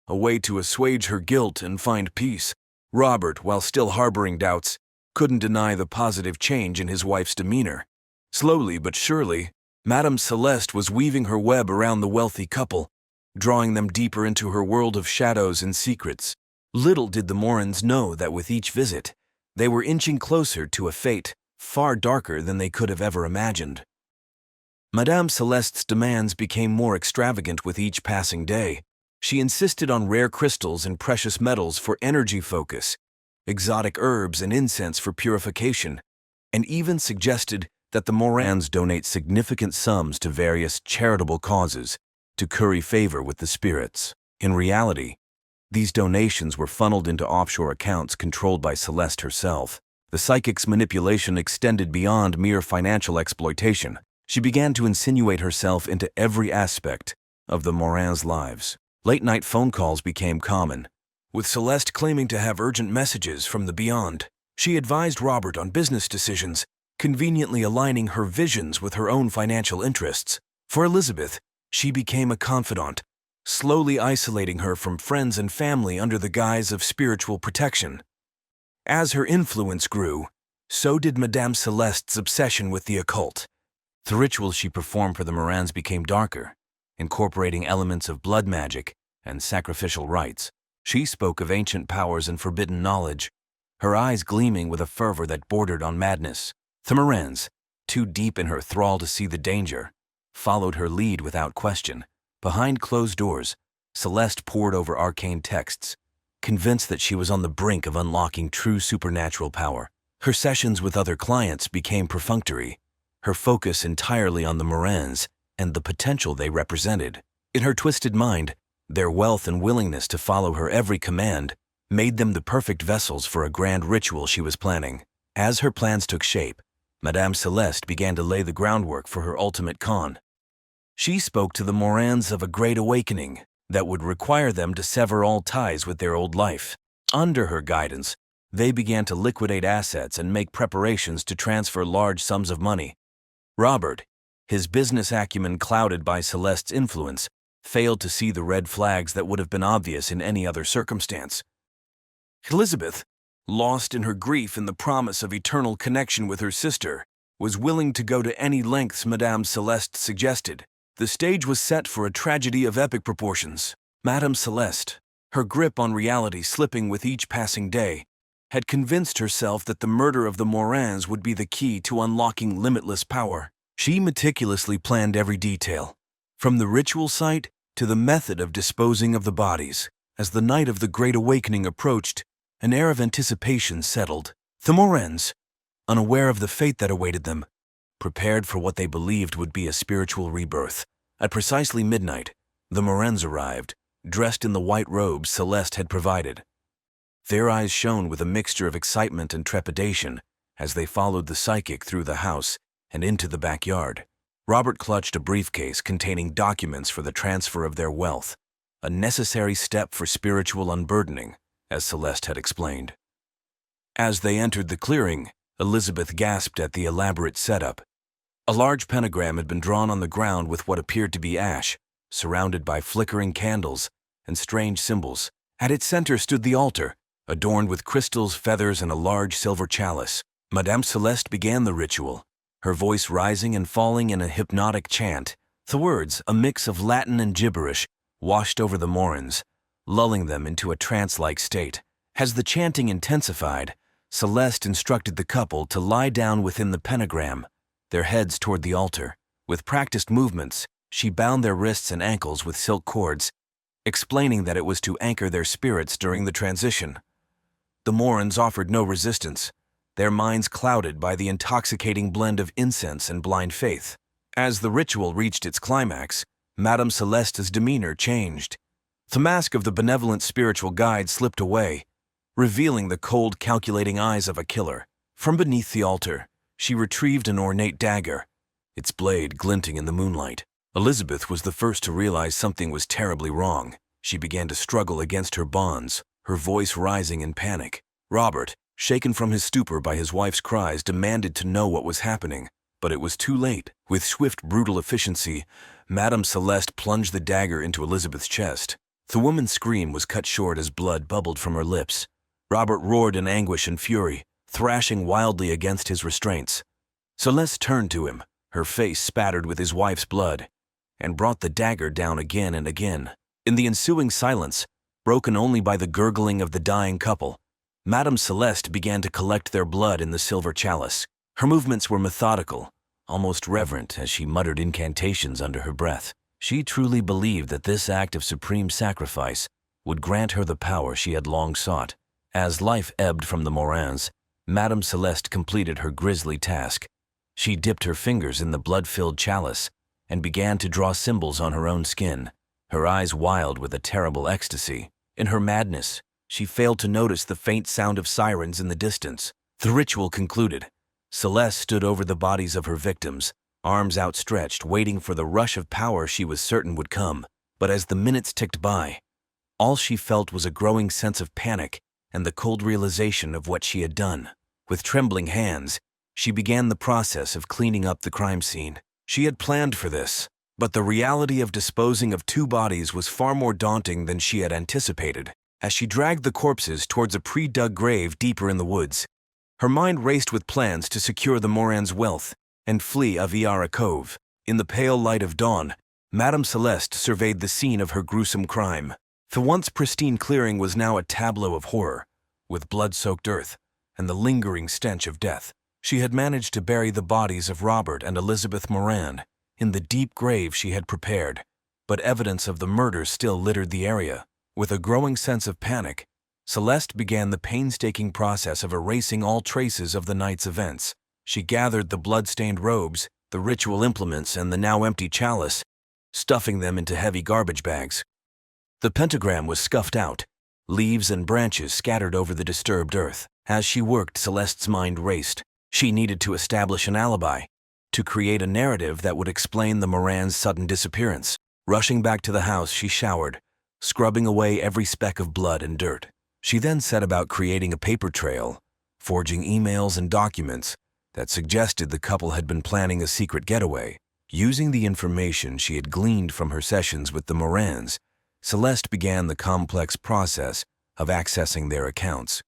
a way to assuage her guilt and find peace. Robert, while still harboring doubts, couldn't deny the positive change in his wife's demeanor. Slowly but surely, Madame Celeste was weaving her web around the wealthy couple, drawing them deeper into her world of shadows and secrets. Little did the Morans know that with each visit, they were inching closer to a fate far darker than they could have ever imagined. Madame Celeste's demands became more extravagant with each passing day. She insisted on rare crystals and precious metals for energy focus, exotic herbs and incense for purification, and even suggested that the Morans donate significant sums to various charitable causes to curry favor with the spirits. In reality, these donations were funneled into offshore accounts controlled by Celeste herself. The psychic's manipulation extended beyond mere financial exploitation. She began to insinuate herself into every aspect of the Morans' lives. Late-night phone calls became common, with Celeste claiming to have urgent messages from the beyond. She advised Robert on business decisions, conveniently aligning her visions with her own financial interests. For Elizabeth, she became a confidant, slowly isolating her from friends and family under the guise of spiritual protection. As her influence grew, so did Madame Celeste's obsession with the occult. The rituals she performed for the Morans became darker, incorporating elements of blood magic and sacrificial rites. She spoke of ancient powers and forbidden knowledge, her eyes gleaming with a fervor that bordered on madness. The Morans, too deep in her thrall to see the danger, followed her lead without question. Behind closed doors, Celeste pored over arcane texts, convinced that she was on the brink of unlocking true supernatural power. Her sessions with other clients became perfunctory, her focus entirely on the Morans and the potential they represented. In her twisted mind, their wealth and willingness to follow her every command made them the perfect vessels for a grand ritual she was planning. As her plans took shape, Madame Celeste began to lay the groundwork for her ultimate con. She spoke to the Morans of a great awakening that would require them to sever all ties with their old life. Under her guidance, they began to liquidate assets and make preparations to transfer large sums of money. Robert, his business acumen clouded by Celeste's influence, failed to see the red flags that would have been obvious in any other circumstance. Elizabeth, lost in her grief in the promise of eternal connection with her sister, was willing to go to any lengths Madame Celeste suggested. The stage was set for a tragedy of epic proportions. Madame Celeste, her grip on reality slipping with each passing day, had convinced herself that the murder of the Morans would be the key to unlocking limitless power. She meticulously planned every detail, from the ritual site to the method of disposing of the bodies. As the night of the Great Awakening approached, an air of anticipation settled. The Morans, unaware of the fate that awaited them, prepared for what they believed would be a spiritual rebirth. At precisely midnight, the Morans arrived, dressed in the white robes Celeste had provided. Their eyes shone with a mixture of excitement and trepidation as they followed the psychic through the house and into the backyard. Robert clutched a briefcase containing documents for the transfer of their wealth, a necessary step for spiritual unburdening, as Celeste had explained. As they entered the clearing, Elizabeth gasped at the elaborate setup. A large pentagram had been drawn on the ground with what appeared to be ash, surrounded by flickering candles and strange symbols. At its center stood the altar, adorned with crystals, feathers, and a large silver chalice. Madame Celeste began the ritual, her voice rising and falling in a hypnotic chant. The words, a mix of Latin and gibberish, washed over the Morans, lulling them into a trance-like state. As the chanting intensified, Celeste instructed the couple to lie down within the pentagram, their heads toward the altar. With practiced movements, she bound their wrists and ankles with silk cords, explaining that it was to anchor their spirits during the transition. The Morans offered no resistance, their minds clouded by the intoxicating blend of incense and blind faith. As the ritual reached its climax, Madame Celeste's demeanor changed. The mask of the benevolent spiritual guide slipped away, revealing the cold, calculating eyes of a killer. From beneath the altar, she retrieved an ornate dagger, its blade glinting in the moonlight. Elizabeth was the first to realize something was terribly wrong. She began to struggle against her bonds, her voice rising in panic. Robert, shaken from his stupor by his wife's cries, demanded to know what was happening, But it was too late. With swift, brutal efficiency, Madame Celeste plunged the dagger into Elizabeth's chest. The woman's scream was cut short as blood bubbled from her lips. Robert roared in anguish and fury, thrashing wildly against his restraints. Celeste turned to him, her face spattered with his wife's blood, and brought the dagger down again and again. In the ensuing silence, broken only by the gurgling of the dying couple, Madame Celeste began to collect their blood in the silver chalice. Her movements were methodical, almost reverent, as she muttered incantations under her breath. She truly believed that this act of supreme sacrifice would grant her the power she had long sought. As life ebbed from the Morans, Madame Celeste completed her grisly task. She dipped her fingers in the blood-filled chalice and began to draw symbols on her own skin, her eyes wild with a terrible ecstasy. In her madness, she failed to notice the faint sound of sirens in the distance. The ritual concluded. Celeste stood over the bodies of her victims, arms outstretched, waiting for the rush of power she was certain would come. But as the minutes ticked by, all she felt was a growing sense of panic and the cold realization of what she had done. With trembling hands, she began the process of cleaning up the crime scene. She had planned for this, but the reality of disposing of 2 bodies was far more daunting than she had anticipated. As she dragged the corpses towards a pre-dug grave deeper in the woods, her mind raced with plans to secure the Morans' wealth and flee Aviara Cove. In the pale light of dawn, Madame Celeste surveyed the scene of her gruesome crime. The once pristine clearing was now a tableau of horror, with blood-soaked earth and the lingering stench of death. She had managed to bury the bodies of Robert and Elizabeth Moran in the deep grave she had prepared, but evidence of the murders still littered the area. With a growing sense of panic, Celeste began the painstaking process of erasing all traces of the night's events. She gathered the blood-stained robes, the ritual implements, and the now empty chalice, stuffing them into heavy garbage bags. The pentagram was scuffed out, leaves and branches scattered over the disturbed earth. As she worked, Celeste's mind raced. She needed to establish an alibi, to create a narrative that would explain the Morans' sudden disappearance. Rushing back to the house, she showered, scrubbing away every speck of blood and dirt. She then set about creating a paper trail, forging emails and documents that suggested the couple had been planning a secret getaway. Using the information she had gleaned from her sessions with the Morans, Celeste began the complex process of accessing their accounts.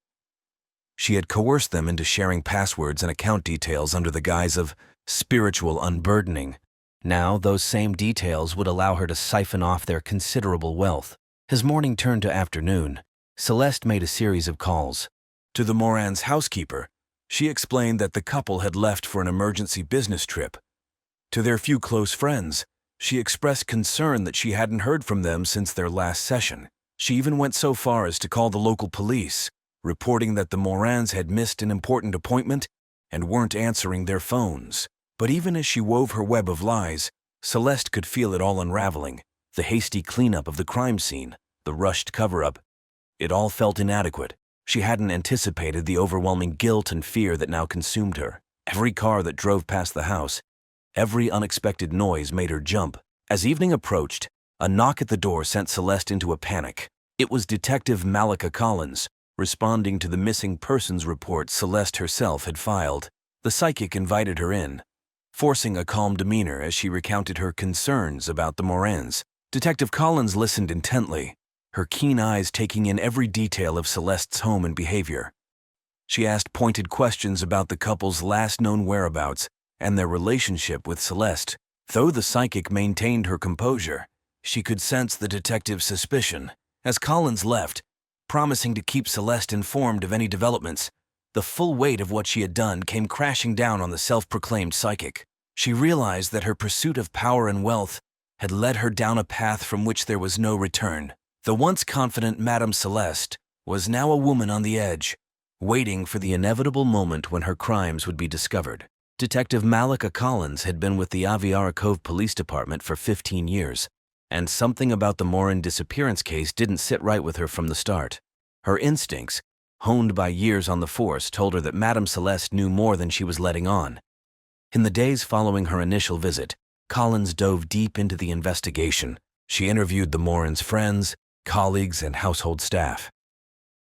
She had coerced them into sharing passwords and account details under the guise of spiritual unburdening. Now, those same details would allow her to siphon off their considerable wealth. As morning turned to afternoon, Celeste made a series of calls. To the Morans' housekeeper, she explained that the couple had left for an emergency business trip. To their few close friends, she expressed concern that she hadn't heard from them since their last session. She even went so far as to call the local police, reporting that the Morans had missed an important appointment and weren't answering their phones. But even as she wove her web of lies, Celeste could feel it all unraveling. The hasty cleanup of the crime scene, the rushed cover-up, it all felt inadequate. She hadn't anticipated the overwhelming guilt and fear that now consumed her. Every car that drove past the house, every unexpected noise made her jump. As evening approached, a knock at the door sent Celeste into a panic. It was Detective Malika Collins, responding to the missing persons report Celeste herself had filed. The psychic invited her in, forcing a calm demeanor as she recounted her concerns about the Morans. Detective Collins listened intently, her keen eyes taking in every detail of Celeste's home and behavior. She asked pointed questions about the couple's last known whereabouts and their relationship with Celeste. Though the psychic maintained her composure, she could sense the detective's suspicion. As Collins left, promising to keep Celeste informed of any developments, the full weight of what she had done came crashing down on the self-proclaimed psychic. She realized that her pursuit of power and wealth had led her down a path from which there was no return. The once confident Madame Celeste was now a woman on the edge, waiting for the inevitable moment when her crimes would be discovered. Detective Malika Collins had been with the Aviara Cove Police Department for 15 years, and something about the Moran disappearance case didn't sit right with her from the start. Her instincts, honed by years on the force, told her that Madame Celeste knew more than she was letting on. In the days following her initial visit, Collins dove deep into the investigation. She interviewed the Morans' friends, colleagues, and household staff.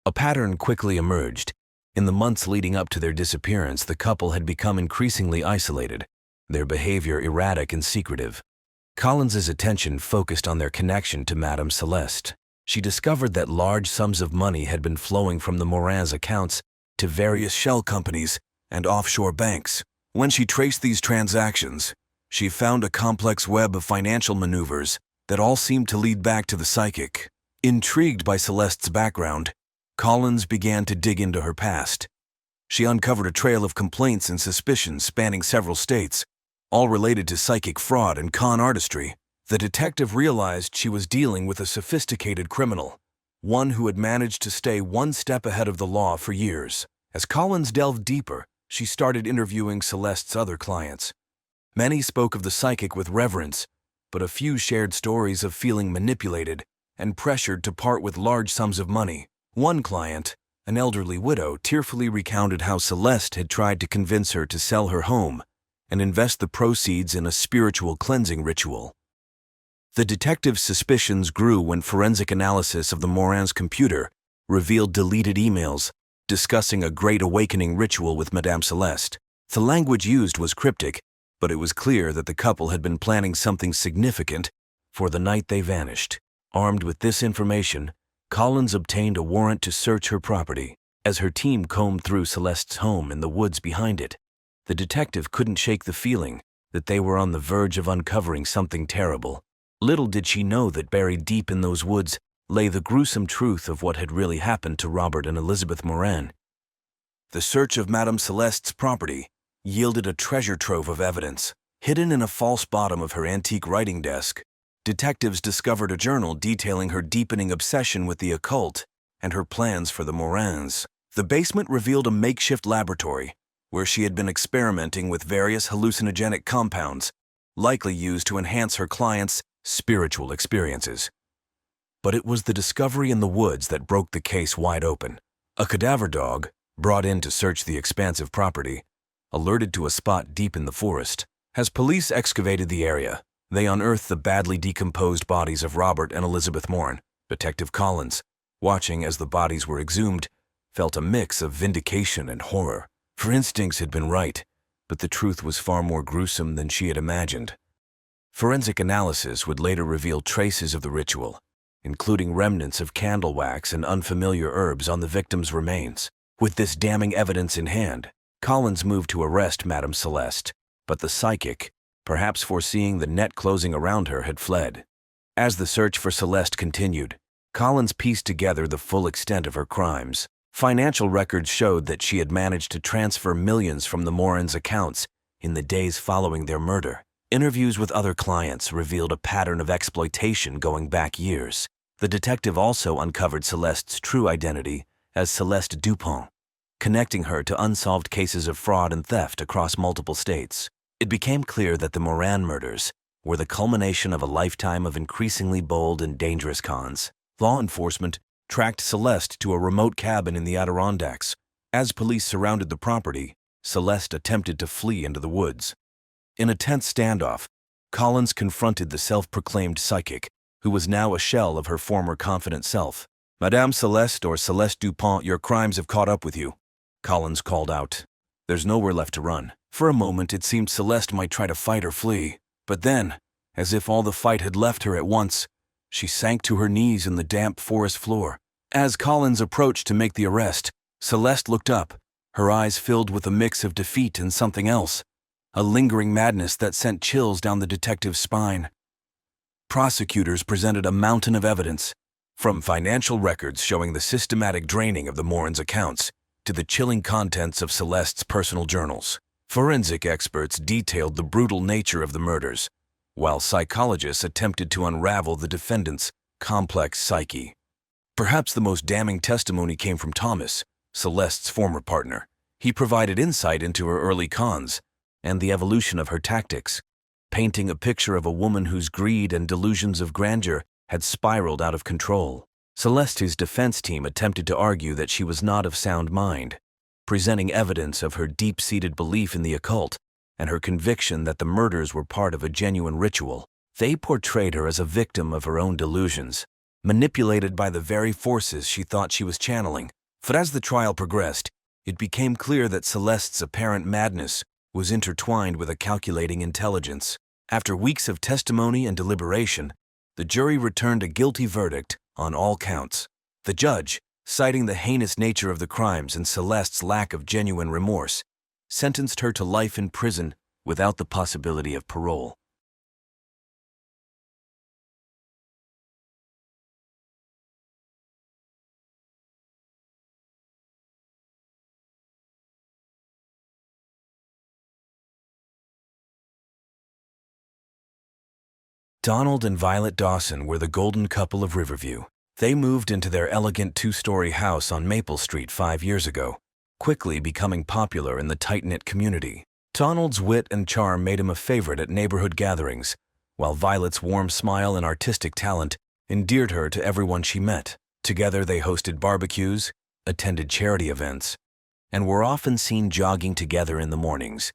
A pattern quickly emerged. In the months leading up to their disappearance, the couple had become increasingly isolated. their behavior erratic and secretive. Collins's attention focused on their connection to Madame Celeste. She discovered that large sums of money had been flowing from the Morans accounts to various shell companies and offshore banks. When she traced these transactions, she found a complex web of financial maneuvers that all seemed to lead back to the psychic. Intrigued by Celeste's background, Collins began to dig into her past. She uncovered a trail of complaints and suspicions spanning several states, all related to psychic fraud and con artistry. The detective realized she was dealing with a sophisticated criminal, one who had managed to stay one step ahead of the law for years. As Collins delved deeper, she started interviewing Celeste's other clients. Many spoke of the psychic with reverence, but a few shared stories of feeling manipulated and pressured to part with large sums of money. One client, an elderly widow, tearfully recounted how Celeste had tried to convince her to sell her home and invest the proceeds in a spiritual cleansing ritual. The detective's suspicions grew when forensic analysis of the Morans' computer revealed deleted emails discussing a Great Awakening ritual with Madame Celeste. The language used was cryptic, but it was clear that the couple had been planning something significant for the night they vanished. Armed with this information, Collins obtained a warrant to search her property. As her team combed through Celeste's home and the woods behind it, the detective couldn't shake the feeling that they were on the verge of uncovering something terrible. Little did she know that buried deep in those woods lay the gruesome truth of what had really happened to Robert and Elizabeth Moran. The search of Madame Celeste's property yielded a treasure trove of evidence. Hidden in a false bottom of her antique writing desk, detectives discovered a journal detailing her deepening obsession with the occult and her plans for the Morans. The basement revealed a makeshift laboratory where she had been experimenting with various hallucinogenic compounds, likely used to enhance her clients' spiritual experiences. But it was the discovery in the woods that broke the case wide open. A cadaver dog, brought in to search the expansive property, alerted to a spot deep in the forest. As police excavated the area, they unearthed the badly decomposed bodies of Robert and Elizabeth Moran. Detective Collins, watching as the bodies were exhumed, felt a mix of vindication and horror. Her instincts had been right, but the truth was far more gruesome than she had imagined. Forensic analysis would later reveal traces of the ritual, including remnants of candle wax and unfamiliar herbs on the victim's remains. With this damning evidence in hand, Collins moved to arrest Madame Celeste, but the psychic, perhaps foreseeing the net closing around her, had fled. As the search for Celeste continued, Collins pieced together the full extent of her crimes. Financial records showed that she had managed to transfer millions from the Morans' accounts in the days following their murder. Interviews with other clients revealed a pattern of exploitation going back years. The detective also uncovered Celeste's true identity as Celeste Dupont, connecting her to unsolved cases of fraud and theft across multiple states. It became clear that the Moran murders were the culmination of a lifetime of increasingly bold and dangerous cons. Law enforcement tracked Celeste to a remote cabin in the Adirondacks. As police surrounded the property, Celeste attempted to flee into the woods. In a tense standoff, Collins confronted the self-proclaimed psychic, who was now a shell of her former confident self. "Madame Celeste or Celeste Dupont, your crimes have caught up with you," Collins called out. "There's nowhere left to run." For a moment, it seemed Celeste might try to fight or flee, but then, as if all the fight had left her at once, she sank to her knees in the damp forest floor. As Collins approached to make the arrest, Celeste looked up, her eyes filled with a mix of defeat and something else, a lingering madness that sent chills down the detective's spine. Prosecutors presented a mountain of evidence, from financial records showing the systematic draining of the Morans' accounts to the chilling contents of Celeste's personal journals. Forensic experts detailed the brutal nature of the murders, while psychologists attempted to unravel the defendant's complex psyche. Perhaps the most damning testimony came from Thomas, Celeste's former partner. He provided insight into her early cons and the evolution of her tactics, painting a picture of a woman whose greed and delusions of grandeur had spiraled out of control. Celeste's defense team attempted to argue that she was not of sound mind, presenting evidence of her deep-seated belief in the occult and her conviction that the murders were part of a genuine ritual. They portrayed her as a victim of her own delusions, manipulated by the very forces she thought she was channeling. But as the trial progressed, it became clear that Celeste's apparent madness was intertwined with a calculating intelligence. After weeks of testimony and deliberation, the jury returned a guilty verdict on all counts. The judge, citing the heinous nature of the crimes and Celeste's lack of genuine remorse, sentenced her to life in prison without the possibility of parole. Donald and Violet Dawson were the golden couple of Riverview. They moved into their elegant two-story house on Maple Street 5 years ago, quickly becoming popular in the tight-knit community. Donald's wit and charm made him a favorite at neighborhood gatherings, while Violet's warm smile and artistic talent endeared her to everyone she met. Together they hosted barbecues, attended charity events, and were often seen jogging together in the mornings,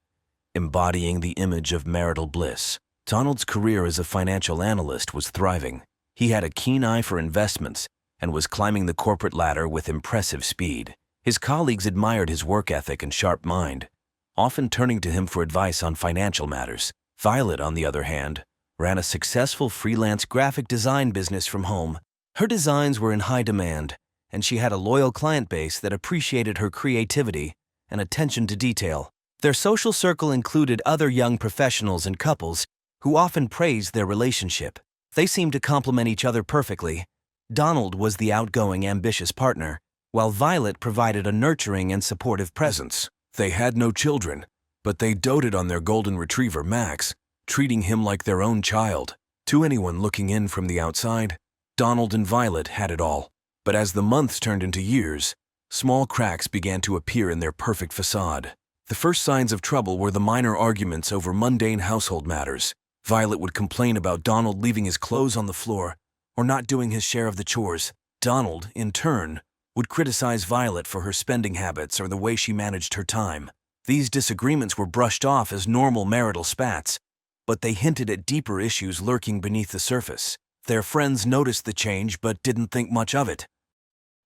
embodying the image of marital bliss. Donald's career as a financial analyst was thriving. He had a keen eye for investments and was climbing the corporate ladder with impressive speed. His colleagues admired his work ethic and sharp mind, often turning to him for advice on financial matters. Violet, on the other hand, ran a successful freelance graphic design business from home. Her designs were in high demand, and she had a loyal client base that appreciated her creativity and attention to detail. Their social circle included other young professionals and couples who often praised their relationship. They seemed to complement each other perfectly. Donald was the outgoing, ambitious partner, while Violet provided a nurturing and supportive presence. They had no children, but they doted on their golden retriever, Max, treating him like their own child. To anyone looking in from the outside, Donald and Violet had it all. But as the months turned into years, small cracks began to appear in their perfect facade. The first signs of trouble were the minor arguments over mundane household matters. Violet would complain about Donald leaving his clothes on the floor or not doing his share of the chores. Donald, in turn, would criticize Violet for her spending habits or the way she managed her time. These disagreements were brushed off as normal marital spats, but they hinted at deeper issues lurking beneath the surface. Their friends noticed the change but didn't think much of it.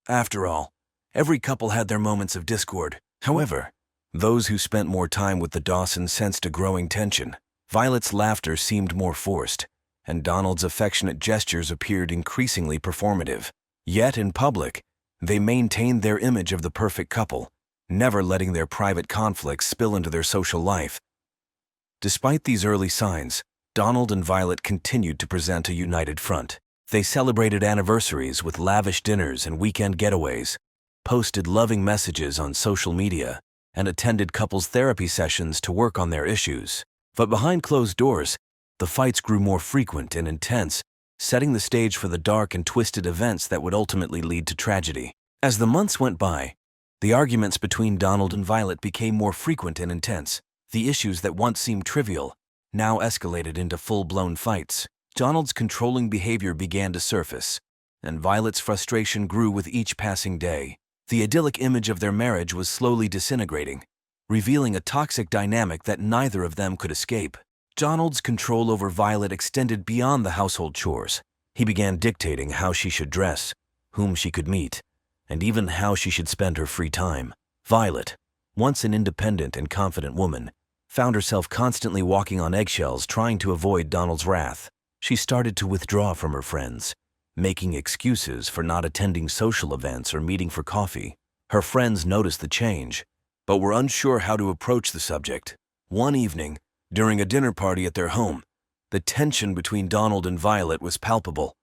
After all, every couple had their moments of discord. However, those who spent more time with the Dawsons sensed a growing tension. Violet's laughter seemed more forced, and Donald's affectionate gestures appeared increasingly performative. Yet in public, they maintained their image of the perfect couple, never letting their private conflicts spill into their social life. Despite these early signs, Donald and Violet continued to present a united front. They celebrated anniversaries with lavish dinners and weekend getaways, posted loving messages on social media, and attended couples therapy sessions to work on their issues. But behind closed doors, the fights grew more frequent and intense, setting the stage for the dark and twisted events that would ultimately lead to tragedy. As the months went by, the arguments between Donald and Violet became more frequent and intense. The issues that once seemed trivial now escalated into full-blown fights. Donald's controlling behavior began to surface, and Violet's frustration grew with each passing day. The idyllic image of their marriage was slowly disintegrating, revealing a toxic dynamic that neither of them could escape. Donald's control over Violet extended beyond the household chores. He began dictating how she should dress, whom she could meet, and even how she should spend her free time. Violet, once an independent and confident woman, found herself constantly walking on eggshells trying to avoid Donald's wrath. She started to withdraw from her friends, making excuses for not attending social events or meeting for coffee. Her friends noticed the change, but were unsure how to approach the subject. One evening, during a dinner party at their home, the tension between Donald and Violet was palpable.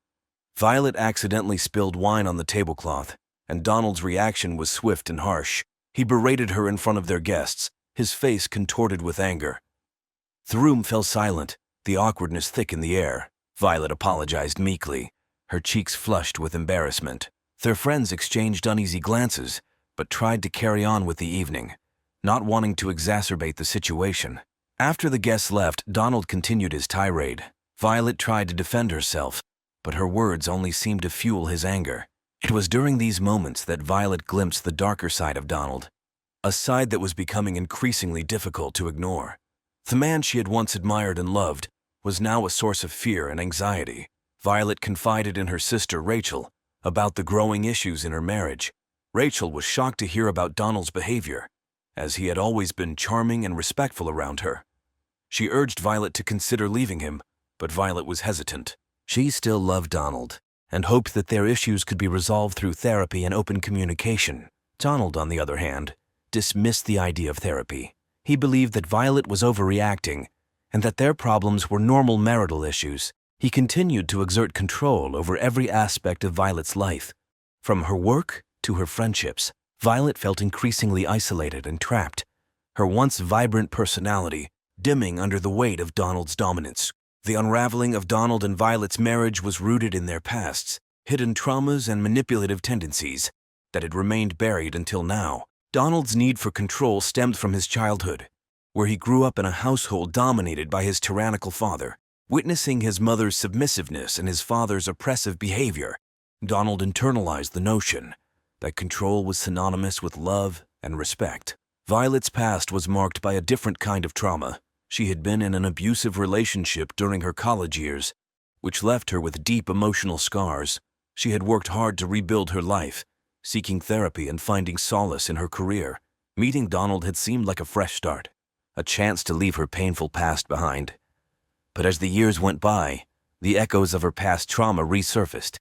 Violet accidentally spilled wine on the tablecloth, and Donald's reaction was swift and harsh. He berated her in front of their guests, his face contorted with anger. The room fell silent, the awkwardness thick in the air. Violet apologized meekly, her cheeks flushed with embarrassment. Their friends exchanged uneasy glances, but tried to carry on with the evening, not wanting to exacerbate the situation. After the guests left, Donald continued his tirade. Violet tried to defend herself, but her words only seemed to fuel his anger. It was during these moments that Violet glimpsed the darker side of Donald, a side that was becoming increasingly difficult to ignore. The man she had once admired and loved was now a source of fear and anxiety. Violet confided in her sister Rachel about the growing issues in her marriage. Rachel was shocked to hear about Donald's behavior. as he had always been charming and respectful around her. She urged Violet to consider leaving him, but Violet was hesitant. She still loved Donald and hoped that their issues could be resolved through therapy and open communication. Donald, on the other hand, dismissed the idea of therapy. He believed that Violet was overreacting and that their problems were normal marital issues. He continued to exert control over every aspect of Violet's life. From her work to her friendships, Violet felt increasingly isolated and trapped, her once vibrant personality dimming under the weight of Donald's dominance. The unraveling of Donald and Violet's marriage was rooted in their pasts, hidden traumas and manipulative tendencies that had remained buried until now. Donald's need for control stemmed from his childhood, where he grew up in a household dominated by his tyrannical father. Witnessing his mother's submissiveness and his father's oppressive behavior, Donald internalized the notion that control was synonymous with love and respect. Violet's past was marked by a different kind of trauma. She had been in an abusive relationship during her college years, which left her with deep emotional scars. She had worked hard to rebuild her life, seeking therapy and finding solace in her career. Meeting Donald had seemed like a fresh start, a chance to leave her painful past behind. But as the years went by, the echoes of her past trauma resurfaced,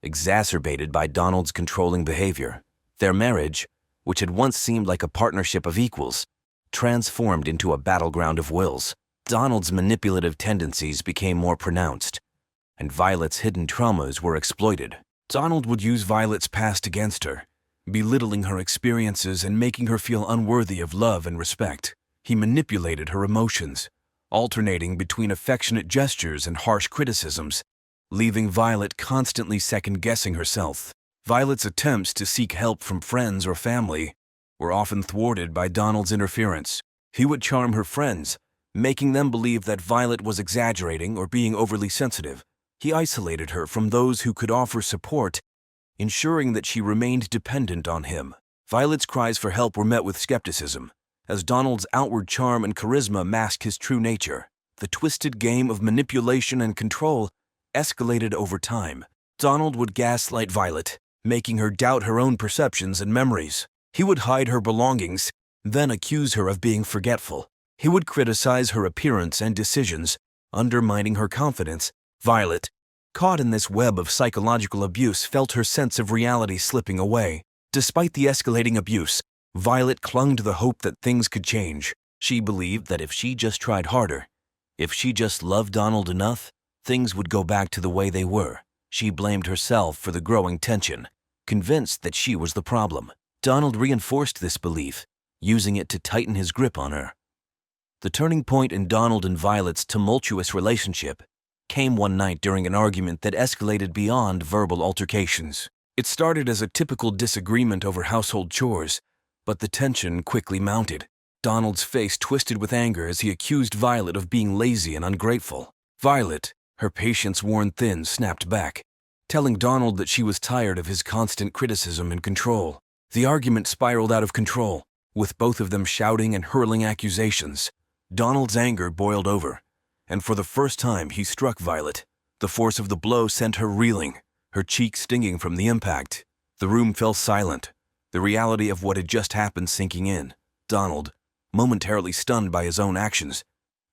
exacerbated by Donald's controlling behavior. Their marriage, which had once seemed like a partnership of equals, transformed into a battleground of wills. Donald's manipulative tendencies became more pronounced, and Violet's hidden traumas were exploited. Donald would use Violet's past against her, belittling her experiences and making her feel unworthy of love and respect. He manipulated her emotions, alternating between affectionate gestures and harsh criticisms, leaving Violet constantly second-guessing herself. Violet's attempts to seek help from friends or family were often thwarted by Donald's interference. He would charm her friends, making them believe that Violet was exaggerating or being overly sensitive. He isolated her from those who could offer support, ensuring that she remained dependent on him. Violet's cries for help were met with skepticism, as Donald's outward charm and charisma masked his true nature. The twisted game of manipulation and control escalated over time. Donald would gaslight Violet, making her doubt her own perceptions and memories. He would hide her belongings, then accuse her of being forgetful. He would criticize her appearance and decisions, undermining her confidence. Violet, caught in this web of psychological abuse, felt her sense of reality slipping away. Despite the escalating abuse, Violet clung to the hope that things could change. She believed that if she just tried harder, if she just loved Donald enough, things would go back to the way they were. She blamed herself for the growing tension, convinced that she was the problem. Donald reinforced this belief, using it to tighten his grip on her. The turning point in Donald and Violet's tumultuous relationship came one night during an argument that escalated beyond verbal altercations. It started as a typical disagreement over household chores, but the tension quickly mounted. Donald's face twisted with anger as he accused Violet of being lazy and ungrateful. Violet, her patience worn thin, snapped back, telling Donald that she was tired of his constant criticism and control. The argument spiraled out of control, with both of them shouting and hurling accusations. Donald's anger boiled over, and for the first time he struck Violet. The force of the blow sent her reeling, her cheeks stinging from the impact. The room fell silent, the reality of what had just happened sinking in. Donald, momentarily stunned by his own actions,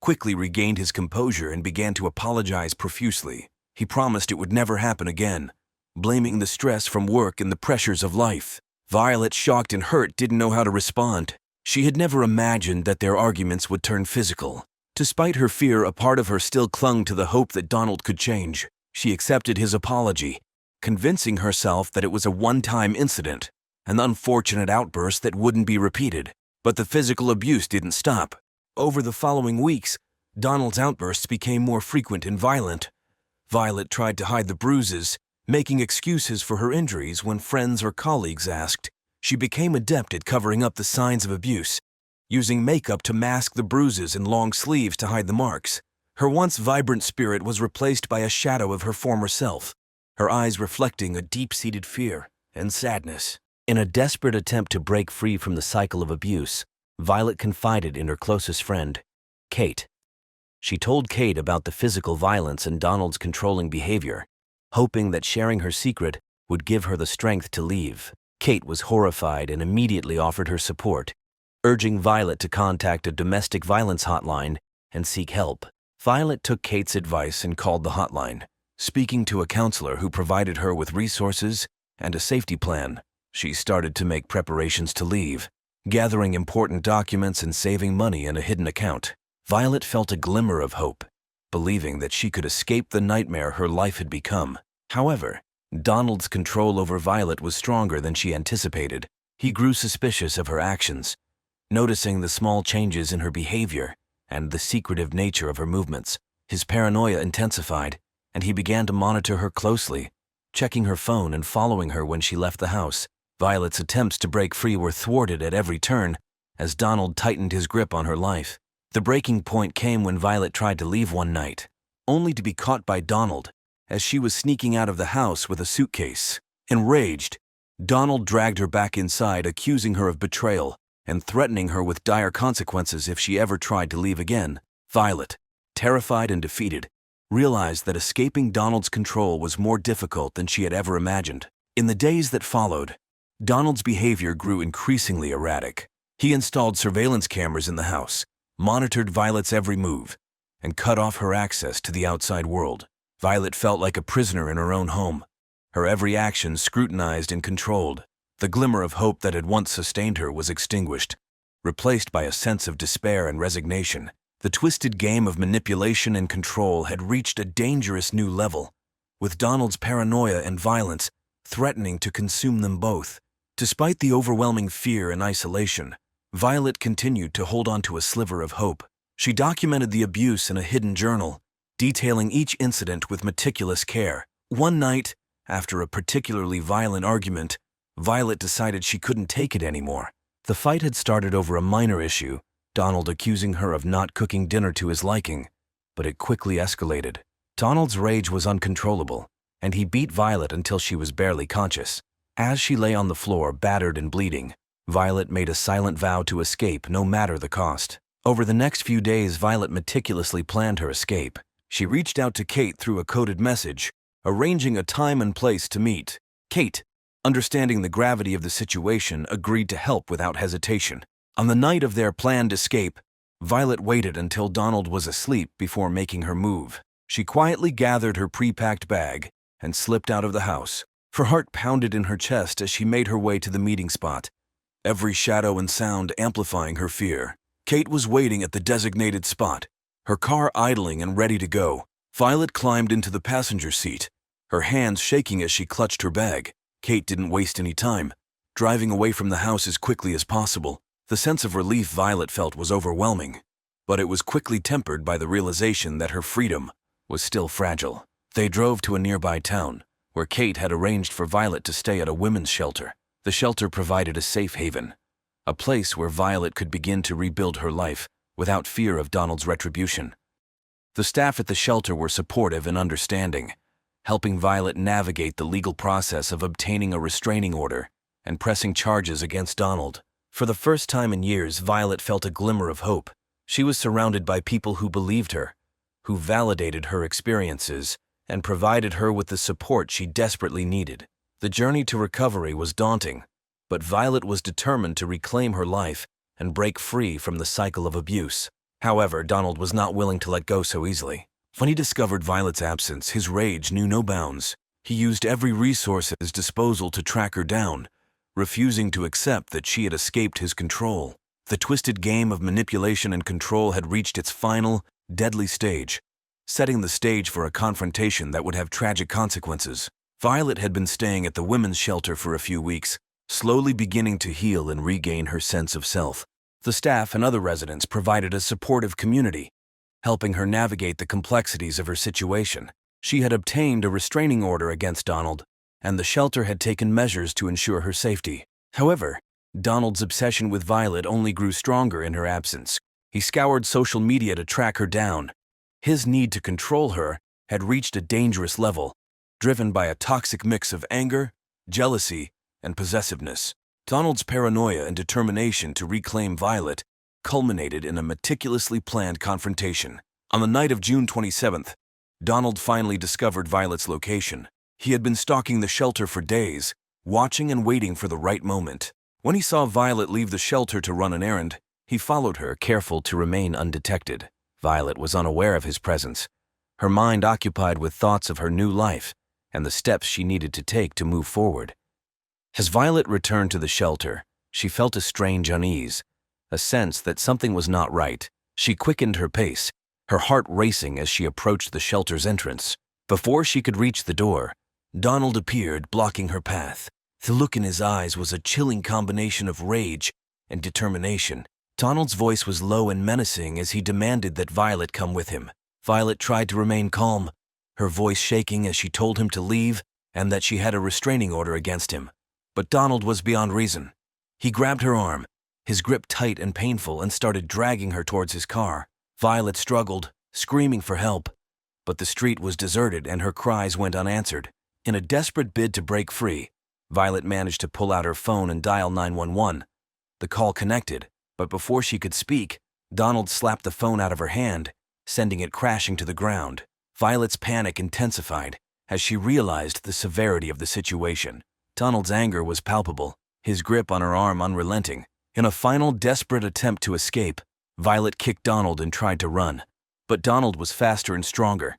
quickly regained his composure and began to apologize profusely. He promised it would never happen again, blaming the stress from work and the pressures of life. Violet, shocked and hurt, didn't know how to respond. She had never imagined that their arguments would turn physical. Despite her fear, a part of her still clung to the hope that Donald could change. She accepted his apology, convincing herself that it was a one-time incident, an unfortunate outburst that wouldn't be repeated. But the physical abuse didn't stop. Over the following weeks, Donald's outbursts became more frequent and violent. Violet tried to hide the bruises, making excuses for her injuries when friends or colleagues asked. She became adept at covering up the signs of abuse, using makeup to mask the bruises and long sleeves to hide the marks. Her once vibrant spirit was replaced by a shadow of her former self, her eyes reflecting a deep-seated fear and sadness. In a desperate attempt to break free from the cycle of abuse, Violet confided in her closest friend, Kate. She told Kate about the physical violence and Donald's controlling behavior, hoping that sharing her secret would give her the strength to leave. Kate was horrified and immediately offered her support, urging Violet to contact a domestic violence hotline and seek help. Violet took Kate's advice and called the hotline, speaking to a counselor who provided her with resources and a safety plan. She started to make preparations to leave, gathering important documents and saving money in a hidden account. Violet felt a glimmer of hope, believing that she could escape the nightmare her life had become. However, Donald's control over Violet was stronger than she anticipated. He grew suspicious of her actions, noticing the small changes in her behavior and the secretive nature of her movements. His paranoia intensified, and he began to monitor her closely, checking her phone and following her when she left the house. Violet's attempts to break free were thwarted at every turn as Donald tightened his grip on her life. The breaking point came when Violet tried to leave one night, only to be caught by Donald as she was sneaking out of the house with a suitcase. Enraged, Donald dragged her back inside, accusing her of betrayal and threatening her with dire consequences if she ever tried to leave again. Violet, terrified and defeated, realized that escaping Donald's control was more difficult than she had ever imagined. In the days that followed, Donald's behavior grew increasingly erratic. He installed surveillance cameras in the house, monitored Violet's every move, and cut off her access to the outside world. Violet felt like a prisoner in her own home, her every action scrutinized and controlled. The glimmer of hope that had once sustained her was extinguished, replaced by a sense of despair and resignation. The twisted game of manipulation and control had reached a dangerous new level, with Donald's paranoia and violence threatening to consume them both. Despite the overwhelming fear and isolation, Violet continued to hold on to a sliver of hope. She documented the abuse in a hidden journal, detailing each incident with meticulous care. One night, after a particularly violent argument, Violet decided she couldn't take it anymore. The fight had started over a minor issue, Donald accusing her of not cooking dinner to his liking, but it quickly escalated. Donald's rage was uncontrollable, and he beat Violet until she was barely conscious. As she lay on the floor, battered and bleeding, Violet made a silent vow to escape no matter the cost. Over the next few days, Violet meticulously planned her escape. She reached out to Kate through a coded message, arranging a time and place to meet. Kate, understanding the gravity of the situation, agreed to help without hesitation. On the night of their planned escape, Violet waited until Donald was asleep before making her move. She quietly gathered her pre-packed bag and slipped out of the house. Her heart pounded in her chest as she made her way to the meeting spot, every shadow and sound amplifying her fear. Kate was waiting at the designated spot, her car idling and ready to go. Violet climbed into the passenger seat, her hands shaking as she clutched her bag. Kate didn't waste any time, driving away from the house as quickly as possible. The sense of relief Violet felt was overwhelming, but it was quickly tempered by the realization that her freedom was still fragile. They drove to a nearby town, where Kate had arranged for Violet to stay at a women's shelter. The shelter provided a safe haven, a place where Violet could begin to rebuild her life without fear of Donald's retribution. The staff at the shelter were supportive and understanding, helping Violet navigate the legal process of obtaining a restraining order and pressing charges against Donald. For the first time in years, Violet felt a glimmer of hope. She was surrounded by people who believed her, who validated her experiences, and provided her with the support she desperately needed. The journey to recovery was daunting, but Violet was determined to reclaim her life and break free from the cycle of abuse. However, Donald was not willing to let go so easily. When he discovered Violet's absence, his rage knew no bounds. He used every resource at his disposal to track her down, refusing to accept that she had escaped his control. The twisted game of manipulation and control had reached its final, deadly stage, setting the stage for a confrontation that would have tragic consequences. Violet had been staying at the women's shelter for a few weeks, slowly beginning to heal and regain her sense of self. The staff and other residents provided a supportive community, helping her navigate the complexities of her situation. She had obtained a restraining order against Donald, and the shelter had taken measures to ensure her safety. However, Donald's obsession with Violet only grew stronger in her absence. He scoured social media to track her down. His need to control her had reached a dangerous level, driven by a toxic mix of anger, jealousy, and possessiveness. Donald's paranoia and determination to reclaim Violet culminated in a meticulously planned confrontation. On the night of June 27th, Donald finally discovered Violet's location. He had been stalking the shelter for days, watching and waiting for the right moment. When he saw Violet leave the shelter to run an errand, he followed her, careful to remain undetected. Violet was unaware of his presence, her mind occupied with thoughts of her new life and the steps she needed to take to move forward. As Violet returned to the shelter, she felt a strange unease, a sense that something was not right. She quickened her pace, her heart racing as she approached the shelter's entrance. Before she could reach the door, Donald appeared, blocking her path. The look in his eyes was a chilling combination of rage and determination. Donald's voice was low and menacing as he demanded that Violet come with him. Violet tried to remain calm, her voice shaking as she told him to leave and that she had a restraining order against him. But Donald was beyond reason. He grabbed her arm, his grip tight and painful, and started dragging her towards his car. Violet struggled, screaming for help, but the street was deserted and her cries went unanswered. In a desperate bid to break free, Violet managed to pull out her phone and dial 911. The call connected, but before she could speak, Donald slapped the phone out of her hand, sending it crashing to the ground. Violet's panic intensified as she realized the severity of the situation. Donald's anger was palpable, his grip on her arm unrelenting. In a final desperate attempt to escape, Violet kicked Donald and tried to run. But Donald was faster and stronger.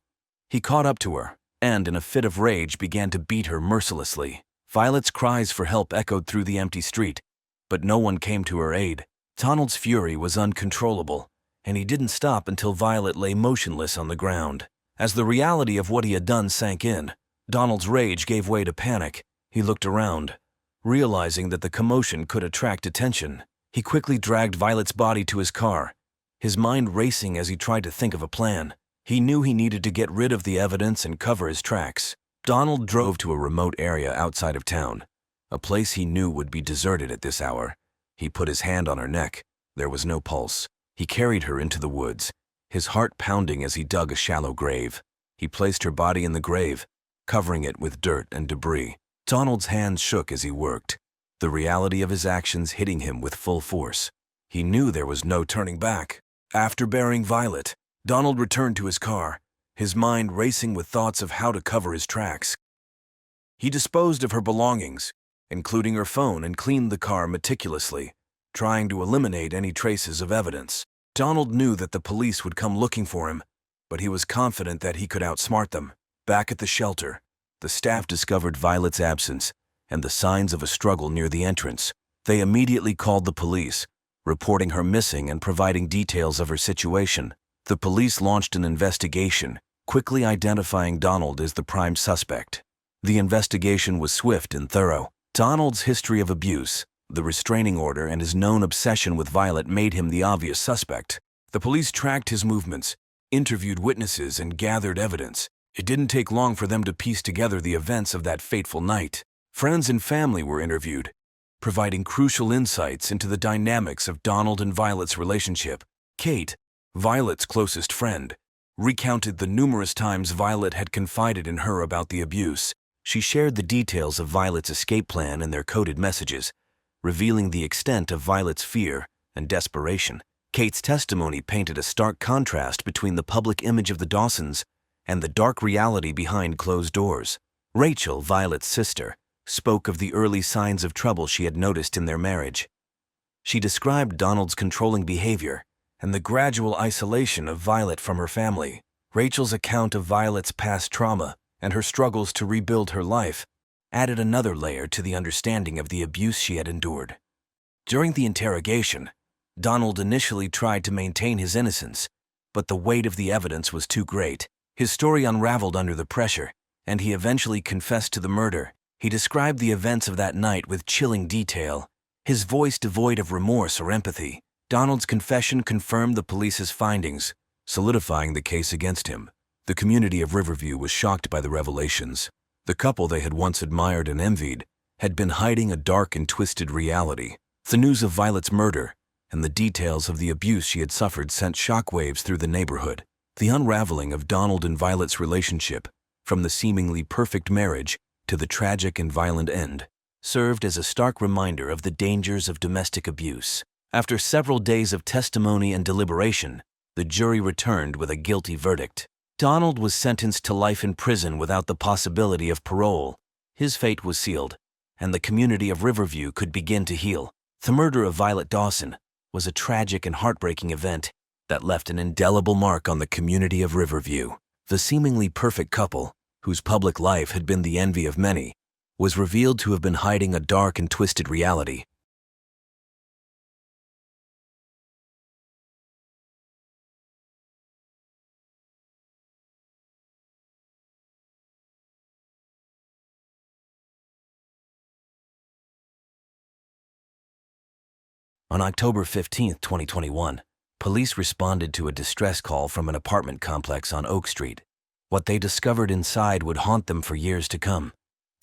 He caught up to her and, in a fit of rage, began to beat her mercilessly. Violet's cries for help echoed through the empty street, but no one came to her aid. Donald's fury was uncontrollable, and he didn't stop until Violet lay motionless on the ground. As the reality of what he had done sank in, Donald's rage gave way to panic. He looked around, realizing that the commotion could attract attention. He quickly dragged Violet's body to his car, his mind racing as he tried to think of a plan. He knew he needed to get rid of the evidence and cover his tracks. Donald drove to a remote area outside of town, a place he knew would be deserted at this hour. He put his hand on her neck. There was no pulse. He carried her into the woods, his heart pounding as he dug a shallow grave. He placed her body in the grave, covering it with dirt and debris. Donald's hands shook as he worked, the reality of his actions hitting him with full force. He knew there was no turning back. After burying Violet, Donald returned to his car, his mind racing with thoughts of how to cover his tracks. He disposed of her belongings, including her phone, and cleaned the car meticulously, trying to eliminate any traces of evidence. Donald knew that the police would come looking for him, but he was confident that he could outsmart them. Back at the shelter, the staff discovered Violet's absence and the signs of a struggle near the entrance. They immediately called the police, reporting her missing and providing details of her situation. The police launched an investigation, quickly identifying Donald as the prime suspect. The investigation was swift and thorough. Donald's history of abuse, the restraining order, and his known obsession with Violet made him the obvious suspect. The police tracked his movements, interviewed witnesses, and gathered evidence. It didn't take long for them to piece together the events of that fateful night. Friends and family were interviewed, providing crucial insights into the dynamics of Donald and Violet's relationship. Kate, Violet's closest friend, recounted the numerous times Violet had confided in her about the abuse. She shared the details of Violet's escape plan in their coded messages, revealing the extent of Violet's fear and desperation. Kate's testimony painted a stark contrast between the public image of the Dawsons and the dark reality behind closed doors. Rachel, Violet's sister, spoke of the early signs of trouble she had noticed in their marriage. She described Donald's controlling behavior and the gradual isolation of Violet from her family. Rachel's account of Violet's past trauma and her struggles to rebuild her life added another layer to the understanding of the abuse she had endured. During the interrogation, Donald initially tried to maintain his innocence, but the weight of the evidence was too great. His story unraveled under the pressure, and he eventually confessed to the murder. He described the events of that night with chilling detail, his voice devoid of remorse or empathy. Donald's confession confirmed the police's findings, solidifying the case against him. The community of Riverview was shocked by the revelations. The couple they had once admired and envied had been hiding a dark and twisted reality. The news of Violet's murder and the details of the abuse she had suffered sent shockwaves through the neighborhood. The unraveling of Donald and Violet's relationship, from the seemingly perfect marriage to the tragic and violent end, served as a stark reminder of the dangers of domestic abuse. After several days of testimony and deliberation, the jury returned with a guilty verdict. Donald was sentenced to life in prison without the possibility of parole. His fate was sealed, and the community of Riverview could begin to heal. The murder of Violet Dawson was a tragic and heartbreaking event that left an indelible mark on the community of Riverview. The seemingly perfect couple, whose public life had been the envy of many, was revealed to have been hiding a dark and twisted reality. On October 15, 2021, police responded to a distress call from an apartment complex on Oak Street. What they discovered inside would haunt them for years to come: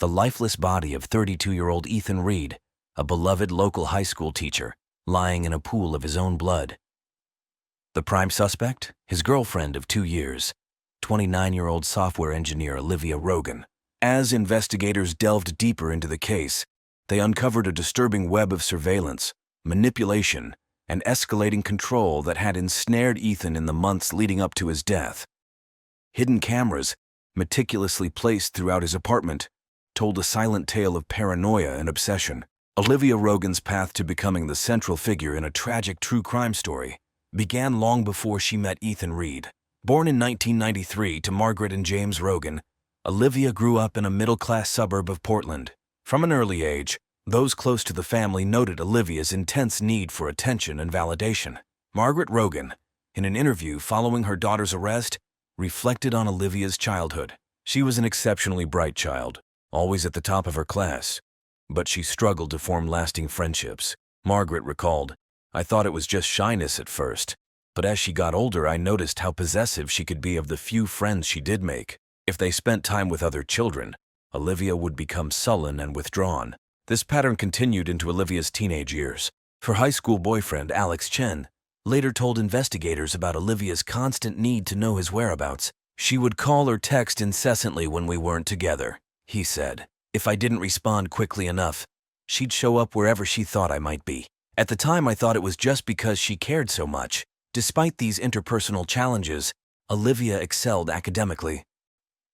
the lifeless body of 32-year-old Ethan Reed, a beloved local high school teacher, lying in a pool of his own blood. The prime suspect? His girlfriend of 2 years, 29-year-old software engineer Olivia Rogan. As investigators delved deeper into the case, they uncovered a disturbing web of surveillance, manipulation, and escalating control that had ensnared Ethan in the months leading up to his death. Hidden cameras, meticulously placed throughout his apartment, told a silent tale of paranoia and obsession. Olivia Rogan's path to becoming the central figure in a tragic true crime story began long before she met Ethan Reed. Born in 1993 to Margaret and James Rogan, Olivia grew up in a middle-class suburb of Portland. From an early age, those close to the family noted Olivia's intense need for attention and validation. Margaret Rogan, in an interview following her daughter's arrest, reflected on Olivia's childhood. She was an exceptionally bright child, always at the top of her class, but she struggled to form lasting friendships. Margaret recalled, "I thought it was just shyness at first, but as she got older I noticed how possessive she could be of the few friends she did make. If they spent time with other children, Olivia would become sullen and withdrawn." This pattern continued into Olivia's teenage years. Her high school boyfriend, Alex Chen, later told investigators about Olivia's constant need to know his whereabouts. "She would call or text incessantly when we weren't together," he said. "If I didn't respond quickly enough, she'd show up wherever she thought I might be. At the time, I thought it was just because she cared so much." Despite these interpersonal challenges, Olivia excelled academically.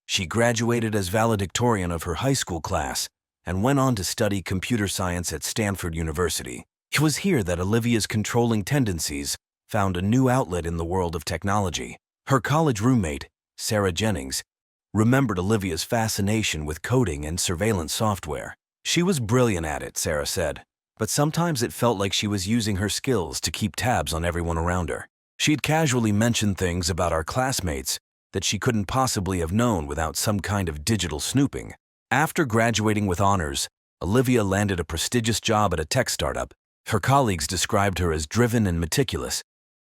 She graduated as valedictorian of her high school class and went on to study computer science at Stanford University. It was here that Olivia's controlling tendencies found a new outlet in the world of technology. Her college roommate, Sarah Jennings, remembered Olivia's fascination with coding and surveillance software. "She was brilliant at it," Sarah said, "but sometimes it felt like she was using her skills to keep tabs on everyone around her. She'd casually mention things about our classmates that she couldn't possibly have known without some kind of digital snooping." After graduating with honors, Olivia landed a prestigious job at a tech startup. Her colleagues described her as driven and meticulous,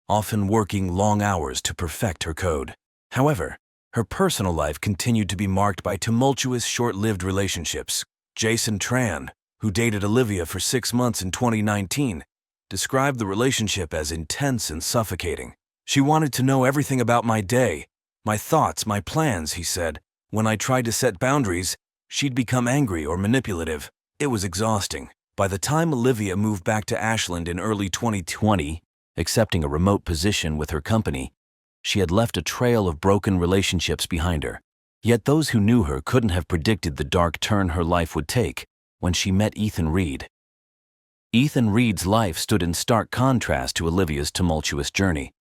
often working long hours to perfect her code. However, her personal life continued to be marked by tumultuous, short-lived relationships. Jason Tran, who dated Olivia for 6 months in 2019, described the relationship as intense and suffocating. "She wanted to know everything about my day, my thoughts, my plans," he said. "When I tried to set boundaries, she'd become angry or manipulative. It was exhausting." By the time Olivia moved back to Ashland in early 2020, accepting a remote position with her company, she had left a trail of broken relationships behind her. Yet those who knew her couldn't have predicted the dark turn her life would take when she met Ethan Reed. Ethan Reed's life stood in stark contrast to Olivia's tumultuous journey.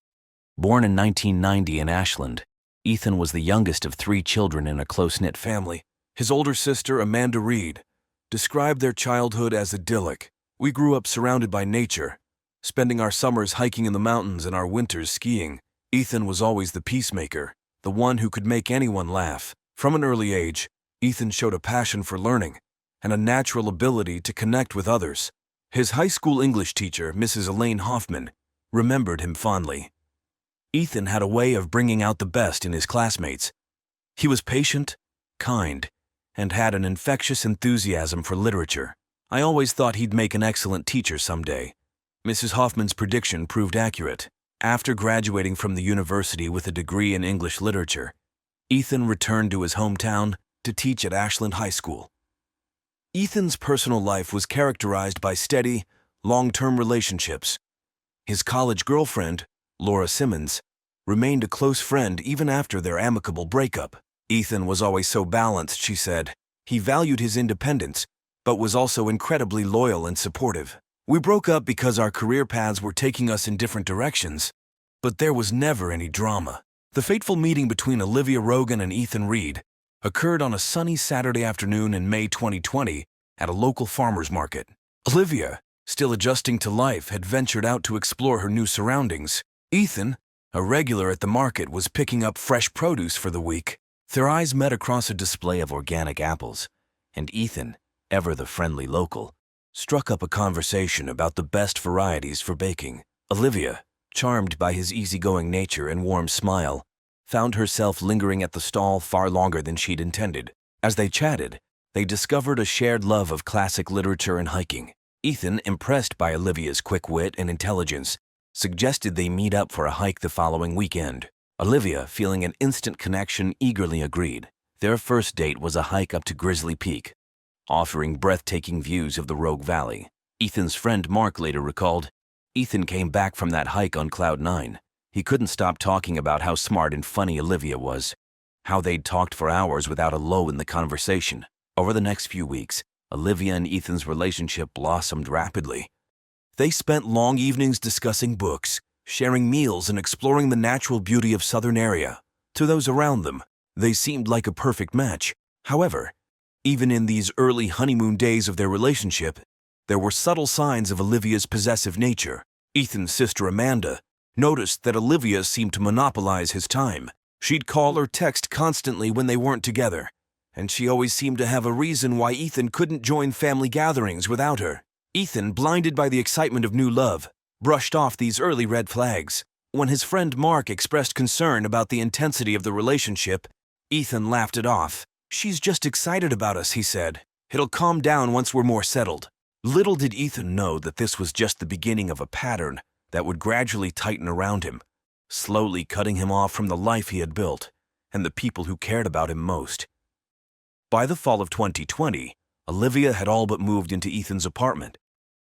Born in 1990 in Ashland, Ethan was the youngest of 3 children in a close-knit family. His older sister, Amanda Reed, described their childhood as idyllic. "We grew up surrounded by nature, spending our summers hiking in the mountains and our winters skiing. Ethan was always the peacemaker, the one who could make anyone laugh." From an early age, Ethan showed a passion for learning and a natural ability to connect with others. His high school English teacher, Mrs. Elaine Hoffman, remembered him fondly. Ethan had a way of bringing out the best in his classmates. He was patient, kind, and had an infectious enthusiasm for literature. "I always thought he'd make an excellent teacher someday." Mrs. Hoffman's prediction proved accurate. After graduating from the university with a degree in English literature, Ethan returned to his hometown to teach at Ashland High School. Ethan's personal life was characterized by steady, long-term relationships. His college girlfriend, Laura Simmons, remained a close friend even after their amicable breakup. "Ethan was always so balanced," she said. "He valued his independence, but was also incredibly loyal and supportive. We broke up because our career paths were taking us in different directions, but there was never any drama. The fateful meeting between Olivia Rogan and Ethan Reed occurred on a sunny Saturday afternoon in May 2020 at a local farmer's market. Olivia, still adjusting to life, had ventured out to explore her new surroundings. Ethan, a regular at the market, was picking up fresh produce for the week. Their eyes met across a display of organic apples, and Ethan, ever the friendly local, struck up a conversation about the best varieties for baking. Olivia, charmed by his easygoing nature and warm smile, found herself lingering at the stall far longer than she'd intended. As they chatted, they discovered a shared love of classic literature and hiking. Ethan, impressed by Olivia's quick wit and intelligence, suggested they meet up for a hike the following weekend. Olivia, feeling an instant connection, eagerly agreed. Their first date was a hike up to Grizzly Peak, offering breathtaking views of the Rogue Valley. Ethan's friend Mark later recalled, Ethan came back from that hike on cloud nine. He couldn't stop talking about how smart and funny Olivia was, how they'd talked for hours without a lull in the conversation. Over the next few weeks, Olivia and Ethan's relationship blossomed rapidly. They spent long evenings discussing books, sharing meals, and exploring the natural beauty of Southern area. To those around them, they seemed like a perfect match. However, even in these early honeymoon days of their relationship, there were subtle signs of Olivia's possessive nature. Ethan's sister Amanda noticed that Olivia seemed to monopolize his time. She'd call or text constantly when they weren't together, and she always seemed to have a reason why Ethan couldn't join family gatherings without her. Ethan, blinded by the excitement of new love, brushed off these early red flags. When his friend Mark expressed concern about the intensity of the relationship, Ethan laughed it off. "She's just excited about us," he said. "It'll calm down once we're more settled." Little did Ethan know that this was just the beginning of a pattern that would gradually tighten around him, slowly cutting him off from the life he had built and the people who cared about him most. By the fall of 2020, Olivia had all but moved into Ethan's apartment.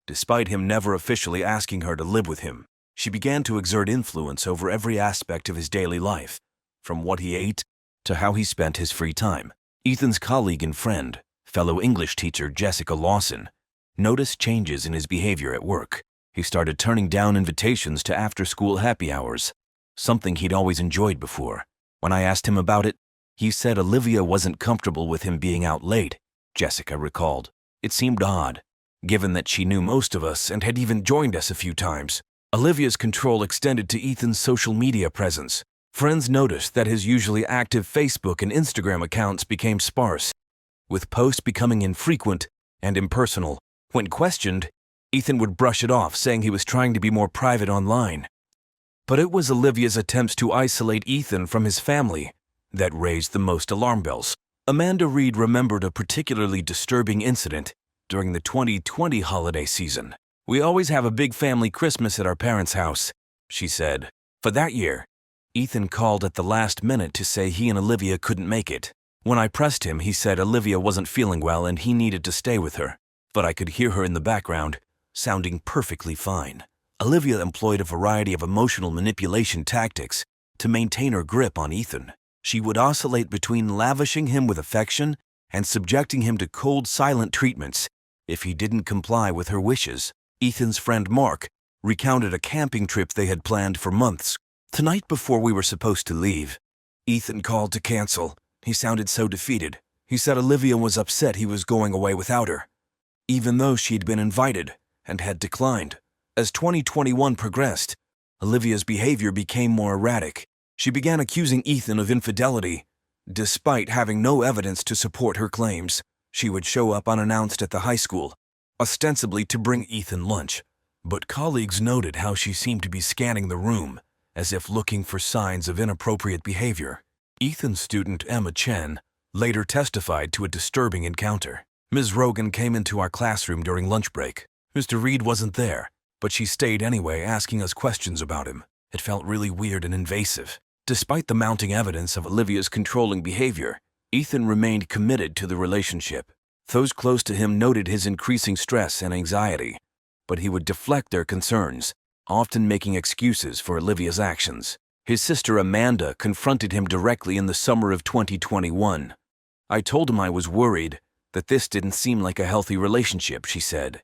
Despite him never officially asking her to live with him, she began to exert influence over every aspect of his daily life, from what he ate to how he spent his free time. Ethan's colleague and friend, fellow English teacher Jessica Lawson, noticed changes in his behavior at work. He started turning down invitations to after-school happy hours, something he'd always enjoyed before. When I asked him about it, he said Olivia wasn't comfortable with him being out late, Jessica recalled. It seemed odd, given that she knew most of us and had even joined us a few times. Olivia's control extended to Ethan's social media presence. Friends noticed that his usually active Facebook and Instagram accounts became sparse, with posts becoming infrequent and impersonal. When questioned, Ethan would brush it off, saying he was trying to be more private online. But it was Olivia's attempts to isolate Ethan from his family that raised the most alarm bells. Amanda Reed remembered a particularly disturbing incident during the 2020 holiday season. "We always have a big family Christmas at our parents' house," she said. For that year, Ethan called at the last minute to say he and Olivia couldn't make it. When I pressed him, he said Olivia wasn't feeling well and he needed to stay with her. But I could hear her in the background, sounding perfectly fine. Olivia employed a variety of emotional manipulation tactics to maintain her grip on Ethan. She would oscillate between lavishing him with affection and subjecting him to cold, silent treatments if he didn't comply with her wishes. Ethan's friend Mark recounted a camping trip they had planned for months. "The night before we were supposed to leave, Ethan called to cancel. He sounded so defeated. He said Olivia was upset he was going away without her, even though she'd been invited and had declined." As 2021 progressed, Olivia's behavior became more erratic. She began accusing Ethan of infidelity, despite having no evidence to support her claims. She would show up unannounced at the high school, ostensibly to bring Ethan lunch. But colleagues noted how she seemed to be scanning the room, as if looking for signs of inappropriate behavior. Ethan's student Emma Chen later testified to a disturbing encounter. "Ms. Rogan came into our classroom during lunch break. Mr. Reed wasn't there, but she stayed anyway, asking us questions about him. It felt really weird and invasive." Despite the mounting evidence of Olivia's controlling behavior, Ethan remained committed to the relationship. Those close to him noted his increasing stress and anxiety, but he would deflect their concerns, often making excuses for Olivia's actions. His sister Amanda confronted him directly in the summer of 2021. "I told him I was worried that this didn't seem like a healthy relationship, she said.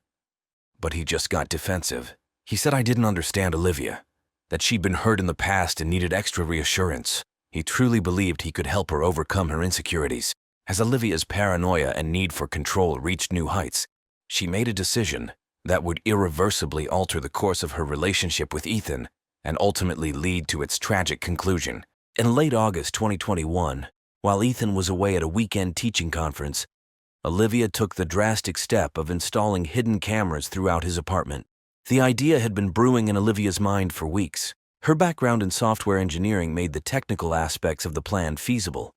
But he just got defensive. He said I didn't understand Olivia, that she'd been hurt in the past and needed extra reassurance. He truly believed he could help her overcome her insecurities. As Olivia's paranoia and need for control reached new heights, she made a decision that would irreversibly alter the course of her relationship with Ethan and ultimately lead to its tragic conclusion. In late August 2021, while Ethan was away at a weekend teaching conference, Olivia took the drastic step of installing hidden cameras throughout his apartment. The idea had been brewing in Olivia's mind for weeks. Her background in software engineering made the technical aspects of the plan feasible,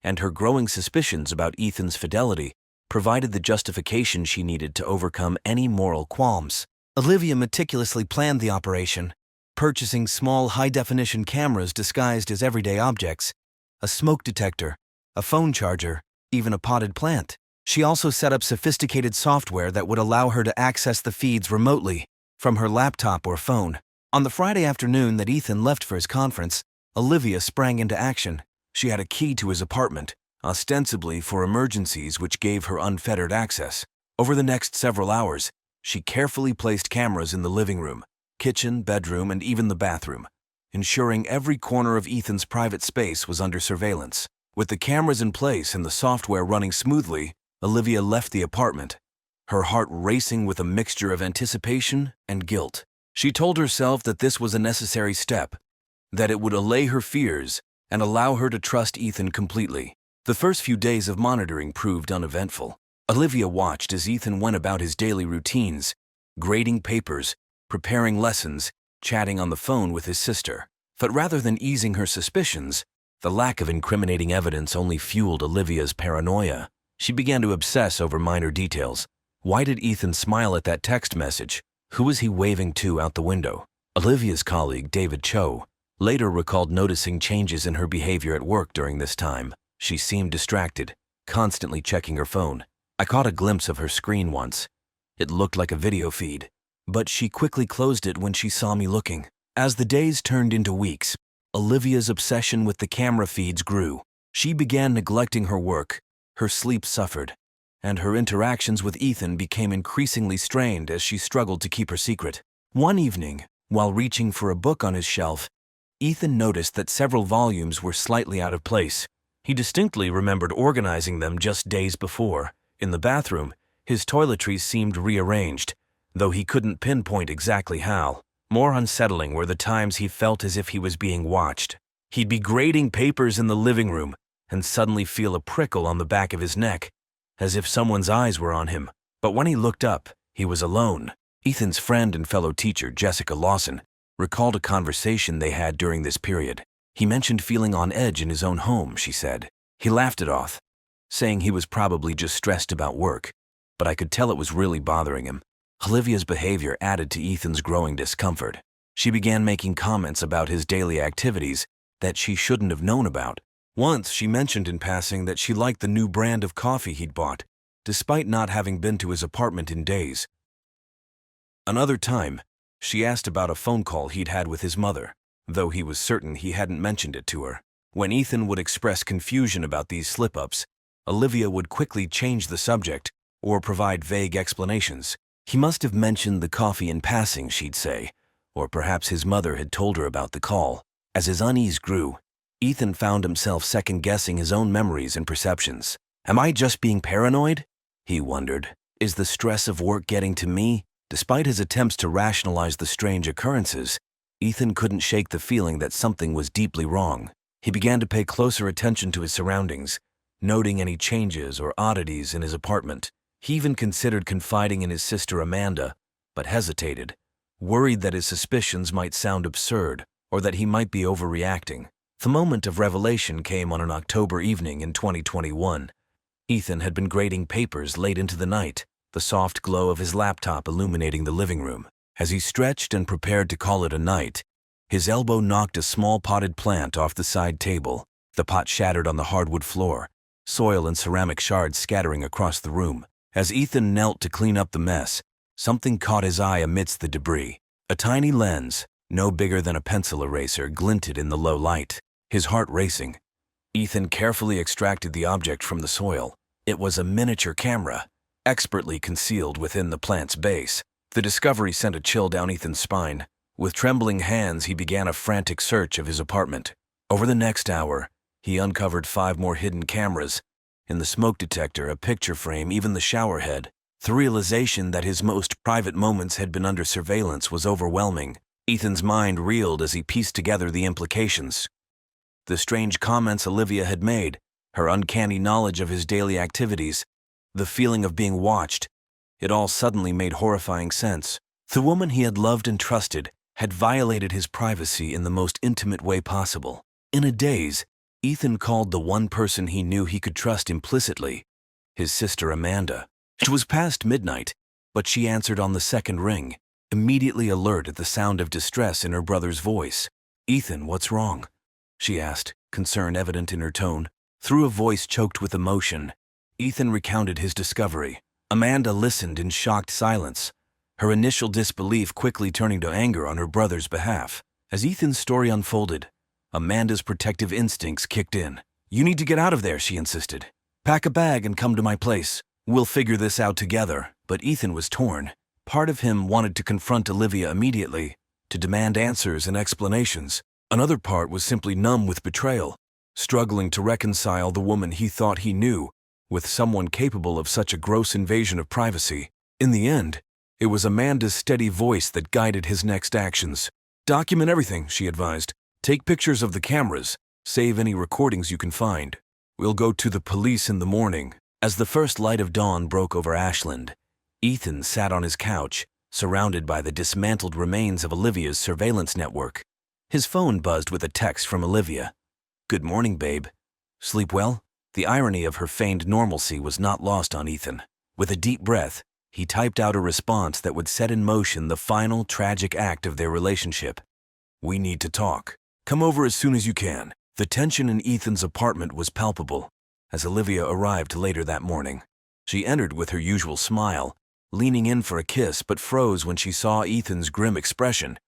and her growing suspicions about Ethan's fidelity provided the justification she needed to overcome any moral qualms. Olivia meticulously planned the operation, purchasing small high-definition cameras disguised as everyday objects, a smoke detector, a phone charger, even a potted plant. She also set up sophisticated software that would allow her to access the feeds remotely from her laptop or phone. On the Friday afternoon that Ethan left for his conference, Olivia sprang into action. She had a key to his apartment, ostensibly for emergencies, which gave her unfettered access. Over the next several hours, she carefully placed cameras in the living room, kitchen, bedroom, and even the bathroom, ensuring every corner of Ethan's private space was under surveillance. With the cameras in place and the software running smoothly, Olivia left the apartment, her heart racing with a mixture of anticipation and guilt. She told herself that this was a necessary step, that it would allay her fears and allow her to trust Ethan completely. The first few days of monitoring proved uneventful. Olivia watched as Ethan went about his daily routines, grading papers, preparing lessons, chatting on the phone with his sister. But rather than easing her suspicions, the lack of incriminating evidence only fueled Olivia's paranoia. She began to obsess over minor details. Why did Ethan smile at that text message? Who was he waving to out the window? Olivia's colleague, David Cho, later recalled noticing changes in her behavior at work during this time. She seemed distracted, constantly checking her phone. I caught a glimpse of her screen once. It looked like a video feed, but she quickly closed it when she saw me looking. As the days turned into weeks, Olivia's obsession with the camera feeds grew. She began neglecting her work, her sleep suffered, and her interactions with Ethan became increasingly strained as she struggled to keep her secret. One evening, while reaching for a book on his shelf, Ethan noticed that several volumes were slightly out of place. He distinctly remembered organizing them just days before. In the bathroom, his toiletries seemed rearranged, though he couldn't pinpoint exactly how. More unsettling were the times he felt as if he was being watched. He'd be grading papers in the living room and suddenly feel a prickle on the back of his neck, as if someone's eyes were on him. But when he looked up, he was alone. Ethan's friend and fellow teacher, Jessica Lawson, recalled a conversation they had during this period. He mentioned feeling on edge in his own home, she said. He laughed it off, saying he was probably just stressed about work, but I could tell it was really bothering him. Olivia's behavior added to Ethan's growing discomfort. She began making comments about his daily activities that she shouldn't have known about. Once, she mentioned in passing that she liked the new brand of coffee he'd bought, despite not having been to his apartment in days. Another time, she asked about a phone call he'd had with his mother, though he was certain he hadn't mentioned it to her. When Ethan would express confusion about these slip-ups, Olivia would quickly change the subject or provide vague explanations. He must have mentioned the coffee in passing, she'd say, or perhaps his mother had told her about the call. As his unease grew, Ethan found himself second-guessing his own memories and perceptions. Am I just being paranoid? He wondered. Is the stress of work getting to me? Despite his attempts to rationalize the strange occurrences, Ethan couldn't shake the feeling that something was deeply wrong. He began to pay closer attention to his surroundings, noting any changes or oddities in his apartment. He even considered confiding in his sister Amanda, but hesitated, worried that his suspicions might sound absurd or that he might be overreacting. The moment of revelation came on an October evening in 2021. Ethan had been grading papers late into the night, the soft glow of his laptop illuminating the living room. As he stretched and prepared to call it a night, his elbow knocked a small potted plant off the side table. The pot shattered on the hardwood floor, soil and ceramic shards scattering across the room. As Ethan knelt to clean up the mess, something caught his eye amidst the debris. A tiny lens, no bigger than a pencil eraser, glinted in the low light. His heart racing, Ethan carefully extracted the object from the soil. It was a miniature camera, expertly concealed within the plant's base. The discovery sent a chill down Ethan's spine. With trembling hands, he began a frantic search of his apartment. Over the next hour, he uncovered 5 more hidden cameras. In the smoke detector, a picture frame, even the shower head. The realization that his most private moments had been under surveillance was overwhelming. Ethan's mind reeled as he pieced together the implications. The strange comments Olivia had made, her uncanny knowledge of his daily activities, the feeling of being watched, it all suddenly made horrifying sense. The woman he had loved and trusted had violated his privacy in the most intimate way possible. In a daze, Ethan called the one person he knew he could trust implicitly, his sister Amanda. It was past midnight, but she answered on the second ring, immediately alert at the sound of distress in her brother's voice. "Ethan, what's wrong?" she asked, concern evident in her tone. Through a voice choked with emotion, Ethan recounted his discovery. Amanda listened in shocked silence, her initial disbelief quickly turning to anger on her brother's behalf. As Ethan's story unfolded, Amanda's protective instincts kicked in. "You need to get out of there," she insisted. "Pack a bag and come to my place. We'll figure this out together." But Ethan was torn. Part of him wanted to confront Olivia immediately, to demand answers and explanations. Another part was simply numb with betrayal, struggling to reconcile the woman he thought he knew with someone capable of such a gross invasion of privacy. In the end, it was Amanda's steady voice that guided his next actions. "Document everything," she advised. "Take pictures of the cameras. Save any recordings you can find. We'll go to the police in the morning." As the first light of dawn broke over Ashland, Ethan sat on his couch, surrounded by the dismantled remains of Olivia's surveillance network. His phone buzzed with a text from Olivia. "Good morning, babe. Sleep well?" The irony of her feigned normalcy was not lost on Ethan. With a deep breath, he typed out a response that would set in motion the final tragic act of their relationship. "We need to talk. Come over as soon as you can." The tension in Ethan's apartment was palpable as Olivia arrived later that morning. She entered with her usual smile, leaning in for a kiss, but froze when she saw Ethan's grim expression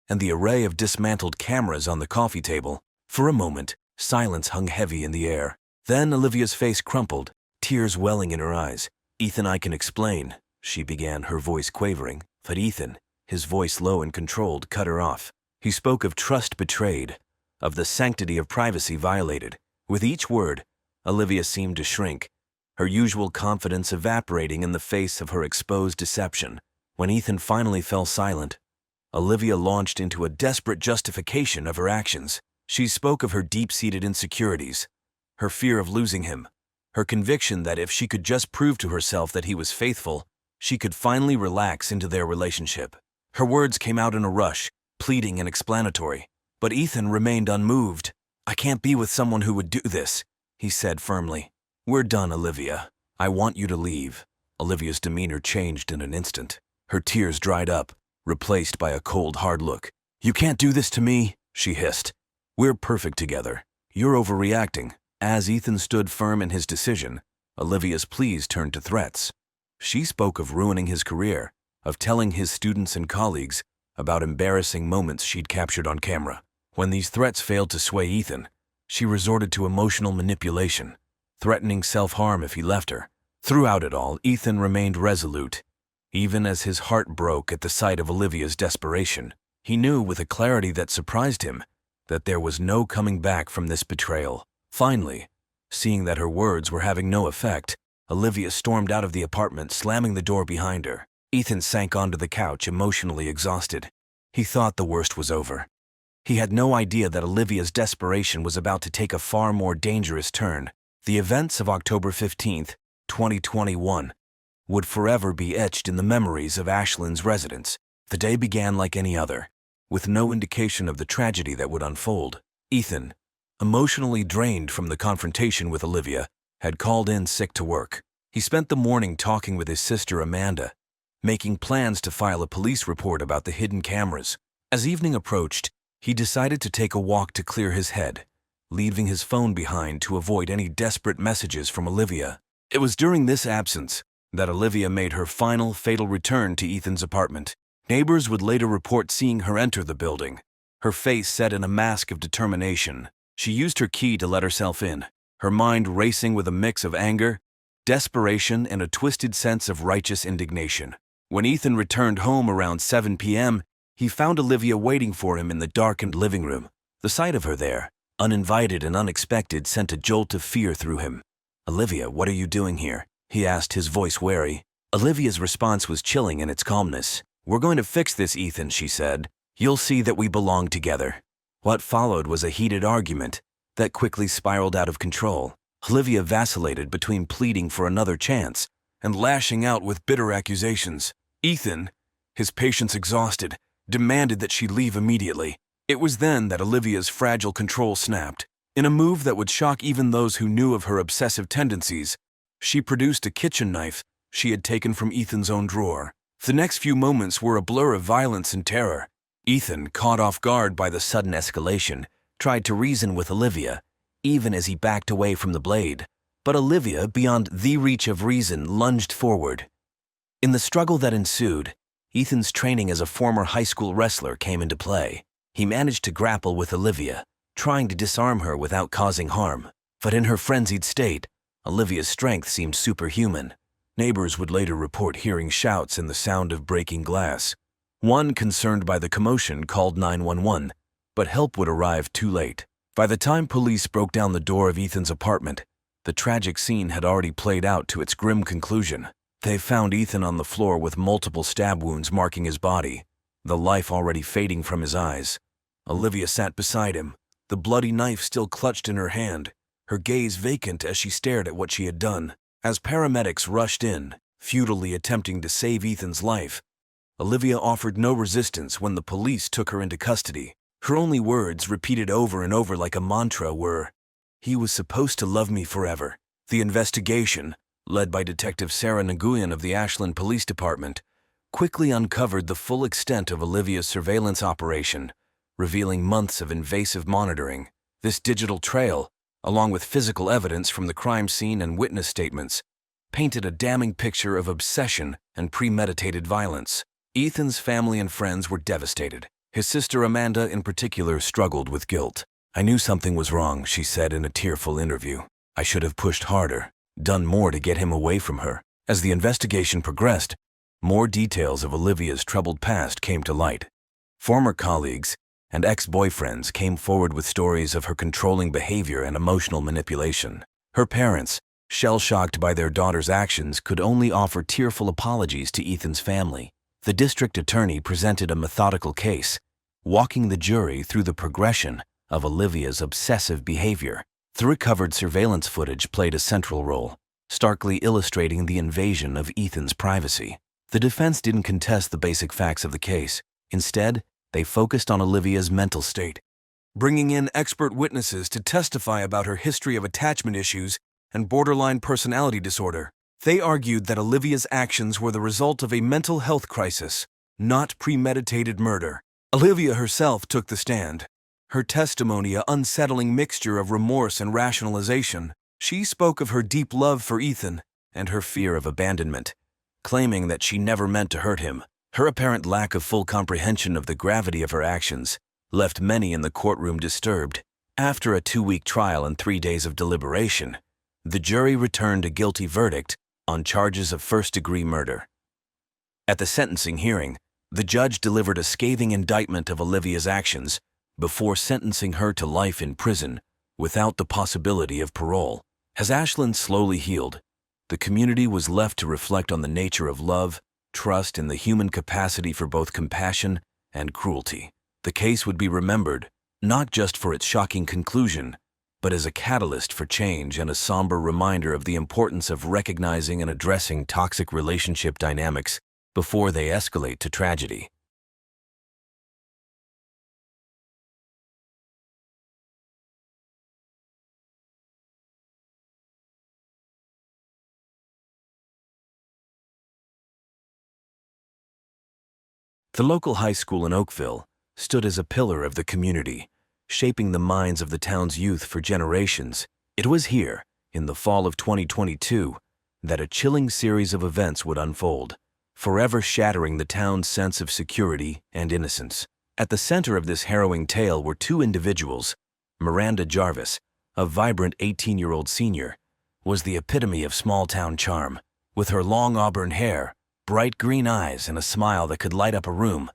and the array of dismantled cameras on the coffee table. For a moment, silence hung heavy in the air. Then Olivia's face crumpled, tears welling in her eyes. "Ethan, I can explain," she began, her voice quavering. But Ethan, his voice low and controlled, cut her off. He spoke of trust betrayed, of the sanctity of privacy violated. With each word, Olivia seemed to shrink, her usual confidence evaporating in the face of her exposed deception. When Ethan finally fell silent, Olivia launched into a desperate justification of her actions. She spoke of her deep-seated insecurities, her fear of losing him, her conviction that if she could just prove to herself that he was faithful, she could finally relax into their relationship. Her words came out in a rush, pleading and explanatory. But Ethan remained unmoved. "I can't be with someone who would do this," he said firmly. "We're done, Olivia. I want you to leave." Olivia's demeanor changed in an instant. Her tears dried up, replaced by a cold, hard look. "You can't do this to me," she hissed. "We're perfect together. You're overreacting." As Ethan stood firm in his decision, Olivia's pleas turned to threats. She spoke of ruining his career, of telling his students and colleagues about embarrassing moments she'd captured on camera. When these threats failed to sway Ethan, she resorted to emotional manipulation, threatening self-harm if he left her. Throughout it all, Ethan remained resolute. Even as his heart broke at the sight of Olivia's desperation, he knew with a clarity that surprised him that there was no coming back from this betrayal. Finally, seeing that her words were having no effect, Olivia stormed out of the apartment, slamming the door behind her. Ethan sank onto the couch, emotionally exhausted. He thought the worst was over. He had no idea that Olivia's desperation was about to take a far more dangerous turn. The events of October 15th, 2021, would forever be etched in the memories of Ashland's residents. The day began like any other, with no indication of the tragedy that would unfold. Ethan, emotionally drained from the confrontation with Olivia, had called in sick to work. He spent the morning talking with his sister Amanda, making plans to file a police report about the hidden cameras. As evening approached, he decided to take a walk to clear his head, leaving his phone behind to avoid any desperate messages from Olivia. It was during this absence that Olivia made her final fatal return to Ethan's apartment. Neighbors would later report seeing her enter the building, her face set in a mask of determination. She used her key to let herself in, her mind racing with a mix of anger, desperation, and a twisted sense of righteous indignation. When Ethan returned home around 7 p.m., he found Olivia waiting for him in the darkened living room. The sight of her there, uninvited and unexpected, sent a jolt of fear through him. "Olivia, what are you doing here?" he asked, his voice wary. Olivia's response was chilling in its calmness. "We're going to fix this, Ethan," she said. "You'll see that we belong together." What followed was a heated argument that quickly spiraled out of control. Olivia vacillated between pleading for another chance and lashing out with bitter accusations. Ethan, his patience exhausted, demanded that she leave immediately. It was then that Olivia's fragile control snapped. In a move that would shock even those who knew of her obsessive tendencies, she produced a kitchen knife she had taken from Ethan's own drawer. The next few moments were a blur of violence and terror. Ethan, caught off guard by the sudden escalation, tried to reason with Olivia, even as he backed away from the blade. But Olivia, beyond the reach of reason, lunged forward. In the struggle that ensued, Ethan's training as a former high school wrestler came into play. He managed to grapple with Olivia, trying to disarm her without causing harm. But in her frenzied state, Olivia's strength seemed superhuman. Neighbors would later report hearing shouts and the sound of breaking glass. One, concerned by the commotion, called 911, but help would arrive too late. By the time police broke down the door of Ethan's apartment, the tragic scene had already played out to its grim conclusion. They found Ethan on the floor with multiple stab wounds marking his body, the life already fading from his eyes. Olivia sat beside him, the bloody knife still clutched in her hand, her gaze vacant as she stared at what she had done. As paramedics rushed in, futilely attempting to save Ethan's life, Olivia offered no resistance when the police took her into custody. Her only words, repeated over and over like a mantra, were, "He was supposed to love me forever." The investigation, led by Detective Sarah Nguyen of the Ashland Police Department, quickly uncovered the full extent of Olivia's surveillance operation, revealing months of invasive monitoring. This digital trail, along with physical evidence from the crime scene and witness statements, painted a damning picture of obsession and premeditated violence. Ethan's family and friends were devastated. His sister Amanda, in particular, struggled with guilt. "I knew something was wrong," she said in a tearful interview. "I should have pushed harder, done more to get him away from her." As the investigation progressed, more details of Olivia's troubled past came to light. Former colleagues and ex-boyfriends came forward with stories of her controlling behavior and emotional manipulation. Her parents, shell-shocked by their daughter's actions, could only offer tearful apologies to Ethan's family. The district attorney presented a methodical case, walking the jury through the progression of Olivia's obsessive behavior. The recovered surveillance footage played a central role, starkly illustrating the invasion of Ethan's privacy. The defense didn't contest the basic facts of the case. Instead, they focused on Olivia's mental state, bringing in expert witnesses to testify about her history of attachment issues and borderline personality disorder. They argued that Olivia's actions were the result of a mental health crisis, not premeditated murder. Olivia herself took the stand, her testimony an unsettling mixture of remorse and rationalization. She spoke of her deep love for Ethan and her fear of abandonment, claiming that she never meant to hurt him. Her apparent lack of full comprehension of the gravity of her actions left many in the courtroom disturbed. After a 2-week trial and 3 days of deliberation, the jury returned a guilty verdict on charges of first-degree murder. At the sentencing hearing, the judge delivered a scathing indictment of Olivia's actions before sentencing her to life in prison without the possibility of parole. As Ashland slowly healed, the community was left to reflect on the nature of love, trust, and the human capacity for both compassion and cruelty. The case would be remembered not just for its shocking conclusion, but as a catalyst for change and a somber reminder of the importance of recognizing and addressing toxic relationship dynamics before they escalate to tragedy. The local high school in Oakville stood as a pillar of the community, shaping the minds of the town's youth for generations. It was here, in the fall of 2022, that a chilling series of events would unfold, forever shattering the town's sense of security and innocence. At the center of this harrowing tale were two individuals: Miranda Jarvis, a vibrant 18-year-old senior, was the epitome of small-town charm. With her long auburn hair, bright green eyes, and a smile that could light up a room,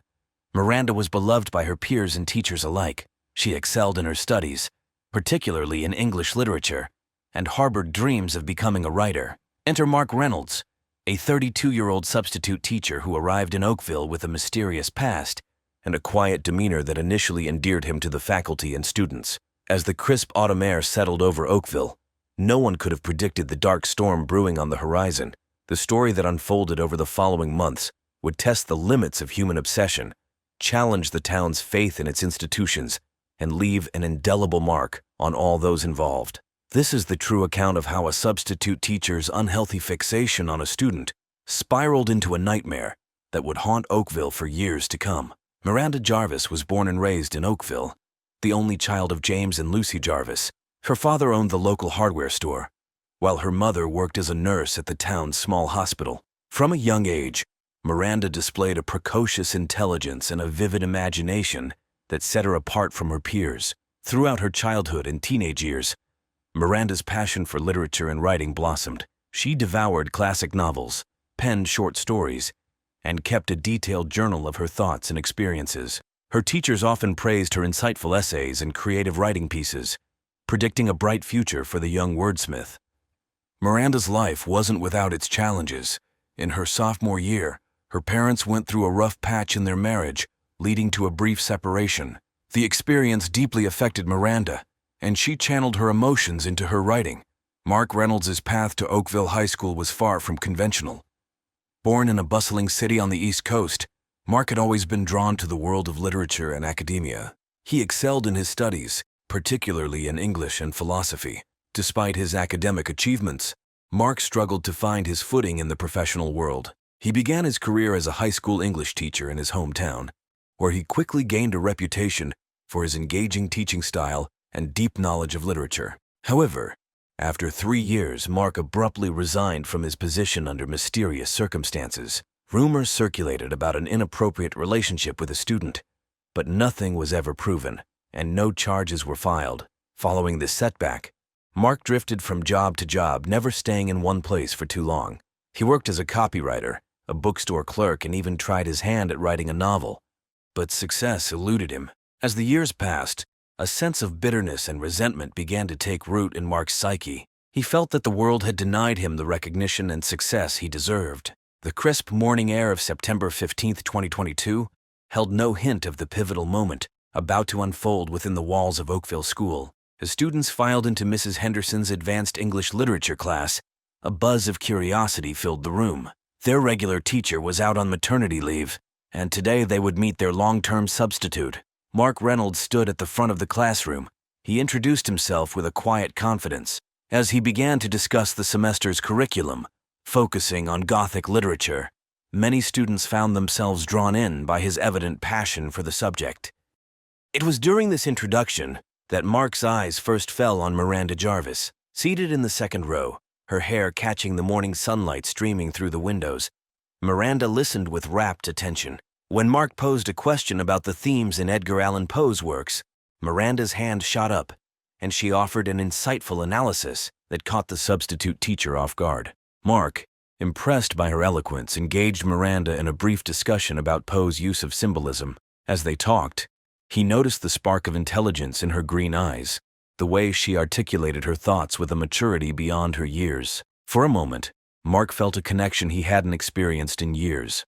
Miranda was beloved by her peers and teachers alike. She excelled in her studies, particularly in English literature, and harbored dreams of becoming a writer. Enter Mark Reynolds, a 32-year-old substitute teacher who arrived in Oakville with a mysterious past and a quiet demeanor that initially endeared him to the faculty and students. As the crisp autumn air settled over Oakville, no one could have predicted the dark storm brewing on the horizon. The story that unfolded over the following months would test the limits of human obsession, challenge the town's faith in its institutions, and leave an indelible mark on all those involved. This is the true account of how a substitute teacher's unhealthy fixation on a student spiraled into a nightmare that would haunt Oakville for years to come. Miranda Jarvis was born and raised in Oakville, the only child of James and Lucy Jarvis. Her father owned the local hardware store, while her mother worked as a nurse at the town's small hospital. From a young age, Miranda displayed a precocious intelligence and a vivid imagination that set her apart from her peers. Throughout her childhood and teenage years, Miranda's passion for literature and writing blossomed. She devoured classic novels, penned short stories, and kept a detailed journal of her thoughts and experiences. Her teachers often praised her insightful essays and creative writing pieces, predicting a bright future for the young wordsmith. Miranda's life wasn't without its challenges. In her sophomore year, her parents went through a rough patch in their marriage, leading to a brief separation. The experience deeply affected Miranda, and she channeled her emotions into her writing. Mark Reynolds' path to Oakville High School was far from conventional. Born in a bustling city on the East Coast, Mark had always been drawn to the world of literature and academia. He excelled in his studies, particularly in English and philosophy. Despite his academic achievements, Mark struggled to find his footing in the professional world. He began his career as a high school English teacher in his hometown, where he quickly gained a reputation for his engaging teaching style and deep knowledge of literature. However, after 3 years, Mark abruptly resigned from his position under mysterious circumstances. Rumors circulated about an inappropriate relationship with a student, but nothing was ever proven, and no charges were filed. Following this setback, Mark drifted from job to job, never staying in one place for too long. He worked as a copywriter, a bookstore clerk, and even tried his hand at writing a novel, but success eluded him. As the years passed, a sense of bitterness and resentment began to take root in Mark's psyche. He felt that the world had denied him the recognition and success he deserved. The crisp morning air of September 15, 2022, held no hint of the pivotal moment about to unfold within the walls of Oakville School. As students filed into Mrs. Henderson's advanced English literature class, a buzz of curiosity filled the room. Their regular teacher was out on maternity leave, and today they would meet their long-term substitute. Mark Reynolds stood at the front of the classroom. He introduced himself with a quiet confidence. As he began to discuss the semester's curriculum, focusing on Gothic literature, many students found themselves drawn in by his evident passion for the subject. It was during this introduction that Mark's eyes first fell on Miranda Jarvis. Seated in the second row, her hair catching the morning sunlight streaming through the windows, Miranda listened with rapt attention. When Mark posed a question about the themes in Edgar Allan Poe's works, Miranda's hand shot up, and she offered an insightful analysis that caught the substitute teacher off guard. Mark, impressed by her eloquence, engaged Miranda in a brief discussion about Poe's use of symbolism. As they talked, he noticed the spark of intelligence in her green eyes, the way she articulated her thoughts with a maturity beyond her years. For a moment, Mark felt a connection he hadn't experienced in years,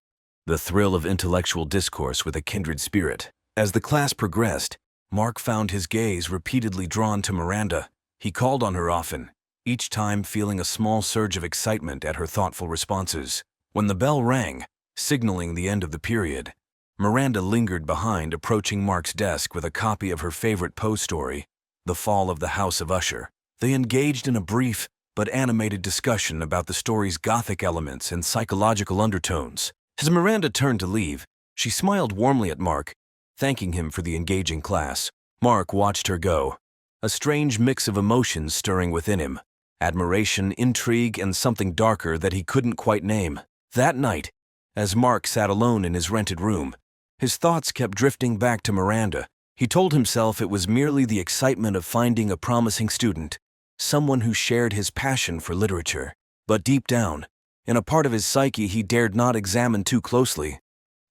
the thrill of intellectual discourse with a kindred spirit. As the class progressed, Mark found his gaze repeatedly drawn to Miranda. He called on her often, each time feeling a small surge of excitement at her thoughtful responses. When the bell rang, signaling the end of the period, Miranda lingered behind, approaching Mark's desk with a copy of her favorite Poe story, The Fall of the House of Usher. They engaged in a brief but animated discussion about the story's Gothic elements and psychological undertones. As Miranda turned to leave, she smiled warmly at Mark, thanking him for the engaging class. Mark watched her go, a strange mix of emotions stirring within him: admiration, intrigue, and something darker that he couldn't quite name. That night, as Mark sat alone in his rented room, his thoughts kept drifting back to Miranda. He told himself it was merely the excitement of finding a promising student, someone who shared his passion for literature. But deep down, in a part of his psyche he dared not examine too closely,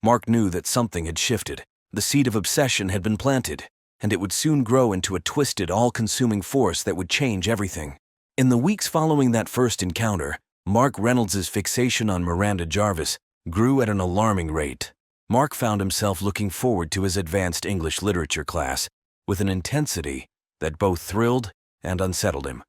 Mark knew that something had shifted. The seed of obsession had been planted, and it would soon grow into a twisted, all-consuming force that would change everything. In the weeks following that first encounter, Mark Reynolds's fixation on Miranda Jarvis grew at an alarming rate. Mark found himself looking forward to his advanced English literature class with an intensity that both thrilled and unsettled him.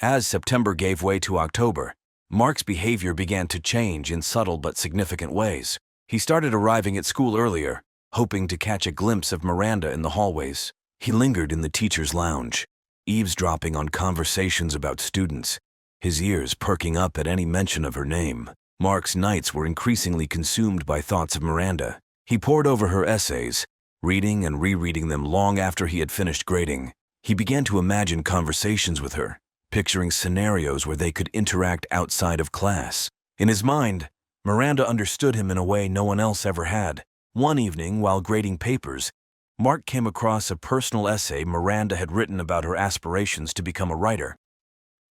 As September gave way to October, Mark's behavior began to change in subtle but significant ways. He started arriving at school earlier, hoping to catch a glimpse of Miranda in the hallways. He lingered in the teacher's lounge, eavesdropping on conversations about students, his ears perking up at any mention of her name. Mark's nights were increasingly consumed by thoughts of Miranda. He pored over her essays, reading and rereading them long after he had finished grading. He began to imagine conversations with her, picturing scenarios where they could interact outside of class. In his mind, Miranda understood him in a way no one else ever had. One evening, while grading papers, Mark came across a personal essay Miranda had written about her aspirations to become a writer.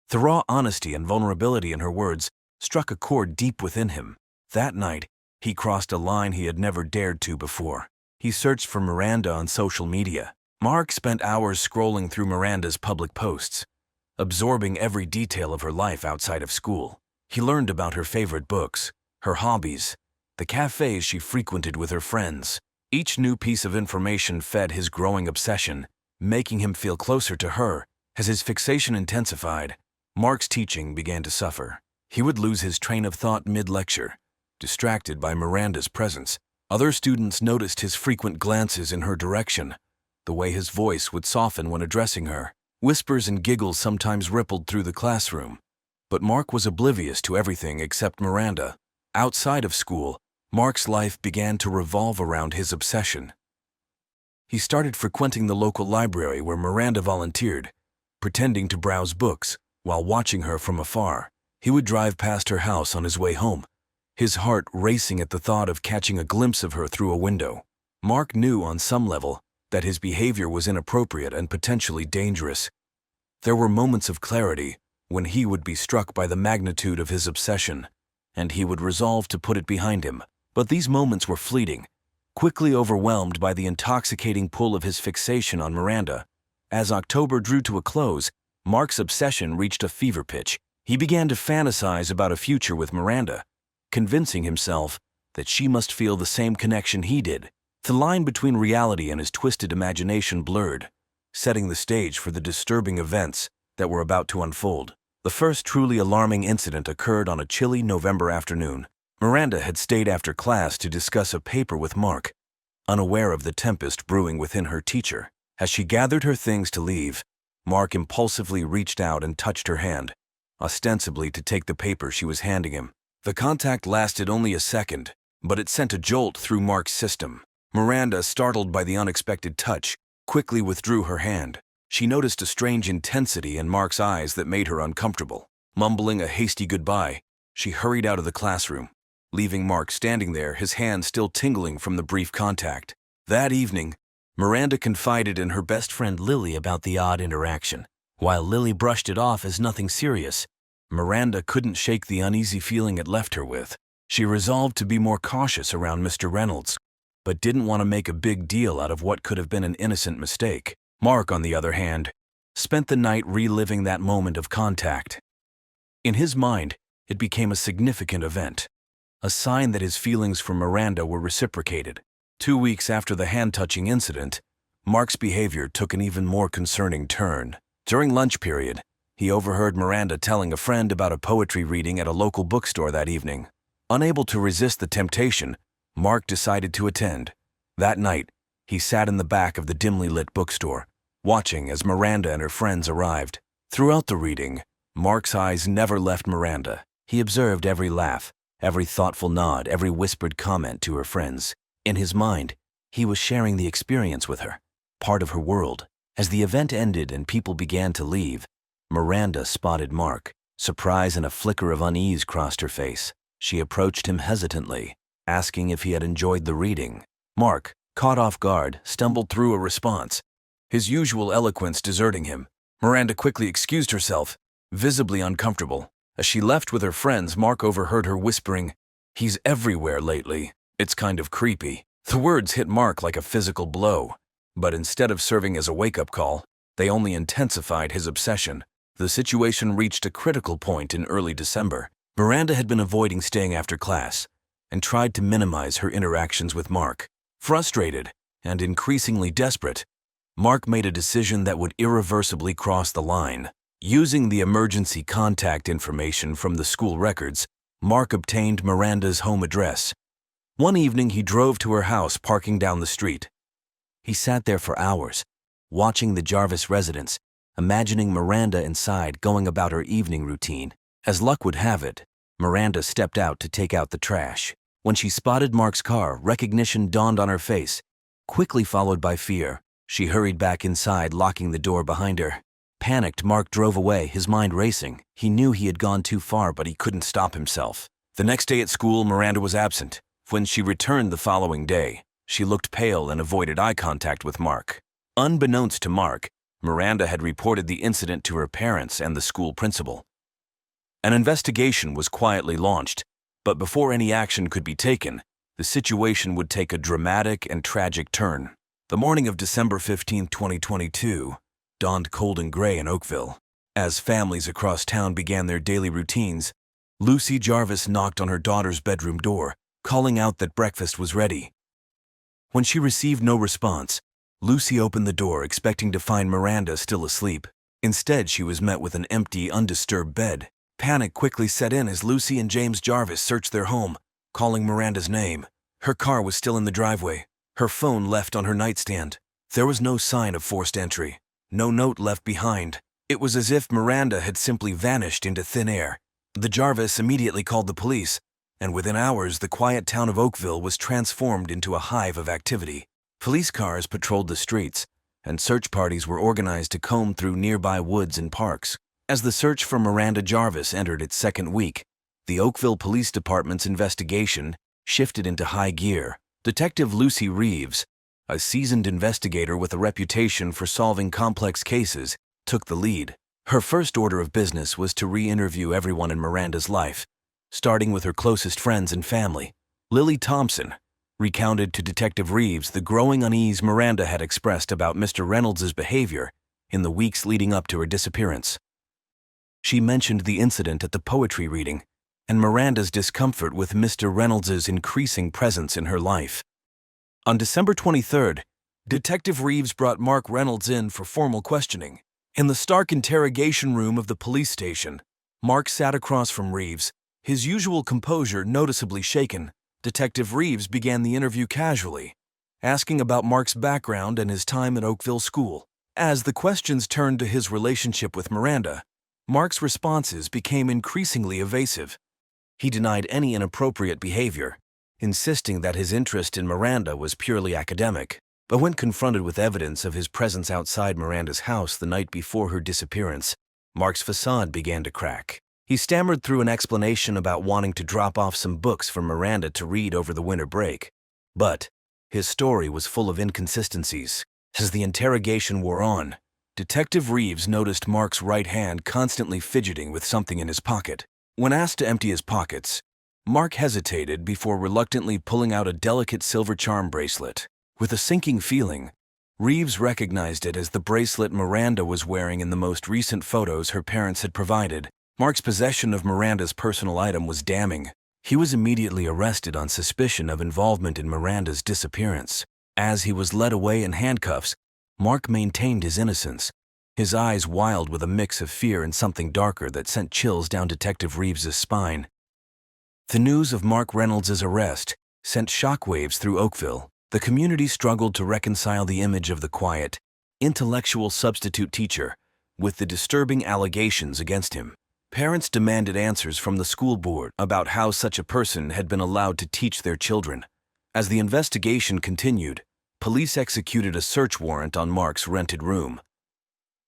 The raw honesty and vulnerability in her words struck a chord deep within him. That night, he crossed a line he had never dared to before. He searched for Miranda on social media. Mark spent hours scrolling through Miranda's public posts, absorbing every detail of her life outside of school. He learned about her favorite books, her hobbies, the cafes she frequented with her friends. Each new piece of information fed his growing obsession, making him feel closer to her. As his fixation intensified, Mark's teaching began to suffer. He would lose his train of thought mid-lecture, distracted by Miranda's presence. Other students noticed his frequent glances in her direction, the way his voice would soften when addressing her. Whispers and giggles sometimes rippled through the classroom, but Mark was oblivious to everything except Miranda. Outside of school, Mark's life began to revolve around his obsession. He started frequenting the local library where Miranda volunteered, pretending to browse books while watching her from afar. He would drive past her house on his way home, his heart racing at the thought of catching a glimpse of her through a window. Mark knew on some level that his behavior was inappropriate and potentially dangerous. There were moments of clarity when he would be struck by the magnitude of his obsession, and he would resolve to put it behind him. But these moments were fleeting, quickly overwhelmed by the intoxicating pull of his fixation on Miranda. As October drew to a close, Mark's obsession reached a fever pitch. He began to fantasize about a future with Miranda, convincing himself that she must feel the same connection he did. The line between reality and his twisted imagination blurred, setting the stage for the disturbing events that were about to unfold. The first truly alarming incident occurred on a chilly November afternoon. Miranda had stayed after class to discuss a paper with Mark, unaware of the tempest brewing within her teacher. As she gathered her things to leave, Mark impulsively reached out and touched her hand, ostensibly to take the paper she was handing him. The contact lasted only a second, but it sent a jolt through Mark's system. Miranda, startled by the unexpected touch, quickly withdrew her hand. She noticed a strange intensity in Mark's eyes that made her uncomfortable. Mumbling a hasty goodbye, she hurried out of the classroom, leaving Mark standing there, his hand still tingling from the brief contact. That evening, Miranda confided in her best friend Lily about the odd interaction. While Lily brushed it off as nothing serious, Miranda couldn't shake the uneasy feeling it left her with. She resolved to be more cautious around Mr. Reynolds, but didn't want to make a big deal out of what could have been an innocent mistake. Mark, on the other hand, spent the night reliving that moment of contact. In his mind, it became a significant event, a sign that his feelings for Miranda were reciprocated. 2 weeks after the hand-touching incident, Mark's behavior took an even more concerning turn. During lunch period, he overheard Miranda telling a friend about a poetry reading at a local bookstore that evening. Unable to resist the temptation, Mark decided to attend. That night, he sat in the back of the dimly lit bookstore, watching as Miranda and her friends arrived. Throughout the reading, Mark's eyes never left Miranda. He observed every laugh, every thoughtful nod, every whispered comment to her friends. In his mind, he was sharing the experience with her, part of her world. As the event ended and people began to leave, Miranda spotted Mark. Surprise and a flicker of unease crossed her face. She approached him hesitantly, asking if he had enjoyed the reading. Mark, caught off guard, stumbled through a response, his usual eloquence deserting him. Miranda quickly excused herself, visibly uncomfortable. As she left with her friends, Mark overheard her whispering, "He's everywhere lately. It's kind of creepy." The words hit Mark like a physical blow, but instead of serving as a wake-up call, they only intensified his obsession. The situation reached a critical point in early December. Miranda had been avoiding staying after class and tried to minimize her interactions with Mark. Frustrated and increasingly desperate, Mark made a decision that would irreversibly cross the line. Using the emergency contact information from the school records, Mark obtained Miranda's home address. One evening, he drove to her house, parking down the street. He sat there for hours, watching the Jarvis residence, imagining Miranda inside going about her evening routine. As luck would have it, Miranda stepped out to take out the trash. When she spotted Mark's car, recognition dawned on her face, quickly followed by fear. She hurried back inside, locking the door behind her. Panicked, Mark drove away, his mind racing. He knew he had gone too far, but he couldn't stop himself. The next day at school, Miranda was absent. When she returned the following day, she looked pale and avoided eye contact with Mark. Unbeknownst to Mark, Miranda had reported the incident to her parents and the school principal. An investigation was quietly launched, but before any action could be taken, the situation would take a dramatic and tragic turn. The morning of December 15, 2022, dawned cold and gray in Oakville. As families across town began their daily routines, Lucy Jarvis knocked on her daughter's bedroom door, calling out that breakfast was ready. When she received no response, Lucy opened the door expecting to find Miranda still asleep. Instead, she was met with an empty, undisturbed bed. Panic quickly set in as Lucy and James Jarvis searched their home, calling Miranda's name. Her car was still in the driveway, her phone left on her nightstand. There was no sign of forced entry, no note left behind. It was as if Miranda had simply vanished into thin air. The Jarvis immediately called the police, and within hours, the quiet town of Oakville was transformed into a hive of activity. Police cars patrolled the streets, and search parties were organized to comb through nearby woods and parks. As the search for Miranda Jarvis entered its second week, the Oakville Police Department's investigation shifted into high gear. Detective Lucy Reeves, a seasoned investigator with a reputation for solving complex cases, took the lead. Her first order of business was to re-interview everyone in Miranda's life, starting with her closest friends and family. Lily Thompson recounted to Detective Reeves the growing unease Miranda had expressed about Mr. Reynolds' behavior in the weeks leading up to her disappearance. She mentioned the incident at the poetry reading and Miranda's discomfort with Mr. Reynolds' increasing presence in her life. On December 23rd, Detective Reeves brought Mark Reynolds in for formal questioning. In the stark interrogation room of the police station, Mark sat across from Reeves, his usual composure noticeably shaken. Detective Reeves began the interview casually, asking about Mark's background and his time at Oakville School. As the questions turned to his relationship with Miranda, Mark's responses became increasingly evasive. He denied any inappropriate behavior, insisting that his interest in Miranda was purely academic. But when confronted with evidence of his presence outside Miranda's house the night before her disappearance, Mark's facade began to crack. He stammered through an explanation about wanting to drop off some books for Miranda to read over the winter break. But his story was full of inconsistencies. As the interrogation wore on, Detective Reeves noticed Mark's right hand constantly fidgeting with something in his pocket. When asked to empty his pockets, Mark hesitated before reluctantly pulling out a delicate silver charm bracelet. With a sinking feeling, Reeves recognized it as the bracelet Miranda was wearing in the most recent photos her parents had provided. Mark's possession of Miranda's personal item was damning. He was immediately arrested on suspicion of involvement in Miranda's disappearance. As he was led away in handcuffs, Mark maintained his innocence, his eyes wild with a mix of fear and something darker that sent chills down Detective Reeves' spine. The news of Mark Reynolds' arrest sent shockwaves through Oakville. The community struggled to reconcile the image of the quiet, intellectual substitute teacher with the disturbing allegations against him. Parents demanded answers from the school board about how such a person had been allowed to teach their children. As the investigation continued, police executed a search warrant on Mark's rented room.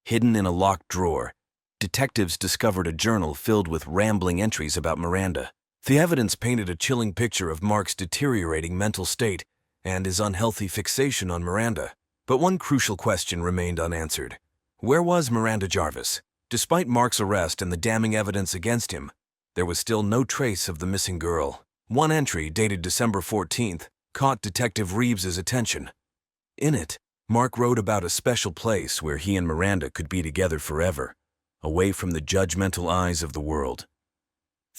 Hidden in a locked drawer, detectives discovered a journal filled with rambling entries about Miranda. The evidence painted a chilling picture of Mark's deteriorating mental state and his unhealthy fixation on Miranda. But one crucial question remained unanswered. Where was Miranda Jarvis? Despite Mark's arrest and the damning evidence against him, there was still no trace of the missing girl. One entry, dated December 14th, caught Detective Reeves's attention. In it, Mark wrote about a special place where he and Miranda could be together forever, away from the judgmental eyes of the world.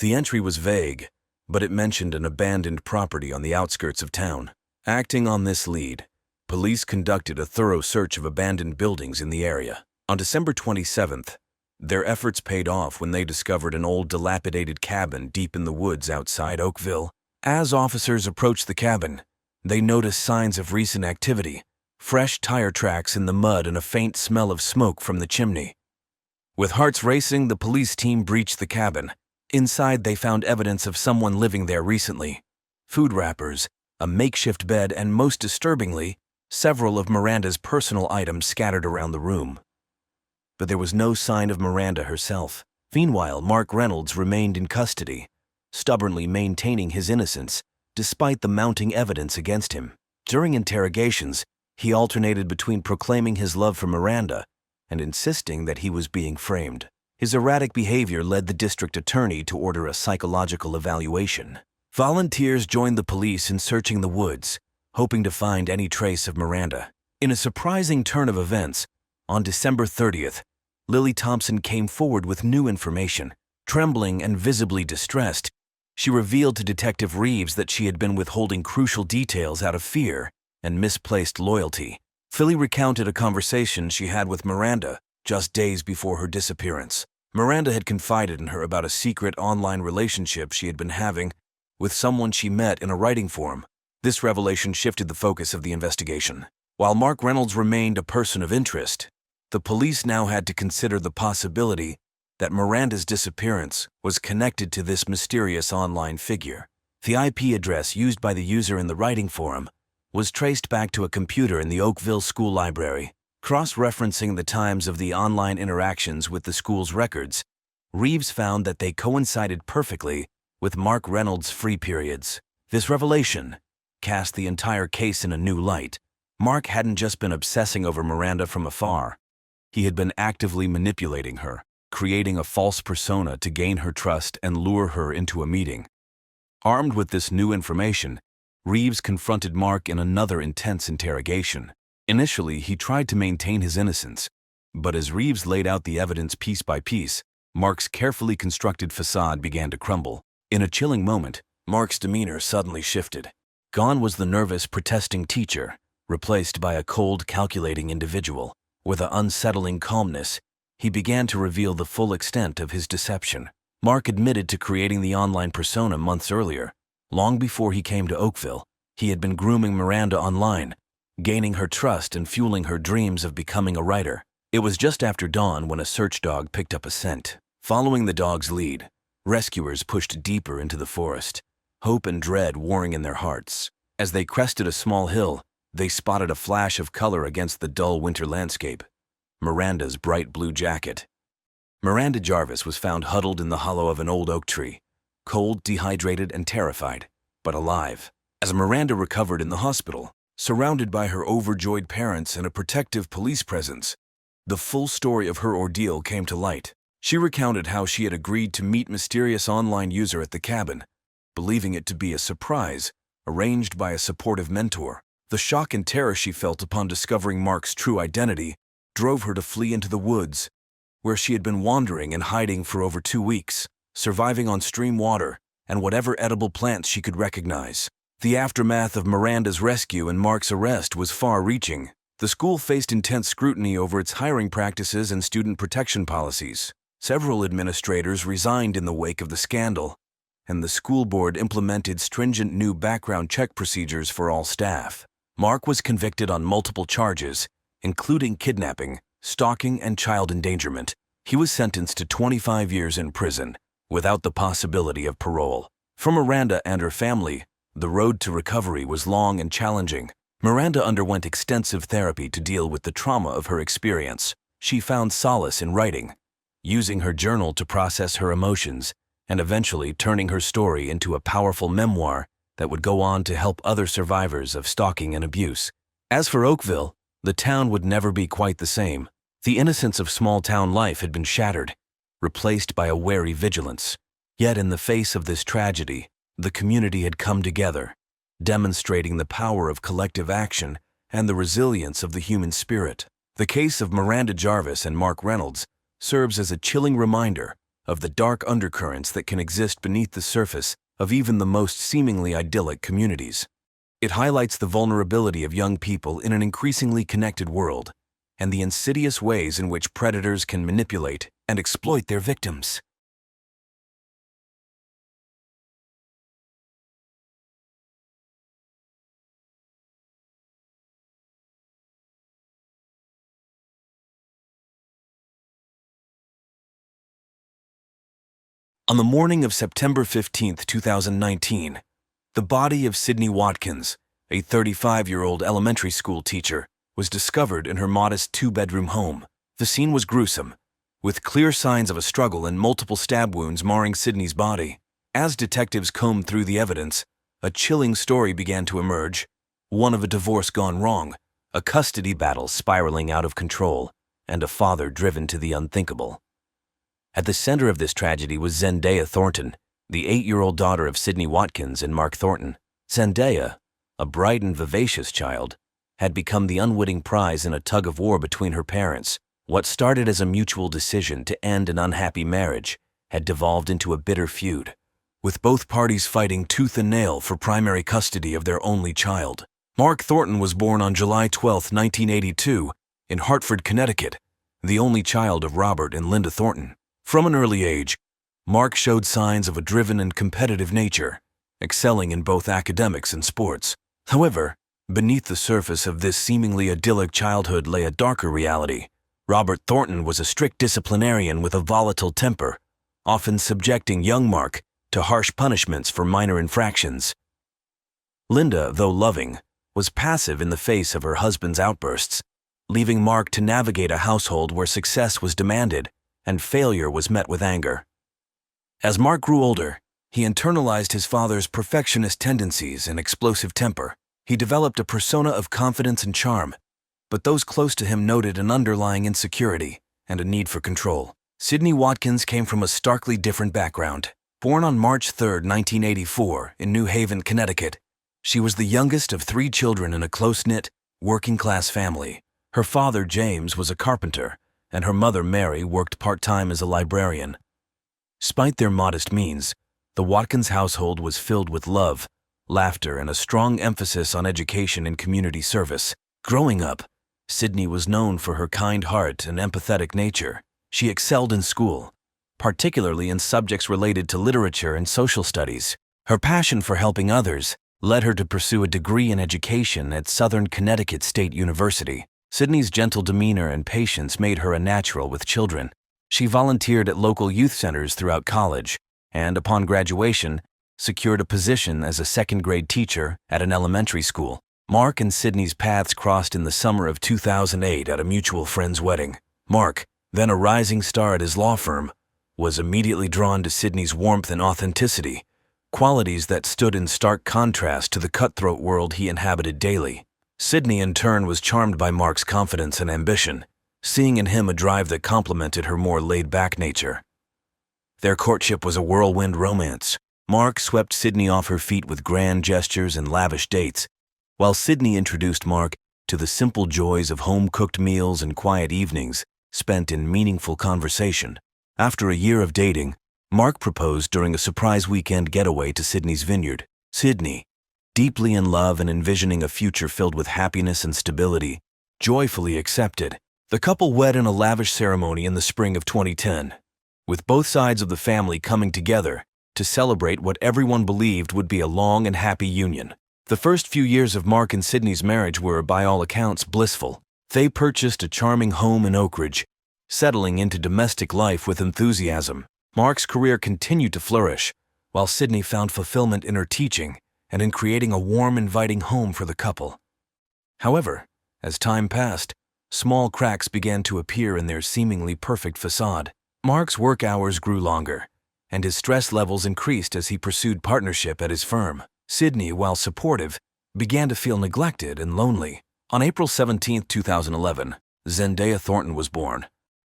The entry was vague, but it mentioned an abandoned property on the outskirts of town. Acting on this lead, police conducted a thorough search of abandoned buildings in the area. On December 27th, their efforts paid off when they discovered an old dilapidated cabin deep in the woods outside Oakville. As officers approached the cabin, they noticed signs of recent activity, fresh tire tracks in the mud and a faint smell of smoke from the chimney. With hearts racing, the police team breached the cabin. Inside, they found evidence of someone living there recently. Food wrappers, a makeshift bed, and most disturbingly, several of Miranda's personal items scattered around the room. But there was no sign of Miranda herself. Meanwhile, Mark Reynolds remained in custody, stubbornly maintaining his innocence despite the mounting evidence against him. During interrogations, he alternated between proclaiming his love for Miranda and insisting that he was being framed. His erratic behavior led the district attorney to order a psychological evaluation. Volunteers joined the police in searching the woods, hoping to find any trace of Miranda. In a surprising turn of events, on December 30th, Lily Thompson came forward with new information. Trembling and visibly distressed, she revealed to Detective Reeves that she had been withholding crucial details out of fear and misplaced loyalty. Philly recounted a conversation she had with Miranda just days before her disappearance. Miranda had confided in her about a secret online relationship she had been having with someone she met in a writing forum. This revelation shifted the focus of the investigation. While Mark Reynolds remained a person of interest, the police now had to consider the possibility that Miranda's disappearance was connected to this mysterious online figure. The IP address used by the user in the writing forum was traced back to a computer in the Oakville School Library. Cross-referencing the times of the online interactions with the school's records, Reeves found that they coincided perfectly with Mark Reynolds' free periods. This revelation cast the entire case in a new light. Mark hadn't just been obsessing over Miranda from afar. He had been actively manipulating her, creating a false persona to gain her trust and lure her into a meeting. Armed with this new information, Reeves confronted Mark in another intense interrogation. Initially, he tried to maintain his innocence, but as Reeves laid out the evidence piece by piece, Mark's carefully constructed facade began to crumble. In a chilling moment, Mark's demeanor suddenly shifted. Gone was the nervous, protesting teacher, replaced by a cold, calculating individual. With an unsettling calmness, he began to reveal the full extent of his deception. Mark admitted to creating the online persona months earlier. Long before he came to Oakville, he had been grooming Miranda online, gaining her trust and fueling her dreams of becoming a writer. It was just after dawn when a search dog picked up a scent. Following the dog's lead, rescuers pushed deeper into the forest, hope and dread warring in their hearts. As they crested a small hill, they spotted a flash of color against the dull winter landscape: Miranda's bright blue jacket. Miranda Jarvis was found huddled in the hollow of an old oak tree, cold, dehydrated, and terrified, but alive. As Miranda recovered in the hospital, surrounded by her overjoyed parents and a protective police presence, the full story of her ordeal came to light. She recounted how she had agreed to meet mysterious online user at the cabin, believing it to be a surprise arranged by a supportive mentor. The shock and terror she felt upon discovering Mark's true identity drove her to flee into the woods, where she had been wandering and hiding for over 2 weeks, surviving on stream water and whatever edible plants she could recognize. The aftermath of Miranda's rescue and Mark's arrest was far-reaching. The school faced intense scrutiny over its hiring practices and student protection policies. Several administrators resigned in the wake of the scandal, and the school board implemented stringent new background check procedures for all staff. Mark was convicted on multiple charges, including kidnapping, stalking, and child endangerment. He was sentenced to 25 years in prison, without the possibility of parole. For Miranda and her family, the road to recovery was long and challenging. Miranda underwent extensive therapy to deal with the trauma of her experience. She found solace in writing, using her journal to process her emotions, and eventually turning her story into a powerful memoir that would go on to help other survivors of stalking and abuse. As for Oakville, the town would never be quite the same. The innocence of small-town life had been shattered, replaced by a wary vigilance. Yet in the face of this tragedy, the community had come together, demonstrating the power of collective action and the resilience of the human spirit. The case of Miranda Jarvis and Mark Reynolds serves as a chilling reminder of the dark undercurrents that can exist beneath the surface of even the most seemingly idyllic communities. It highlights the vulnerability of young people in an increasingly connected world and the insidious ways in which predators can manipulate and exploit their victims. On the morning of September 15, 2019, the body of Sydney Watkins, a 35-year-old elementary school teacher, was discovered in her modest two-bedroom home. The scene was gruesome, with clear signs of a struggle and multiple stab wounds marring Sydney's body. As detectives combed through the evidence, a chilling story began to emerge, one of a divorce gone wrong, a custody battle spiraling out of control, and a father driven to the unthinkable. At the center of this tragedy was Zendaya Thornton, the 8-year-old daughter of Sydney Watkins and Mark Thornton. Zendaya, a bright and vivacious child, had become the unwitting prize in a tug-of-war between her parents. What started as a mutual decision to end an unhappy marriage had devolved into a bitter feud, with both parties fighting tooth and nail for primary custody of their only child. Mark Thornton was born on July 12, 1982, in Hartford, Connecticut, the only child of Robert and Linda Thornton. From an early age, Mark showed signs of a driven and competitive nature, excelling in both academics and sports. However, beneath the surface of this seemingly idyllic childhood lay a darker reality. Robert Thornton was a strict disciplinarian with a volatile temper, often subjecting young Mark to harsh punishments for minor infractions. Linda, though loving, was passive in the face of her husband's outbursts, leaving Mark to navigate a household where success was demanded and failure was met with anger. As Mark grew older, he internalized his father's perfectionist tendencies and explosive temper. He developed a persona of confidence and charm, but those close to him noted an underlying insecurity and a need for control. Sydney Watkins came from a starkly different background. Born on March 3, 1984, in New Haven, Connecticut, she was the youngest of 3 children in a close-knit, working-class family. Her father, James, was a carpenter, and her mother, Mary, worked part-time as a librarian. Despite their modest means, the Watkins household was filled with love, laughter, and a strong emphasis on education and community service. Growing up, Sydney was known for her kind heart and empathetic nature. She excelled in school, particularly in subjects related to literature and social studies. Her passion for helping others led her to pursue a degree in education at Southern Connecticut State University. Sydney's gentle demeanor and patience made her a natural with children. She volunteered at local youth centers throughout college and, upon graduation, secured a position as a second-grade teacher at an elementary school. Mark and Sydney's paths crossed in the summer of 2008 at a mutual friend's wedding. Mark, then a rising star at his law firm, was immediately drawn to Sydney's warmth and authenticity, qualities that stood in stark contrast to the cutthroat world he inhabited daily. Sydney, in turn, was charmed by Mark's confidence and ambition, seeing in him a drive that complemented her more laid-back nature. Their courtship was a whirlwind romance. Mark swept Sydney off her feet with grand gestures and lavish dates, while Sydney introduced Mark to the simple joys of home-cooked meals and quiet evenings spent in meaningful conversation. After a year of dating, Mark proposed during a surprise weekend getaway to Sydney's vineyard. Sydney, deeply in love and envisioning a future filled with happiness and stability, joyfully accepted. The couple wed in a lavish ceremony in the spring of 2010, with both sides of the family coming together to celebrate what everyone believed would be a long and happy union. The first few years of Mark and Sydney's marriage were, by all accounts, blissful. They purchased a charming home in Oak Ridge, settling into domestic life with enthusiasm. Mark's career continued to flourish, while Sydney found fulfillment in her teaching and in creating a warm, inviting home for the couple. However, as time passed, small cracks began to appear in their seemingly perfect facade. Mark's work hours grew longer, and his stress levels increased as he pursued partnership at his firm. Sydney, while supportive, began to feel neglected and lonely. On April 17, 2011, Zendaya Thornton was born,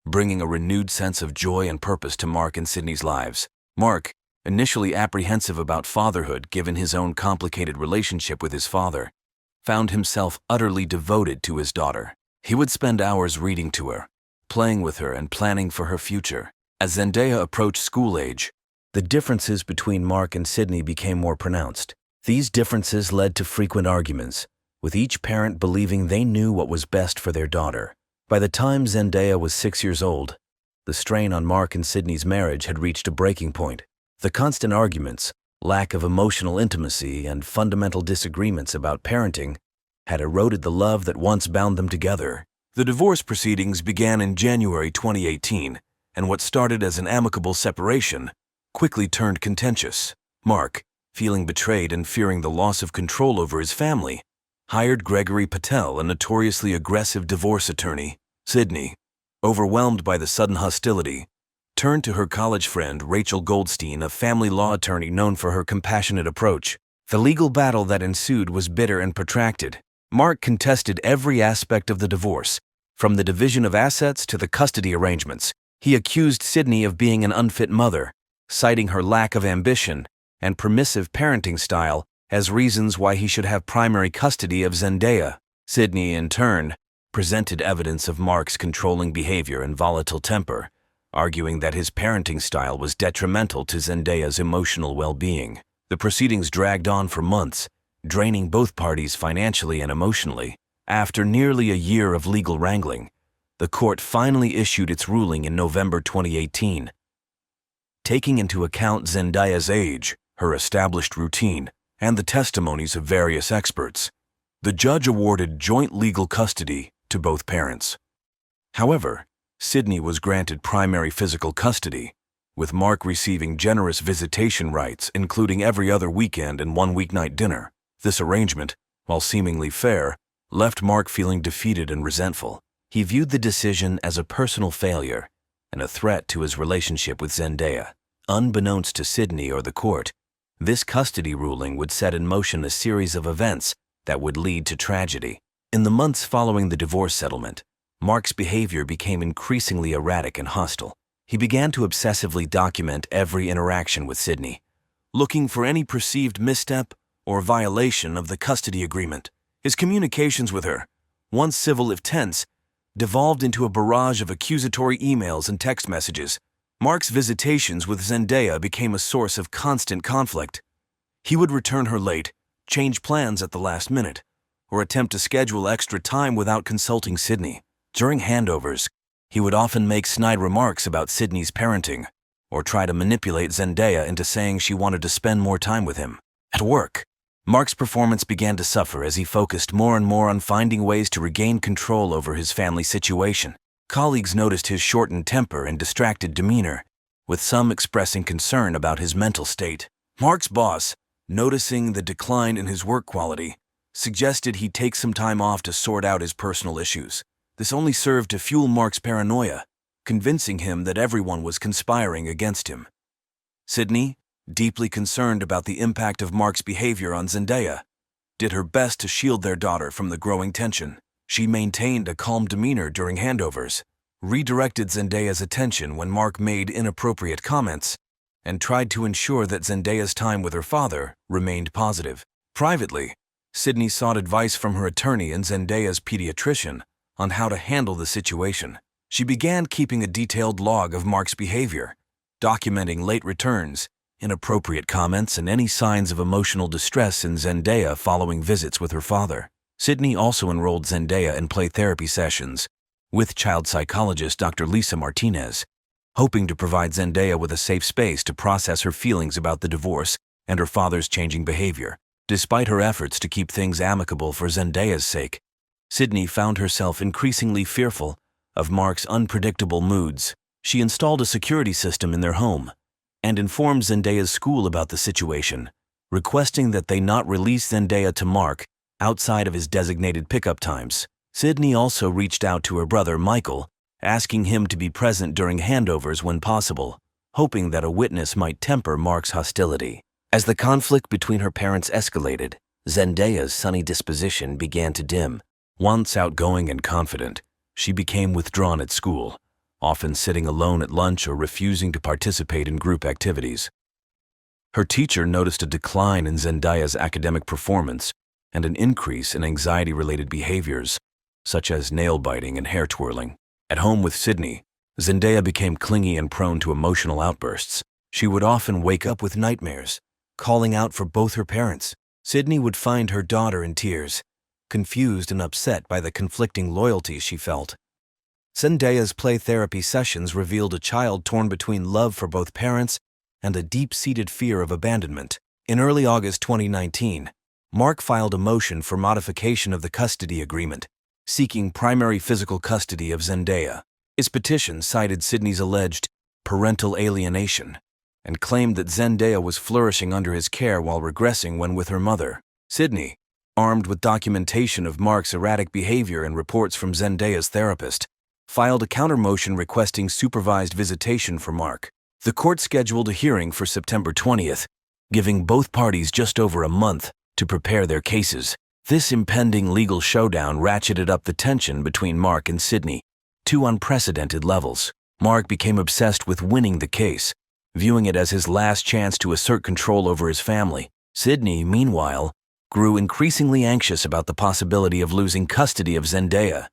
bringing a renewed sense of joy and purpose to Mark and Sydney's lives. Mark, initially apprehensive about fatherhood given his own complicated relationship with his father, found himself utterly devoted to his daughter. He would spend hours reading to her, playing with her, and planning for her future. As Zendaya approached school age, the differences between Mark and Sydney became more pronounced. These differences led to frequent arguments, with each parent believing they knew what was best for their daughter. By the time Zendaya was 6 years old, the strain on Mark and Sydney's marriage had reached a breaking point. The constant arguments, lack of emotional intimacy, and fundamental disagreements about parenting had eroded the love that once bound them together. The divorce proceedings began in January 2018, and what started as an amicable separation quickly turned contentious. Mark, feeling betrayed and fearing the loss of control over his family, hired Gregory Patel, a notoriously aggressive divorce attorney. Sydney, overwhelmed by the sudden hostility, turned to her college friend Rachel Goldstein, a family law attorney known for her compassionate approach. The legal battle that ensued was bitter and protracted. Mark contested every aspect of the divorce, from the division of assets to the custody arrangements. He accused Sydney of being an unfit mother, citing her lack of ambition and permissive parenting style as reasons why he should have primary custody of Zendaya. Sydney, in turn, presented evidence of Mark's controlling behavior and volatile temper, arguing that his parenting style was detrimental to Zendaya's emotional well-being. The proceedings dragged on for months, draining both parties financially and emotionally. After nearly a year of legal wrangling, the court finally issued its ruling in November 2018. Taking into account Zendaya's age, her established routine, and the testimonies of various experts, the judge awarded joint legal custody to both parents. However, Sydney was granted primary physical custody, with Mark receiving generous visitation rights, including every other weekend and one weeknight dinner. This arrangement, while seemingly fair, left Mark feeling defeated and resentful. He viewed the decision as a personal failure and a threat to his relationship with Zendaya. Unbeknownst to Sydney or the court, this custody ruling would set in motion a series of events that would lead to tragedy. In the months following the divorce settlement, Mark's behavior became increasingly erratic and hostile. He began to obsessively document every interaction with Sydney, looking for any perceived misstep or violation of the custody agreement. His communications with her, once civil if tense, devolved into a barrage of accusatory emails and text messages. Mark's visitations with Zendaya became a source of constant conflict. He would return her late, change plans at the last minute, or attempt to schedule extra time without consulting Sydney. During handovers, he would often make snide remarks about Sydney's parenting, or try to manipulate Zendaya into saying she wanted to spend more time with him. At work, Mark's performance began to suffer as he focused more and more on finding ways to regain control over his family situation. Colleagues noticed his shortened temper and distracted demeanor, with some expressing concern about his mental state. Mark's boss, noticing the decline in his work quality, suggested he take some time off to sort out his personal issues. This only served to fuel Mark's paranoia, convincing him that everyone was conspiring against him. Sydney, deeply concerned about the impact of Mark's behavior on Zendaya, did her best to shield their daughter from the growing tension. She maintained a calm demeanor during handovers, redirected Zendaya's attention when Mark made inappropriate comments, and tried to ensure that Zendaya's time with her father remained positive. Privately, Sydney sought advice from her attorney and Zendaya's pediatrician on how to handle the situation. She began keeping a detailed log of Mark's behavior, documenting late returns, inappropriate comments, and any signs of emotional distress in Zendaya following visits with her father. Sydney also enrolled Zendaya in play therapy sessions with child psychologist Dr. Lisa Martinez, hoping to provide Zendaya with a safe space to process her feelings about the divorce and her father's changing behavior. Despite her efforts to keep things amicable for Zendaya's sake, Sydney found herself increasingly fearful of Mark's unpredictable moods. She installed a security system in their home and informed Zendaya's school about the situation, requesting that they not release Zendaya to Mark outside of his designated pickup times. Sydney also reached out to her brother Michael, asking him to be present during handovers when possible, hoping that a witness might temper Mark's hostility. As the conflict between her parents escalated, Zendaya's sunny disposition began to dim. Once outgoing and confident, she became withdrawn at school, often sitting alone at lunch or refusing to participate in group activities. Her teacher noticed a decline in Zendaya's academic performance and an increase in anxiety-related behaviors, such as nail-biting and hair twirling. At home with Sydney, Zendaya became clingy and prone to emotional outbursts. She would often wake up with nightmares, calling out for both her parents. Sydney would find her daughter in tears, confused and upset by the conflicting loyalties she felt. Zendaya's play therapy sessions revealed a child torn between love for both parents and a deep-seated fear of abandonment. In early August 2019, Mark filed a motion for modification of the custody agreement, seeking primary physical custody of Zendaya. His petition cited Sydney's alleged parental alienation and claimed that Zendaya was flourishing under his care while regressing when with her mother. Sydney, armed with documentation of Mark's erratic behavior and reports from Zendaya's therapist, filed a counter-motion requesting supervised visitation for Mark. The court scheduled a hearing for September 20th, giving both parties just over a month to prepare their cases. This impending legal showdown ratcheted up the tension between Mark and Sydney to unprecedented levels. Mark became obsessed with winning the case, viewing it as his last chance to assert control over his family. Sydney, meanwhile, grew increasingly anxious about the possibility of losing custody of Zendaya,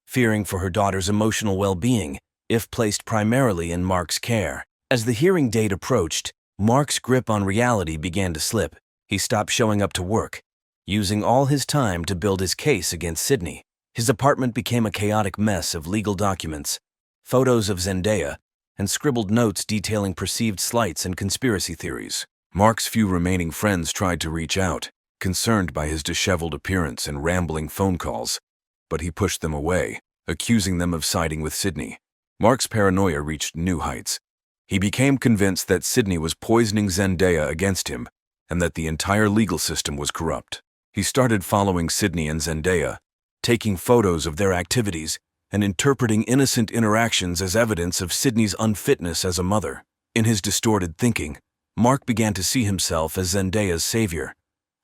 fearing for her daughter's emotional well-being if placed primarily in Mark's care. As the hearing date approached, Mark's grip on reality began to slip. He stopped showing up to work, using all his time to build his case against Sydney. His apartment became a chaotic mess of legal documents, photos of Zendaya, and scribbled notes detailing perceived slights and conspiracy theories. Mark's few remaining friends tried to reach out, concerned by his disheveled appearance and rambling phone calls, but he pushed them away, accusing them of siding with Sydney. Mark's paranoia reached new heights. He became convinced that Sydney was poisoning Zendaya against him and that the entire legal system was corrupt. He started following Sydney and Zendaya, taking photos of their activities and interpreting innocent interactions as evidence of Sydney's unfitness as a mother. In his distorted thinking, Mark began to see himself as Zendaya's savior,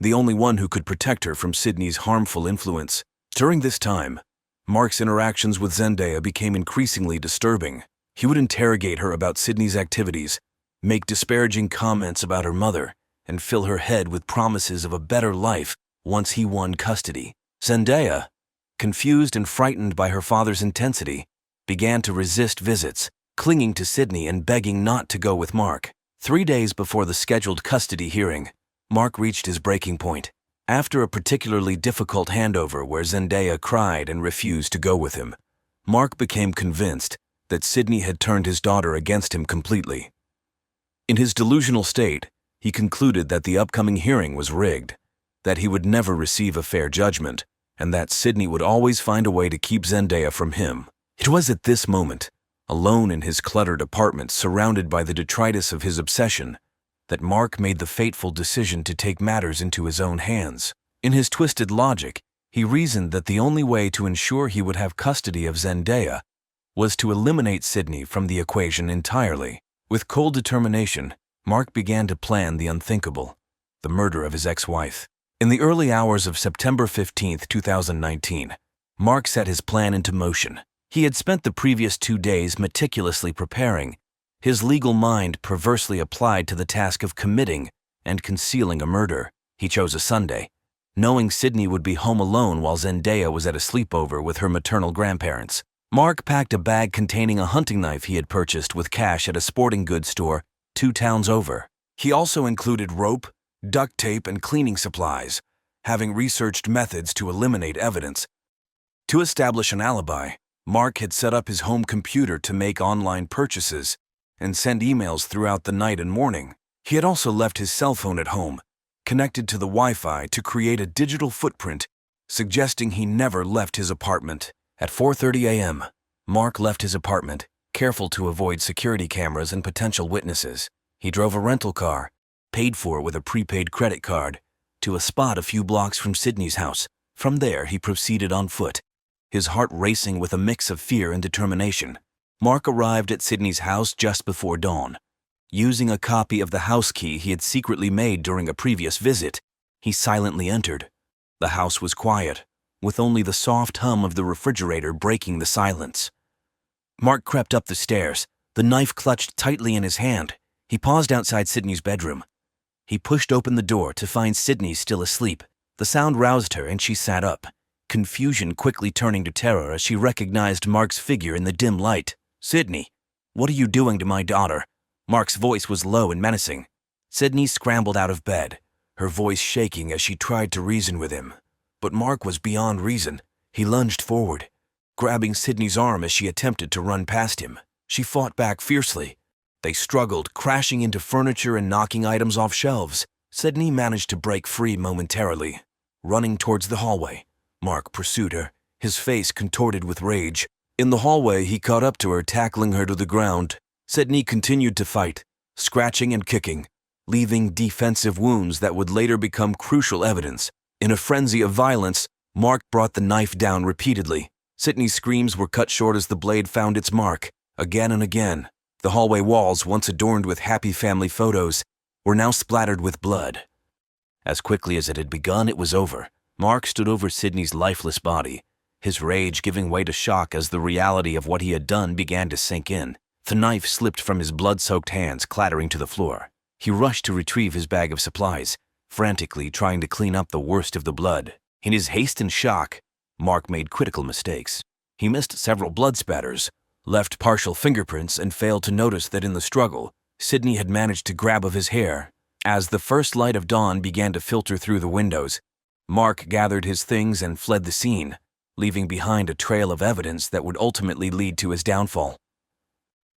the only one who could protect her from Sydney's harmful influence. During this time, Mark's interactions with Zendaya became increasingly disturbing. He would interrogate her about Sydney's activities, make disparaging comments about her mother, and fill her head with promises of a better life once he won custody. Zendaya, confused and frightened by her father's intensity, began to resist visits, clinging to Sydney and begging not to go with Mark. 3 days before the scheduled custody hearing, Mark reached his breaking point. After a particularly difficult handover where Zendaya cried and refused to go with him, Mark became convinced that Sydney had turned his daughter against him completely. In his delusional state, he concluded that the upcoming hearing was rigged, that he would never receive a fair judgment, and that Sydney would always find a way to keep Zendaya from him. It was at this moment, alone in his cluttered apartment surrounded by the detritus of his obsession, that Mark made the fateful decision to take matters into his own hands. In his twisted logic, he reasoned that the only way to ensure he would have custody of Zendaya was to eliminate Sydney from the equation entirely. With cold determination, Mark began to plan the unthinkable, the murder of his ex-wife. In the early hours of September 15, 2019, Mark set his plan into motion. He had spent the previous 2 days meticulously preparing, his legal mind perversely applied to the task of committing and concealing a murder. He chose a Sunday, knowing Sydney would be home alone while Zendaya was at a sleepover with her maternal grandparents. Mark packed a bag containing a hunting knife he had purchased with cash at a sporting goods store 2 towns over. He also included rope, duct tape, and cleaning supplies, having researched methods to eliminate evidence. To establish an alibi, Mark had set up his home computer to make online purchases and send emails throughout the night and morning. He had also left his cell phone at home, connected to the Wi-Fi to create a digital footprint, suggesting he never left his apartment. At 4:30 a.m., Mark left his apartment, careful to avoid security cameras and potential witnesses. He drove a rental car, paid for with a prepaid credit card, to a spot a few blocks from Sydney's house. From there, he proceeded on foot, his heart racing with a mix of fear and determination. Mark arrived at Sydney's house just before dawn. Using a copy of the house key he had secretly made during a previous visit, he silently entered. The house was quiet, with only the soft hum of the refrigerator breaking the silence. Mark crept up the stairs, the knife clutched tightly in his hand. He paused outside Sydney's bedroom. He pushed open the door to find Sydney still asleep. The sound roused her and she sat up, confusion quickly turning to terror as she recognized Mark's figure in the dim light. "Sydney, what are you doing to my daughter?" Mark's voice was low and menacing. Sydney scrambled out of bed, her voice shaking as she tried to reason with him. But Mark was beyond reason. He lunged forward, grabbing Sydney's arm as she attempted to run past him. She fought back fiercely. They struggled, crashing into furniture and knocking items off shelves. Sydney managed to break free momentarily. Running towards the hallway, Mark pursued her, his face contorted with rage. In the hallway, he caught up to her, tackling her to the ground. Sydney continued to fight, scratching and kicking, leaving defensive wounds that would later become crucial evidence. In a frenzy of violence, Mark brought the knife down repeatedly. Sydney's screams were cut short as the blade found its mark. Again and again, the hallway walls, once adorned with happy family photos, were now splattered with blood. As quickly as it had begun, it was over. Mark stood over Sydney's lifeless body, his rage giving way to shock as the reality of what he had done began to sink in. The knife slipped from his blood-soaked hands, clattering to the floor. He rushed to retrieve his bag of supplies, frantically trying to clean up the worst of the blood. In his haste and shock, Mark made critical mistakes. He missed several blood spatters, left partial fingerprints, and failed to notice that in the struggle, Sydney had managed to grab of his hair. As the first light of dawn began to filter through the windows, Mark gathered his things and fled the scene, leaving behind a trail of evidence that would ultimately lead to his downfall.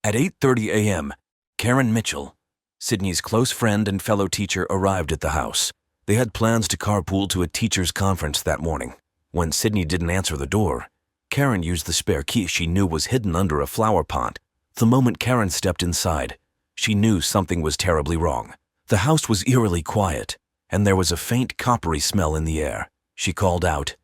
At 8:30 a.m., Karen Mitchell, Sydney's close friend and fellow teacher, arrived at the house. They had plans to carpool to a teachers' conference that morning. When Sydney didn't answer the door, Karen used the spare key she knew was hidden under a flower pot. The moment Karen stepped inside, she knew something was terribly wrong. The house was eerily quiet, and there was a faint coppery smell in the air. She called out.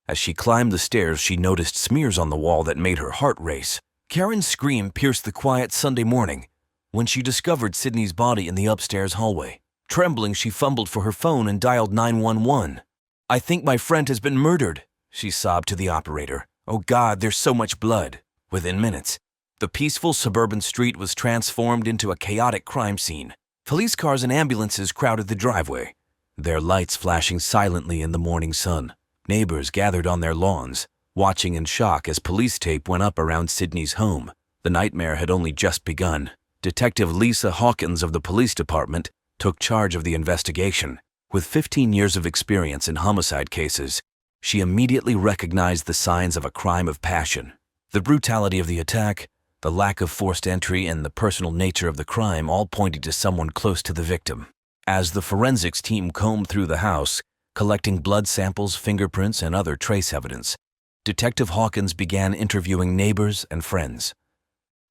As she climbed the stairs, she noticed smears on the wall that made her heart race. Karen's scream pierced the quiet Sunday morning when she discovered Sydney's body in the upstairs hallway. Trembling, she fumbled for her phone and dialed 911. "I think my friend has been murdered," she sobbed to the operator. "Oh God, there's so much blood." Within minutes, the peaceful suburban street was transformed into a chaotic crime scene. Police cars and ambulances crowded the driveway, their lights flashing silently in the morning sun. Neighbors gathered on their lawns, watching in shock as police tape went up around Sydney's home. The nightmare had only just begun. Detective Lisa Hawkins of the police department took charge of the investigation. With 15 years of experience in homicide cases, she immediately recognized the signs of a crime of passion. The brutality of the attack, the lack of forced entry, and the personal nature of the crime all pointed to someone close to the victim. As the forensics team combed through the house, collecting blood samples, fingerprints, and other trace evidence, Detective Hawkins began interviewing neighbors and friends.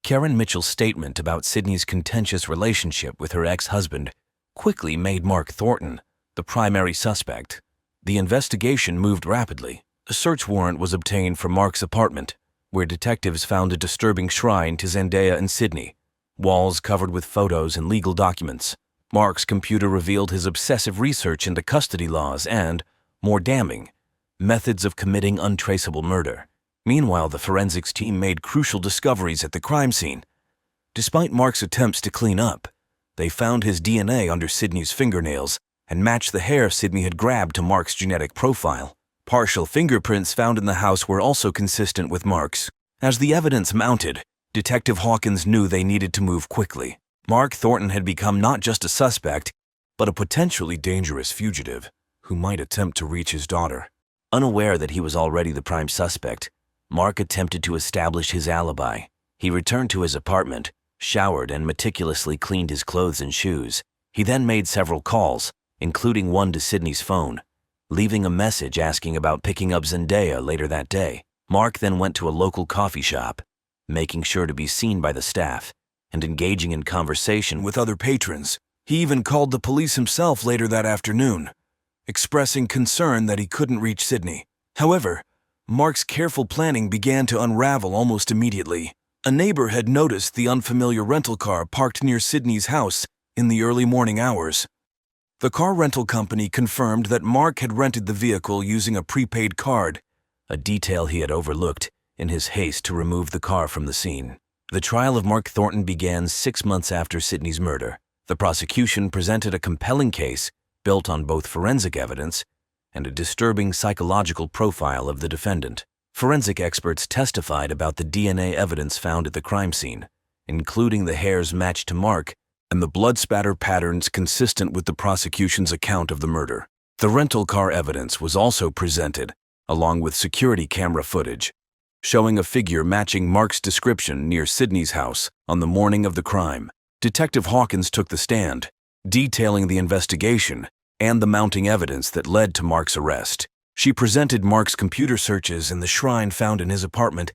Karen Mitchell's statement about Sydney's contentious relationship with her ex-husband quickly made Mark Thornton the primary suspect. The investigation moved rapidly. A search warrant was obtained for Mark's apartment, where detectives found a disturbing shrine to Zendaya and Sydney, walls covered with photos and legal documents. Mark's computer revealed his obsessive research into custody laws and, more damning, methods of committing untraceable murder. Meanwhile, the forensics team made crucial discoveries at the crime scene. Despite Mark's attempts to clean up, they found his DNA under Sydney's fingernails and matched the hair Sydney had grabbed to Mark's genetic profile. Partial fingerprints found in the house were also consistent with Mark's. As the evidence mounted, Detective Hawkins knew they needed to move quickly. Mark Thornton had become not just a suspect, but a potentially dangerous fugitive who might attempt to reach his daughter. Unaware that he was already the prime suspect, Mark attempted to establish his alibi. He returned to his apartment, showered, and meticulously cleaned his clothes and shoes. He then made several calls, including one to Sydney's phone, leaving a message asking about picking up Zendaya later that day. Mark then went to a local coffee shop, making sure to be seen by the staff and engaging in conversation with other patrons. He even called the police himself later that afternoon, expressing concern that he couldn't reach Sydney. However, Mark's careful planning began to unravel almost immediately. A neighbor had noticed the unfamiliar rental car parked near Sydney's house in the early morning hours. The car rental company confirmed that Mark had rented the vehicle using a prepaid card a detail he had overlooked in his haste to remove the car from the scene. The trial of Mark Thornton began 6 months after Sydney's murder. The prosecution presented a compelling case built on both forensic evidence and a disturbing psychological profile of the defendant. Forensic experts testified about the DNA evidence found at the crime scene, including the hairs matched to Mark and the blood spatter patterns consistent with the prosecution's account of the murder. The rental car evidence was also presented, along with security camera footage, showing a figure matching Mark's description near Sydney's house on the morning of the crime. Detective Hawkins took the stand, detailing the investigation and the mounting evidence that led to Mark's arrest. She presented Mark's computer searches in the shrine found in his apartment,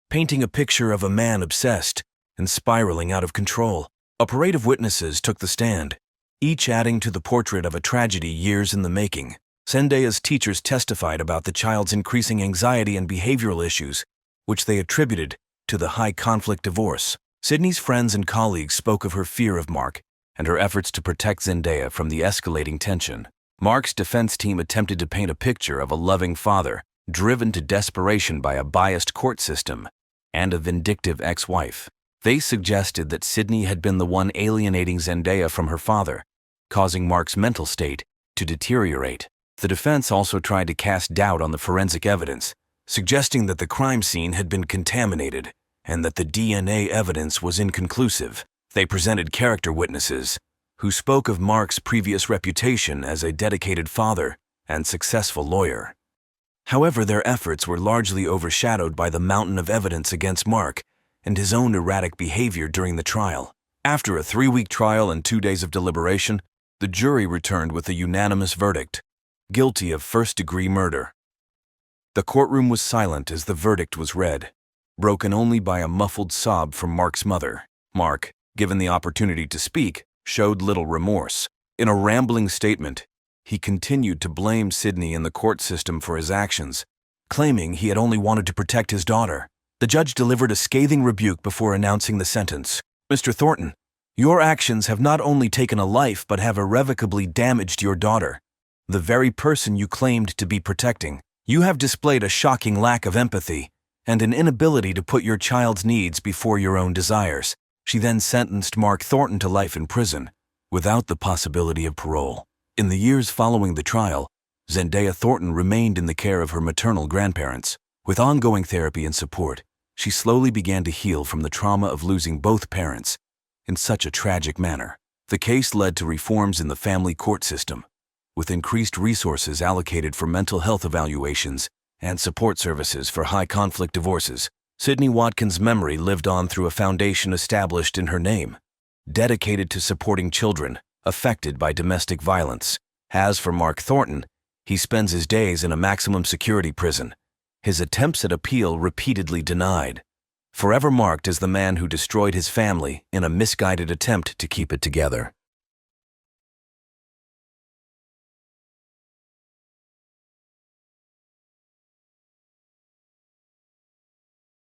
painting a picture of a man obsessed and spiraling out of control. A parade of witnesses took the stand, each adding to the portrait of a tragedy years in the making. Zendaya's teachers testified about the child's increasing anxiety and behavioral issues, which they attributed to the high-conflict divorce. Sydney's friends and colleagues spoke of her fear of Mark and her efforts to protect Zendaya from the escalating tension. Mark's defense team attempted to paint a picture of a loving father, driven to desperation by a biased court system and a vindictive ex-wife. They suggested that Sydney had been the one alienating Zendaya from her father, causing Mark's mental state to deteriorate. The defense also tried to cast doubt on the forensic evidence, suggesting that the crime scene had been contaminated and that the DNA evidence was inconclusive. They presented character witnesses who spoke of Mark's previous reputation as a dedicated father and successful lawyer. However, their efforts were largely overshadowed by the mountain of evidence against Mark and his own erratic behavior during the trial. After a 3-week trial and 2 days of deliberation, the jury returned with a unanimous verdict: guilty of first-degree murder. The courtroom was silent as the verdict was read, broken only by a muffled sob from Mark's mother. Mark, given the opportunity to speak, showed little remorse. In a rambling statement, he continued to blame Sydney and the court system for his actions, claiming he had only wanted to protect his daughter. The judge delivered a scathing rebuke before announcing the sentence. "Mr. Thornton, your actions have not only taken a life but have irrevocably damaged your daughter, the very person you claimed to be protecting. You have displayed a shocking lack of empathy and an inability to put your child's needs before your own desires." She then sentenced Mark Thornton to life in prison, without the possibility of parole. In the years following the trial, Zendaya Thornton remained in the care of her maternal grandparents. With ongoing therapy and support, she slowly began to heal from the trauma of losing both parents in such a tragic manner. The case led to reforms in the family court system, with increased resources allocated for mental health evaluations and support services for high-conflict divorces. Sydney Watkins' memory lived on through a foundation established in her name, dedicated to supporting children affected by domestic violence. As for Mark Thornton, he spends his days in a maximum security prison, his attempts at appeal repeatedly denied, forever marked as the man who destroyed his family in a misguided attempt to keep it together.